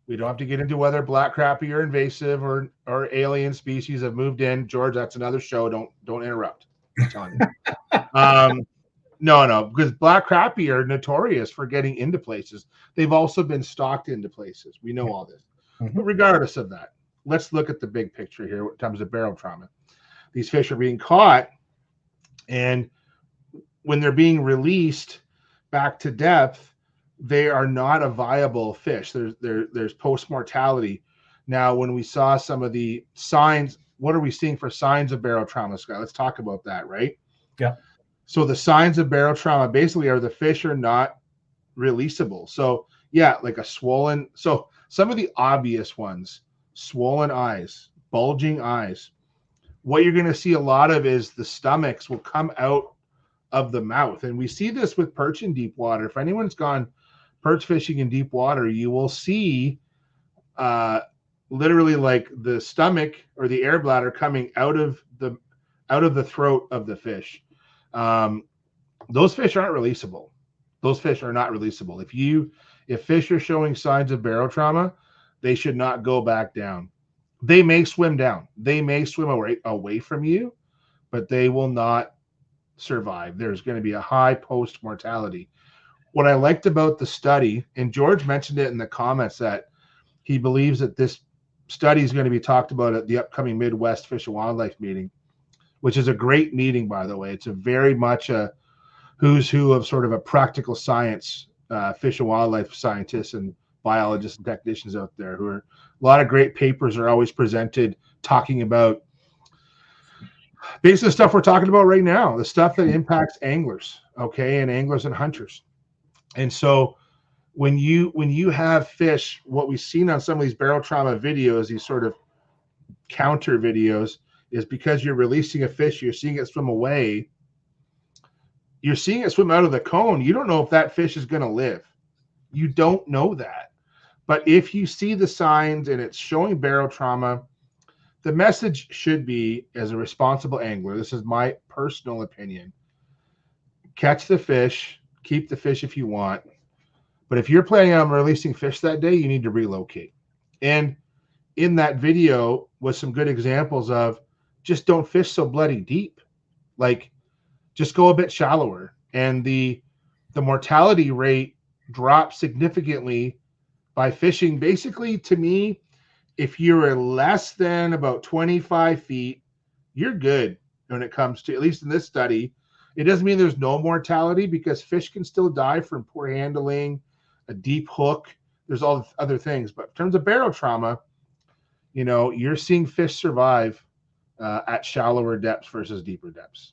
S13: we don't have to get into whether black crappie are invasive or alien species have moved in. George, that's another show. Don't interrupt. I'm telling you. No, because black crappie are notorious for getting into places. They've also been stalked into places. We know all this. Mm-hmm. But regardless of that, let's look at the big picture here in terms of barotrauma. These fish are being caught, and when they're being released back to depth, they are not a viable fish. There's post-mortality. Now, when we saw some of the signs, what are we seeing for signs of barotrauma, Scott? Let's talk about that, right?
S3: Yeah.
S13: So the signs of barotrauma basically are the fish are not releasable. So yeah, like a swollen. So some of the obvious ones, swollen eyes, bulging eyes. What you're going to see a lot of is the stomachs will come out of the mouth. And we see this with perch in deep water. If anyone's gone perch fishing in deep water, you will see literally like the stomach or the air bladder coming out of the throat of the fish. Those fish aren't releasable. Those fish are not releasable. If fish are showing signs of barotrauma, they should not go back down. They may swim down. They may swim away from you, but they will not survive. There's going to be a high post-mortality. What I liked about the study, and George mentioned it in the comments, that he believes that this study is going to be talked about at the upcoming Midwest Fish and Wildlife meeting, which is a great meeting, by the way. It's a very much a who's who of sort of a practical science, fish and wildlife scientists and biologists and technicians out there who are, a lot of great papers are always presented talking about basically the stuff we're talking about right now, the stuff that impacts anglers, okay, and anglers and hunters. And so when you have fish, what we've seen on some of these barotrauma videos, these sort of counter videos, is because you're releasing a fish, you're seeing it swim away, you're seeing it swim out of the cone. You don't know if that fish is going to live. You don't know that. But if you see the signs and it's showing barotrauma, the message should be, as a responsible angler, this is my personal opinion, catch the fish, keep the fish if you want. But if you're planning on releasing fish that day, you need to relocate. And in that video was some good examples of just don't fish so bloody deep. Like, just go a bit shallower. And the mortality rate drops significantly by fishing. Basically, to me, if you're less than about 25 feet, you're good when it comes to, at least in this study. It doesn't mean there's no mortality, because fish can still die from poor handling, a deep hook. There's all other things. But in terms of barotrauma, you're seeing fish survive at shallower depths versus deeper depths.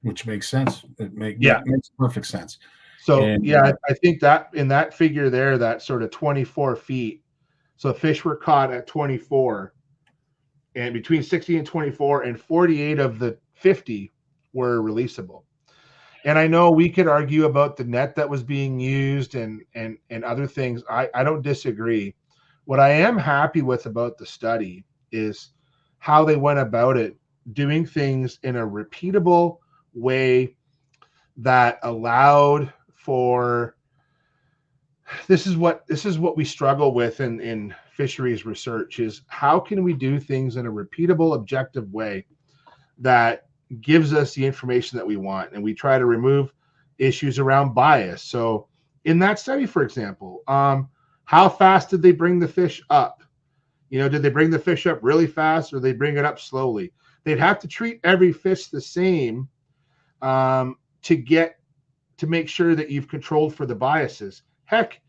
S3: Which makes sense. It makes perfect sense.
S13: So
S3: And,
S13: I think that in that figure there, that sort of 24 feet. So fish were caught at 24, and between 60 and 24, and 48 of the 50 were releasable. And I know we could argue about the net that was being used and other things. I don't disagree. What I am happy with about the study is how they went about it, doing things in a repeatable way that allowed for this is what we struggle with in fisheries research, is how can we do things in a repeatable, objective way that gives us the information that we want, and we try to remove issues around bias. So in that study, for example, how fast did they bring the fish up? Did they bring the fish up really fast, or they bring it up slowly? They'd have to treat every fish the same to make sure that you've controlled for the biases. Heck,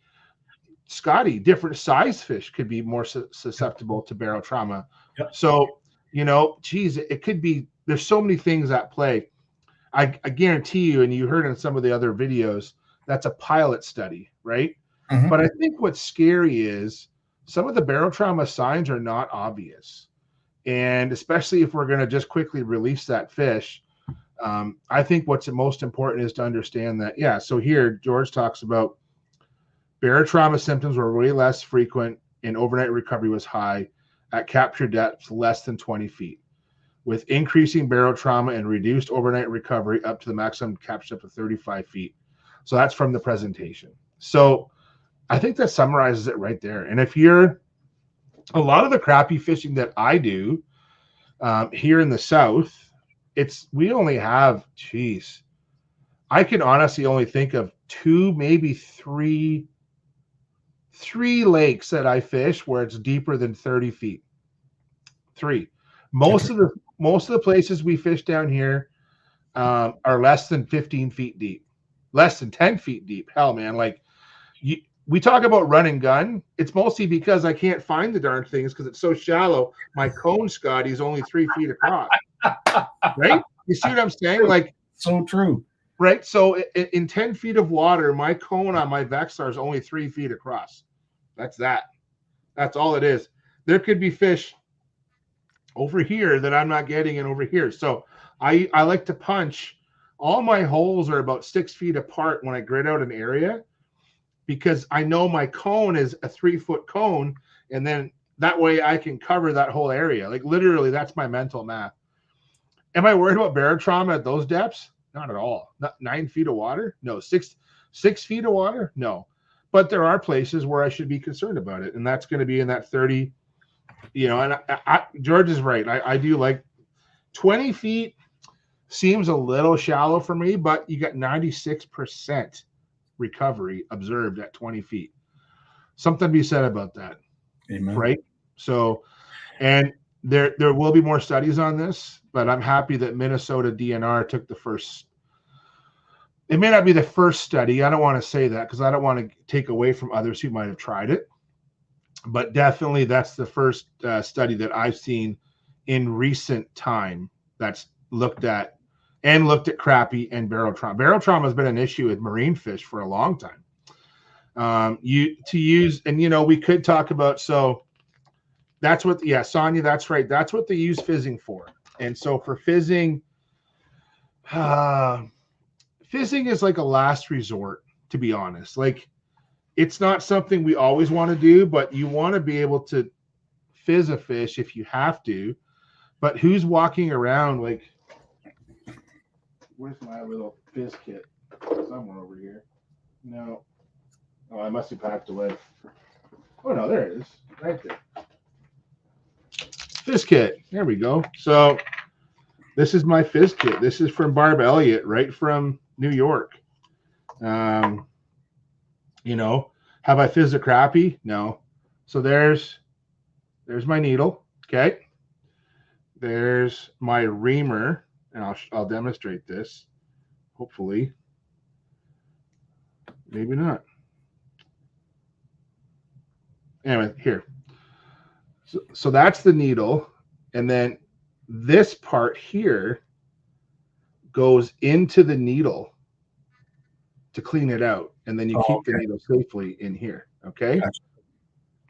S13: Scotty, different size fish could be more susceptible to barotrauma.
S3: Yep.
S13: So, it could be, there's so many things at play. I guarantee you, and you heard in some of the other videos, that's a pilot study, right?
S3: Mhm.
S13: But I think what's scary is some of the barotrauma signs are not obvious. And especially if we're going to just quickly release that fish, I think what's most important is to understand that, so here George talks about barotrauma symptoms were way less frequent and overnight recovery was high at capture depths less than 20 feet, with increasing barotrauma and reduced overnight recovery up to the maximum capture depth of 35 feet. So that's from the presentation. So I think that summarizes it right there. And if you're a lot of the crappie fishing that I do here in the South, we only have, I can honestly only think of 2, maybe 3 lakes that I fish where it's deeper than 30 feet. 3. Most of the places we fish down here are less than 15 feet deep, less than 10 feet deep. Hell, man, we talk about run and gun. It's mostly because I can't find the darn things because it's so shallow. My cone, Scotty, is only 3 feet across. Right? You see what I'm saying?
S3: So true.
S13: Right? So in 10 feet of water, my cone on my Vexar is only 3 feet across. That's all it is. There could be fish over here that I'm not getting and over here. So I like to punch. All my holes are about 6 feet apart when I grid out an area, because I know my cone is a 3-foot cone, and then that way I can cover that whole area. Literally, that's my mental math. Am I worried about barotrauma at those depths? Not at all. Not 9 feet of water? No. 6 feet of water? No. But there are places where I should be concerned about it, and that's going to be in that 30. And George is right. I do like 20 feet seems a little shallow for me, but you got 96% recovery observed at 20 feet. Something to be said about that.
S3: Amen.
S13: Right? So, and there will be more studies on this, but I'm happy that Minnesota DNR took the first. It may not be the first study. I don't want to say that because I don't want to take away from others who might have tried it. But definitely that's the first study that I've seen in recent time that's looked at crappie and barotrauma. Barotrauma has been an issue with marine fish for a long time. We could talk about, so that's what, Sonia, that's right. That's what they use fizzing for. And so for fizzing, fizzing is like a last resort, to be honest. It's not something we always want to do, but you want to be able to fizz a fish if you have to. But who's walking around where's my little fizz kit? Somewhere over here. No. Oh, I must have packed away. Oh, no, there it is. Right there. Fizz kit. There we go. So this is my fizz kit. This is from Barb Elliott, right from New York. Have I fizzed a crappie? No. So there's my needle. Okay. There's my reamer, and I'll demonstrate this. Hopefully. Maybe not. Anyway, here. So that's the needle, and then this part here goes into the needle to clean it out, and then you keep the needle safely in here. Okay.
S3: Gotcha.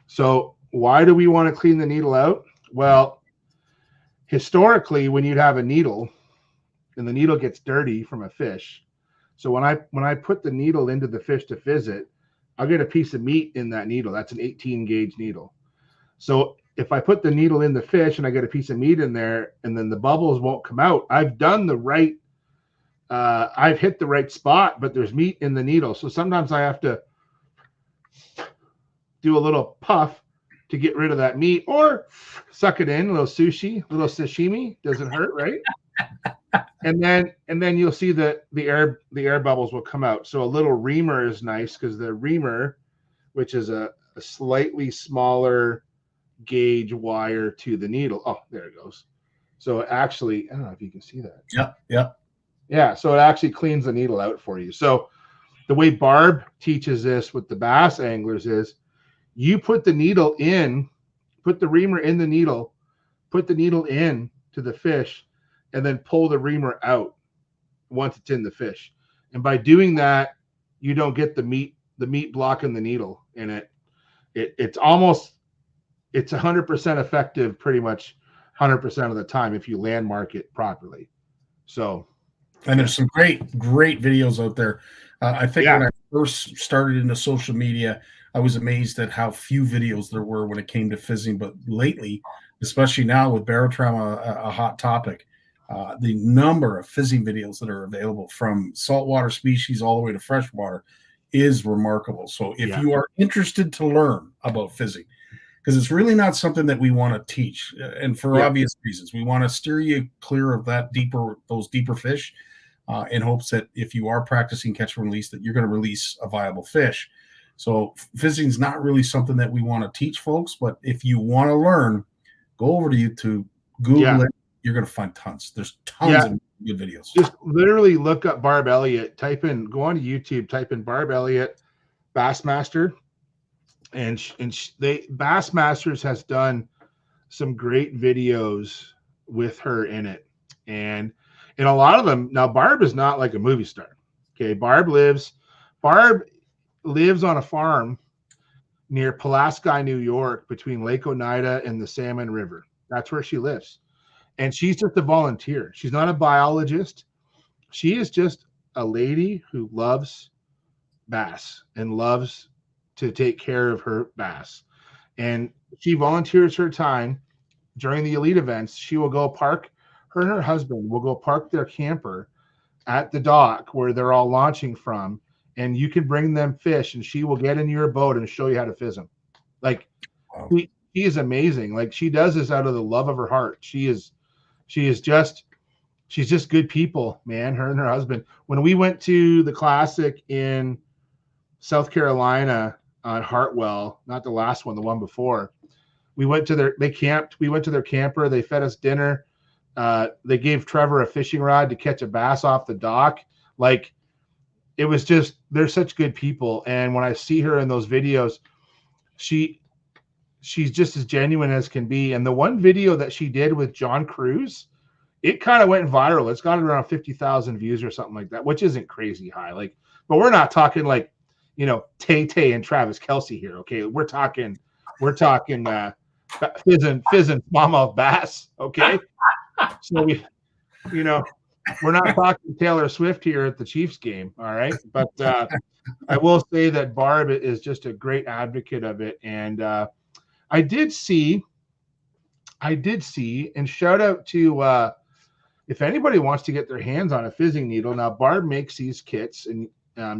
S13: So why do we want to clean the needle out? Well, historically, when you'd have a needle and the needle gets dirty from a fish, so when I put the needle into the fish to fizz it, I'll get a piece of meat in that needle. That's an 18 gauge needle. So if I put the needle in the fish and I get a piece of meat in there, and then the bubbles won't come out, I've done the right, I've hit the right spot, but there's meat in the needle. So sometimes I have to do a little puff to get rid of that meat, or suck it in, a little sushi, a little sashimi, doesn't hurt, right? And then you'll see that the air bubbles will come out. So a little reamer is nice, because the reamer, which is a slightly smaller gauge wire to the needle. Oh, there it goes. So it actually, I don't know if you can see that. Yeah. So it actually cleans the needle out for you. So the way Barb teaches this with the bass anglers is, you put the needle in, put the reamer in the needle, put the needle in to the fish, and then pull the reamer out once it's in the fish. And by doing that, you don't get the meat blocking the needle in it. It's 100% effective pretty much 100% of the time if you landmark it properly. So,
S3: and there's some great videos out there. I think when I first started into social media, I was amazed at how few videos there were when it came to fizzing. But lately, especially now with barotrauma a hot topic, the number of fizzing videos that are available from saltwater species all the way to freshwater is remarkable. So if you are interested to learn about fizzing, because it's really not something that we want to teach, and for obvious reasons, we want to steer you clear of those deeper fish, in hopes that if you are practicing catch and release, that you're going to release a viable fish. So fizzing is not really something that we want to teach folks, but if you want to learn, go over to YouTube, Google it. You're going to find tons. There's tons of good videos.
S13: Just literally look up Barb Elliott, go on to YouTube, type in Barb Elliott Bassmaster, and Bassmasters has done some great videos with her in it. And a lot of them, now Barb is not like a movie star. Okay. Barb lives on a farm near Pulaski, New York, between Lake Oneida and the Salmon River. That's where she lives. And she's just a volunteer. She's not a biologist. She is just a lady who loves bass and loves to take care of her bass. And she volunteers her time during the elite events. She will go park, her and her husband will go park their camper at the dock where they're all launching from, and you can bring them fish, and she will get in your boat and show you how to fizz them. Like, she is amazing. Like, she does this out of the love of her heart. She's just good people, man. Her and her husband. When we went to the Classic in South Carolina on Hartwell, not the last one, the one before, we went to their camper. They fed us dinner. They gave Trevor a fishing rod to catch a bass off the dock. Like, it was just, they're such good people. And when I see her in those videos, she's just as genuine as can be. And the one video that she did with John Cruz, it kind of went viral. It's got around 50,000 views or something like that, which isn't crazy high. Like, but we're not talking like, Tay and Travis Kelce here. Okay. We're talking fizzing smallmouth bass. Okay. So we're not talking Taylor Swift here at the Chiefs game. All right. But I will say that Barb is just a great advocate of it. And I did see, and shout out to, if anybody wants to get their hands on a fizzing needle, now Barb makes these kits, and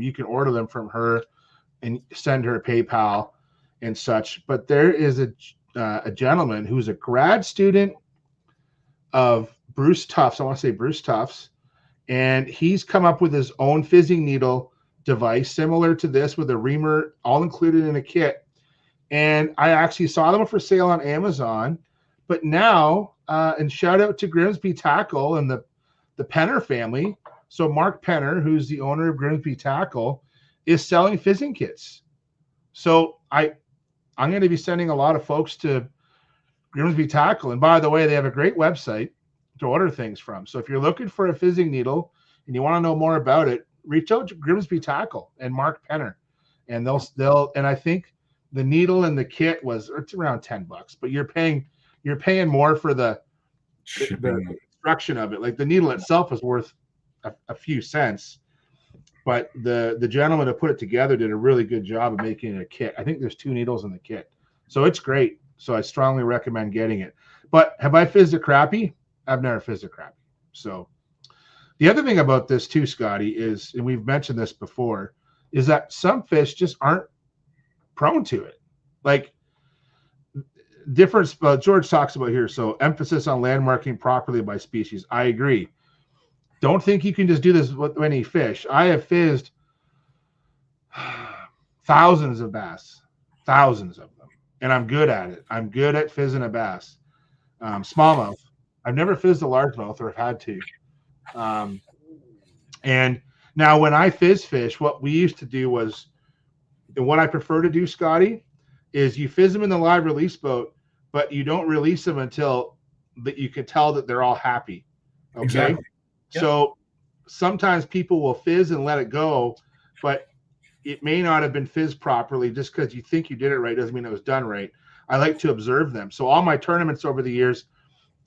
S13: you can order them from her and send her PayPal and such. But there is a gentleman who's a grad student of Bruce Tufts. I want to say Bruce Tufts. And he's come up with his own fizzing needle device similar to this, with a reamer all included in a kit. And I actually saw them for sale on Amazon. But now, and shout out to Grimsby Tackle and the Penner family. So Mark Penner, who's the owner of Grimsby Tackle, is selling fizzing kits. So I'm going to be sending a lot of folks to Grimsby Tackle. And by the way, they have a great website. to order things from. So if you're looking for a fizzing needle and you want to know more about it, reach out to Grimsby Tackle and Mark Penner, and they'll and I think the needle and the kit it's around $10, but you're paying more for the construction of it. Like the needle itself is worth a few cents, but the gentleman who put it together did a really good job of making it a kit. I think there's 2 needles in the kit, so it's great. So I strongly recommend getting it. But have I fizzed it crappy? I've never fizzed it crappy. So the other thing about this too, Scotty, is, and we've mentioned this before, is that some fish just aren't prone to it. Like difference, George talks about here. So emphasis on landmarking properly by species. I agree. Don't think you can just do this with any fish. I have fizzed thousands of bass, thousands of them, and I'm good at it. I'm good at fizzing a bass. Smallmouth. I've never fizzed a largemouth, or have had to. And now when I fizz fish, what we used to do was, and what I prefer to do, Scotty, is you fizz them in the live release boat, but you don't release them until that you can tell that they're all happy. Okay.
S3: Exactly. Yep.
S13: So sometimes people will fizz and let it go, but it may not have been fizzed properly. Just because you think you did it right doesn't mean it was done right. I like to observe them. So all my tournaments over the years,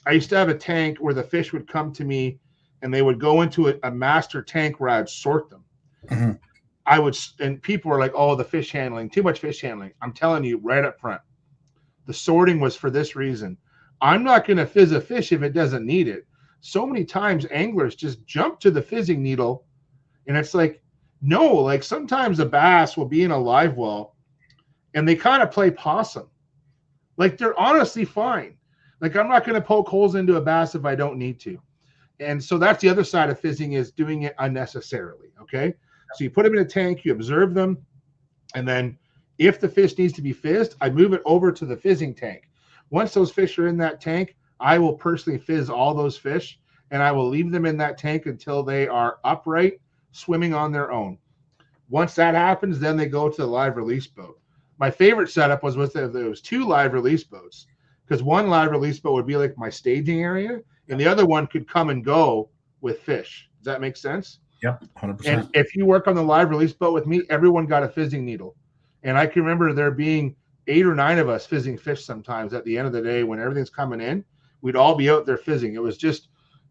S13: I used to have a tank where the fish would come to me and they would go into a master tank where I'd sort them.
S3: Mm-hmm.
S13: And people were like, oh, the fish handling, too much fish handling. I'm telling you right up front, the sorting was for this reason. I'm not going to fizz a fish if it doesn't need it. So many times anglers just jump to the fizzing needle, and it's like, no, like sometimes a bass will be in a live well and they kind of play possum. Like they're honestly fine. Like I'm not going to poke holes into a bass if I don't need to. And so that's the other side of fizzing, is doing it unnecessarily. Okay. So you put them in a tank, you observe them. And then if the fish needs to be fizzed, I move it over to the fizzing tank. Once those fish are in that tank, I will personally fizz all those fish, and I will leave them in that tank until they are upright, swimming on their own. Once that happens, then they go to the live release boat. My favorite setup was if there was 2 live release boats, because one live release boat would be like my staging area, and the other one could come and go with fish. Does that make sense?
S3: Yep, 100%.
S13: And if you work on the live release boat with me, everyone got a fizzing needle. And I can remember there being 8 or 9 of us fizzing fish sometimes at the end of the day when everything's coming in. We'd all be out there fizzing. It was just,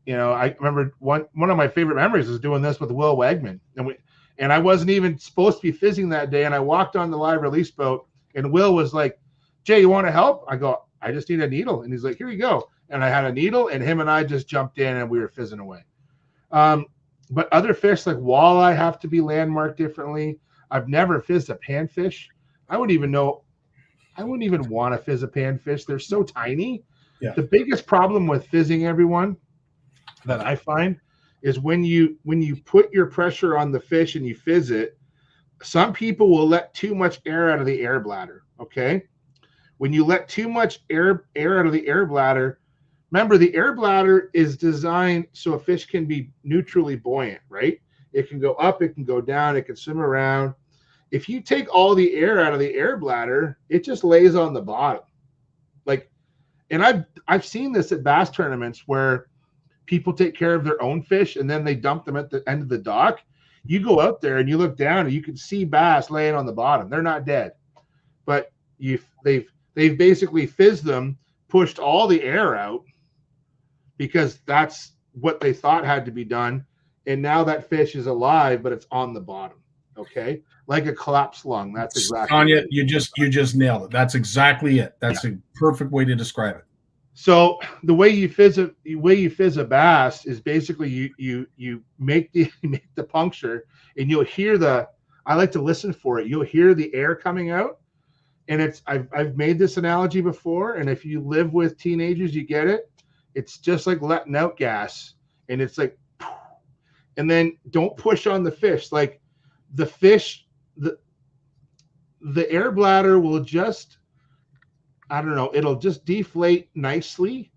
S13: I remember one of my favorite memories was doing this with Will Wegman. And I wasn't even supposed to be fizzing that day. And I walked on the live release boat, and Will was like, Jay, you want to help? I go, I just need a needle. And he's like, here you go. And I had a needle, and him and I just jumped in and we were fizzing away. But other fish like walleye have to be landmarked differently. I've never fizzed a panfish. I wouldn't even want to fizz a panfish. They're so tiny.
S3: Yeah.
S13: The biggest problem with fizzing, everyone, that I find is when you put your pressure on the fish and you fizz it, some people will let too much air out of the air bladder. Okay. When you let too much air out of the air bladder, remember the air bladder is designed so a fish can be neutrally buoyant, right? It can go up, it can go down, it can swim around. If you take all the air out of the air bladder, it just lays on the bottom. And I've seen this at bass tournaments where people take care of their own fish and then they dump them at the end of the dock. You go out there and you look down and you can see bass laying on the bottom. They're not dead, but they've basically fizzed them, pushed all the air out because that's what they thought had to be done. And now that fish is alive, but it's on the bottom. Okay. Like a collapsed lung. That's exactly
S3: Tanya,
S13: it.
S3: you just nailed it. That's exactly it. That's a perfect way to describe it.
S13: So the way you fizz a bass is basically you make the puncture, and you'll hear I like to listen for it. You'll hear the air coming out. And I've made this analogy before, and if you live with teenagers, you get it. It's just like letting out gas, and it's like, and then don't push on the fish. Like the fish, the air bladder will just, I don't know, it'll just deflate nicely,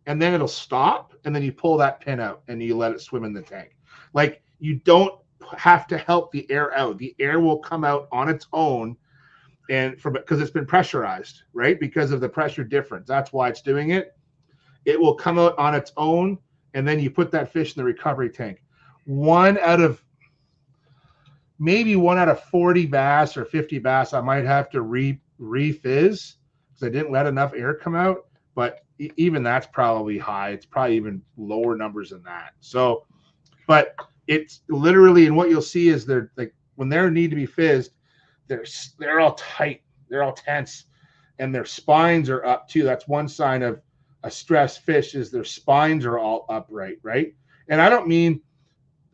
S13: and then it'll stop, and then you pull that pin out and you let it swim in the tank. Like you don't have to help the air out. The air will come out on its own, and because it's been pressurized, right? Because of the pressure difference. That's why it's doing it. It will come out on its own, and then you put that fish in the recovery tank. Maybe 1 out of 40 bass or 50 bass, I might have to re-fizz because I didn't let enough air come out. But even that's probably high. It's probably even lower numbers than that. So, but it's literally, and what you'll see is they're like, when they need to be fizzed, they're all tight, they're all tense, and their spines are up too. That's one sign of a stressed fish, is their spines are all upright, right? And I don't mean,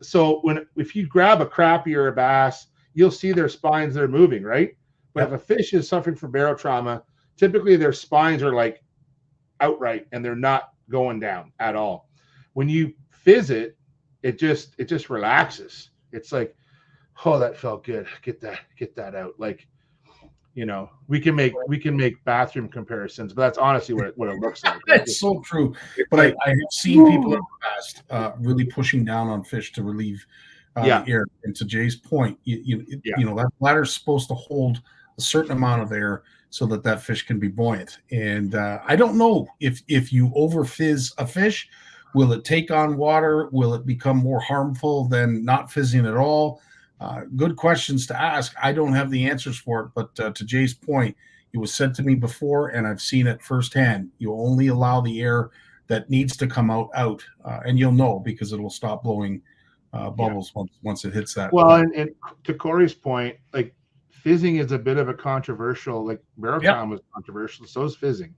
S13: so if you grab a crappie or a bass, you'll see their spines, they're moving, right? But if a fish is suffering from barotrauma, typically their spines are like outright and they're not going down at all. When you fizz it, it just relaxes. It's like, oh, that felt good. Get that out. Like, we can make bathroom comparisons, but that's honestly what it looks like.
S3: It's so true. But I have seen people in the past really pushing down on fish to relieve the air. And to Jay's point, that bladder's supposed to hold a certain amount of air so that fish can be buoyant. And I don't know if you over fizz a fish, will it take on water? Will it become more harmful than not fizzing at all? Good questions to ask. I don't have the answers for it, but to Jay's point, it was said to me before, and I've seen it firsthand. You only allow the air that needs to come out, and you'll know because it'll stop blowing bubbles once it hits that.
S13: Well, and to Corey's point, like fizzing is a bit of a controversial, like barotrauma was controversial, so is fizzing.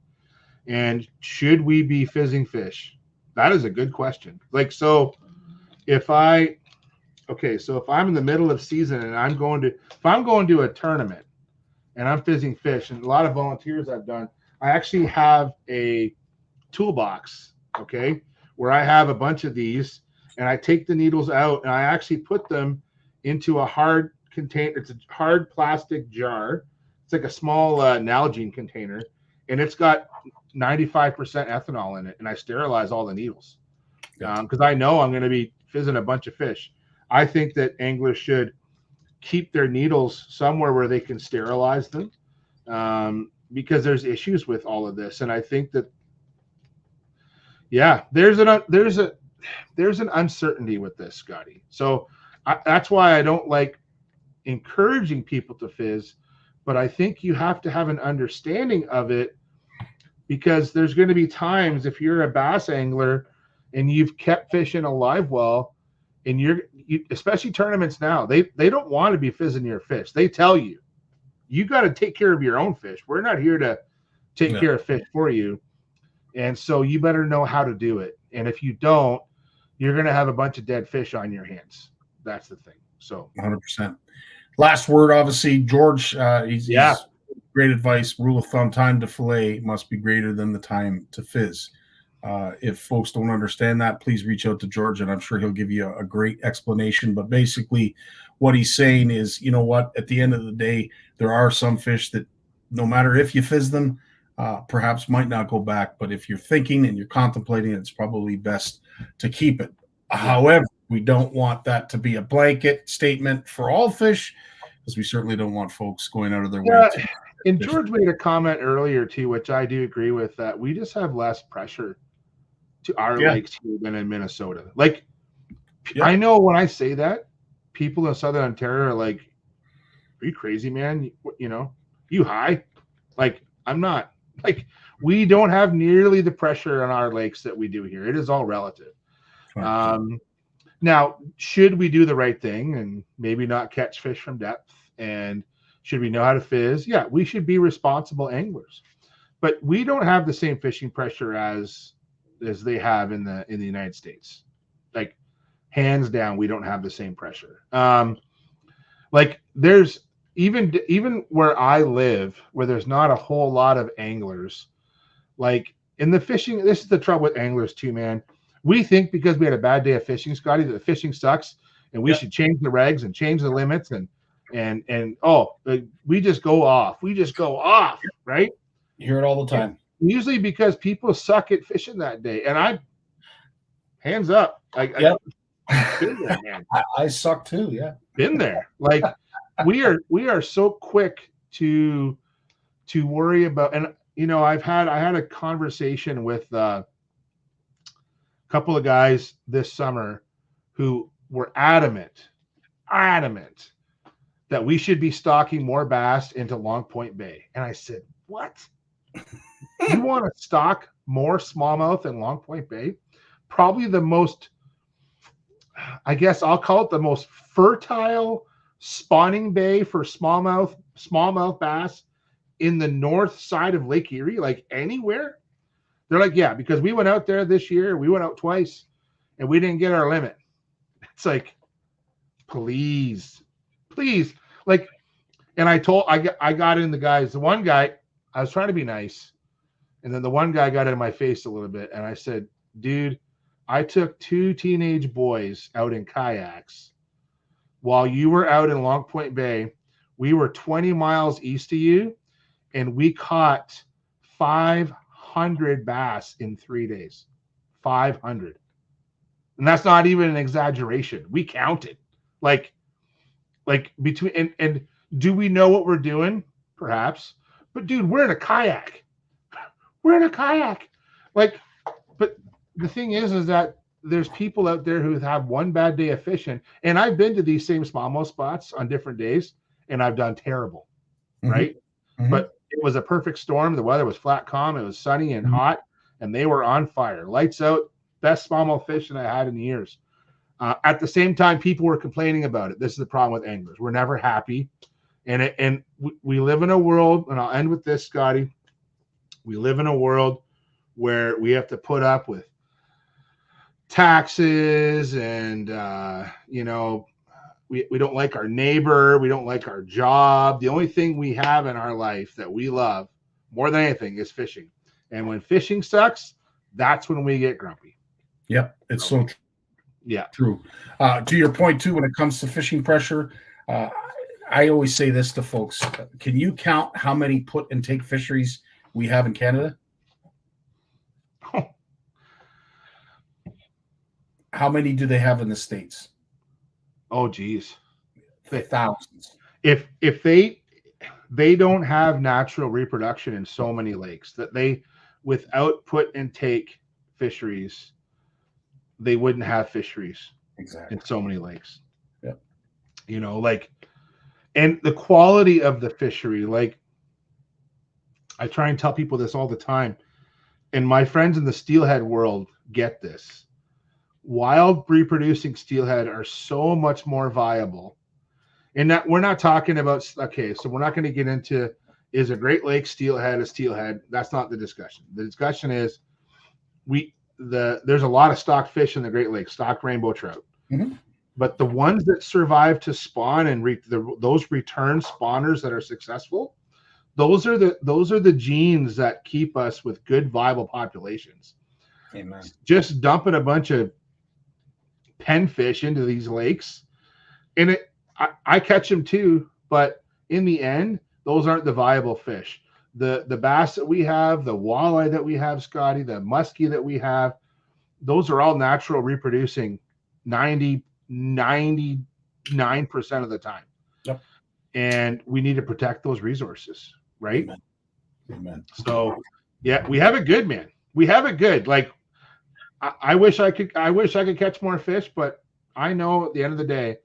S13: And should we be fizzing fish? That is a good question. Like, so if I'm in the middle of season and if I'm going to a tournament and I'm fizzing fish, and a lot of volunteers I've done, I actually have a toolbox, okay, where I have a bunch of these, and I take the needles out and I actually put them into a hard container. It's a hard plastic jar. It's like a small Nalgene container, and it's got 95% ethanol in it, and I sterilize all the needles because I know I'm going to be fizzing a bunch of fish. I think that anglers should keep their needles somewhere where they can sterilize them, because there's issues with all of this. And I think that, there's an uncertainty with this, Scotty. So that's why I don't like encouraging people to fizz, but I think you have to have an understanding of it, because there's going to be times if you're a bass angler and you've kept fish in a live well, and you especially tournaments now, they don't want to be fizzing your fish. They tell you got to take care of your own fish. We're not here to take care of fish for you. And so you better know how to do it. And if you don't, you're going to have a bunch of dead fish on your hands. That's the thing. So
S3: 100%. Last word, obviously, George, he's great advice. Rule of thumb, time to fillet must be greater than the time to fizz. If folks don't understand that, please reach out to George, and I'm sure he'll give you a great explanation. But basically what he's saying is, you know what, at the end of the day, there are some fish that no matter if you fizz them, perhaps might not go back. But if you're thinking and you're contemplating, it's probably best to keep it. However, we don't want that to be a blanket statement for all fish, because we certainly don't want folks going out of their way.
S13: And George made a comment earlier too, which I do agree with, that we just have less pressure to our lakes here than in Minnesota. Like, I know when I say that, people in Southern Ontario are like, "Are you crazy, man? You high?" Like, I'm not. Like, we don't have nearly the pressure on our lakes that we do here. It is all relative. Now, should we do the right thing and maybe not catch fish from depth, and should we know how to fizz? Yeah, we should be responsible anglers, but we don't have the same fishing pressure as they have in the United States. Like, hands down, we don't have the same pressure. Like, there's even where I live, where there's not a whole lot of anglers, like in the fishing, this is the trouble with anglers too, man. We think because we had a bad day of fishing, Scotty, that the fishing sucks and we should change the regs and change the limits and we just go off. We just go off, right?
S3: You hear it all the time.
S13: And usually because people suck at fishing that day. And hands up. I've been there, man.
S3: I suck too, yeah.
S13: Been there. Like, we are so quick to worry about, and I had a conversation with couple of guys this summer who were adamant that we should be stocking more bass into Long Point Bay. And I said, what? You want to stock more smallmouth in Long Point Bay? Probably the most, I guess I'll call it the most fertile spawning bay for smallmouth bass in the north side of Lake Erie, like anywhere. They're like, yeah, because we went out there this year, we went out twice, and we didn't get our limit. It's like, please. Like, and I got in the guys, the one guy, I was trying to be nice. And then the one guy got in my face a little bit. And I said, dude, I took 2 teenage boys out in kayaks while you were out in Long Point Bay. We were 20 miles east of you, and we caught 500 bass in 3 days. 500. And that's not even an exaggeration. We counted. Like between, and do we know what we're doing? Perhaps. But dude, we're in a kayak. We're in a kayak. Like, but the thing is that there's people out there who have one bad day of fishing. And I've been to these same smallmouth spots on different days, and I've done terrible. Right? But it was a perfect storm. The weather was flat calm. It was sunny and hot, and they were on fire. Lights out. Best smallmouth fishing I had in years. At the same time, people were complaining about it. This is the problem with anglers. We're never happy. And we live in a world, and I'll end with this, Scotty. We live in a world where we have to put up with taxes and, we don't like our neighbor. We don't like our job. The only thing we have in our life that we love more than anything is fishing. And when fishing sucks, that's when we get grumpy.
S3: Yep. It's so true.
S13: Yeah.
S3: True. To your point too, when it comes to fishing pressure, I always say this to folks. Can you count how many put and take fisheries we have in Canada? How many do they have in the States?
S13: Oh, geez.
S3: Thousands.
S13: If they don't have natural reproduction in so many lakes that they, without put and take fisheries, they wouldn't have fisheries in so many lakes.
S3: Yeah.
S13: And the quality of the fishery, like I try and tell people this all the time, and my friends in the steelhead world get this. Wild reproducing steelhead are so much more viable. And that we're not talking about, okay, so we're not going to get into, is a Great Lakes steelhead a steelhead? That's not the discussion. The discussion is there's a lot of stocked fish in the Great Lakes, stocked rainbow trout. But the ones that survive to spawn and those return spawners that are successful, those are the genes that keep us with good viable populations.
S3: Amen.
S13: Just dumping a bunch of pen fish into these lakes, and I catch them too, but in the end, those aren't the viable fish. The bass that we have, the walleye that we have, Scotty, the muskie that we have, those are all natural reproducing 99% of the time.
S3: Yep.
S13: And we need to protect those resources, right?
S3: Amen.
S13: So yeah, we have it good, man. We have it good. Like I wish I could catch more fish, but I know at the end of the day,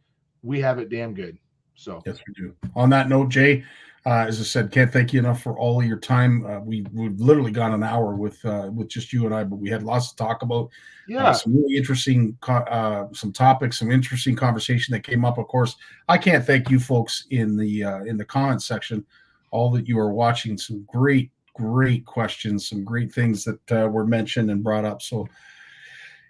S13: we have it damn good. So
S3: yes, we do. On that note, Jay, as I said, can't thank you enough for all of your time. We've literally gone an hour with just you and I, but we had lots to talk about.
S13: Yeah,
S3: some really interesting, some topics, some interesting conversation that came up. Of course, I can't thank you folks in the comments section, all that you are watching. Some great questions, some great things that were mentioned and brought up. So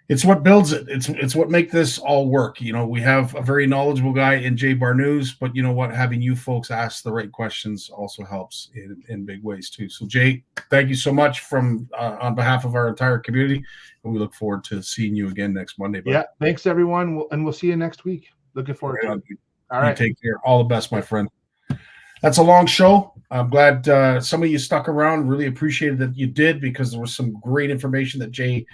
S3: it's what builds it. It's what makes this all work. We have a very knowledgeable guy in Jay Barnucz, but you know what? Having you folks ask the right questions also helps in big ways too. So Jay, thank you so much from on behalf of our entire community, and we look forward to seeing you again next Monday. Buddy.
S13: Yeah, thanks everyone, and we'll see you next week. Looking forward to it. All right,
S3: you take care. All the best, my friend. That's a long show. I'm glad some of you stuck around. Really appreciated that you did, because there was some great information that Jay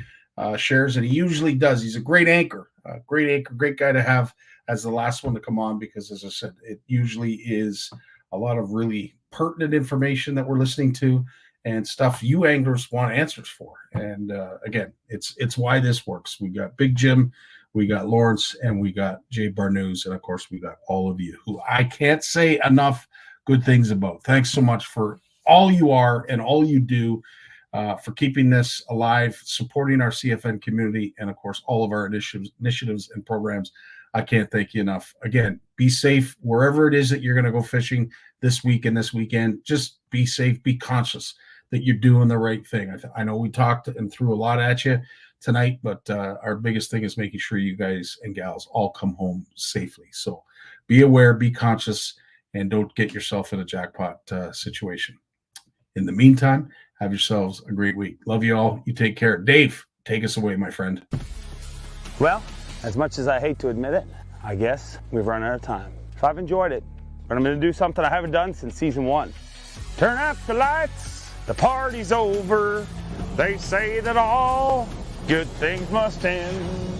S3: shares, and he usually does. He's a great anchor, great guy to have as the last one to come on, because as I said, it usually is a lot of really pertinent information that we're listening to, and stuff you anglers want answers for. And again, it's why this works. We got Big Jim, we got Lawrence, and we got Jay Barnucz, and of course we got all of you who I can't say enough good things about. Thanks so much for all you are and all you do, for keeping this alive, supporting our CFN community, and of course all of our initiatives and programs. I can't thank you enough. Again, be safe wherever it is that you're going to go fishing this week and this weekend. Just be safe, be conscious that you're doing the right thing. I know we talked and threw a lot at you tonight, but our biggest thing is making sure you guys and gals all come home safely. So be aware, be conscious, and don't get yourself in a jackpot situation. In the meantime, have yourselves a great week. Love you all. You take care. Dave, take us away, my friend.
S15: Well, as much as I hate to admit it, I guess we've run out of time. So I've enjoyed it, but I'm going to do something I haven't done since season 1. Turn out the lights, the party's over. They say that all good things must end.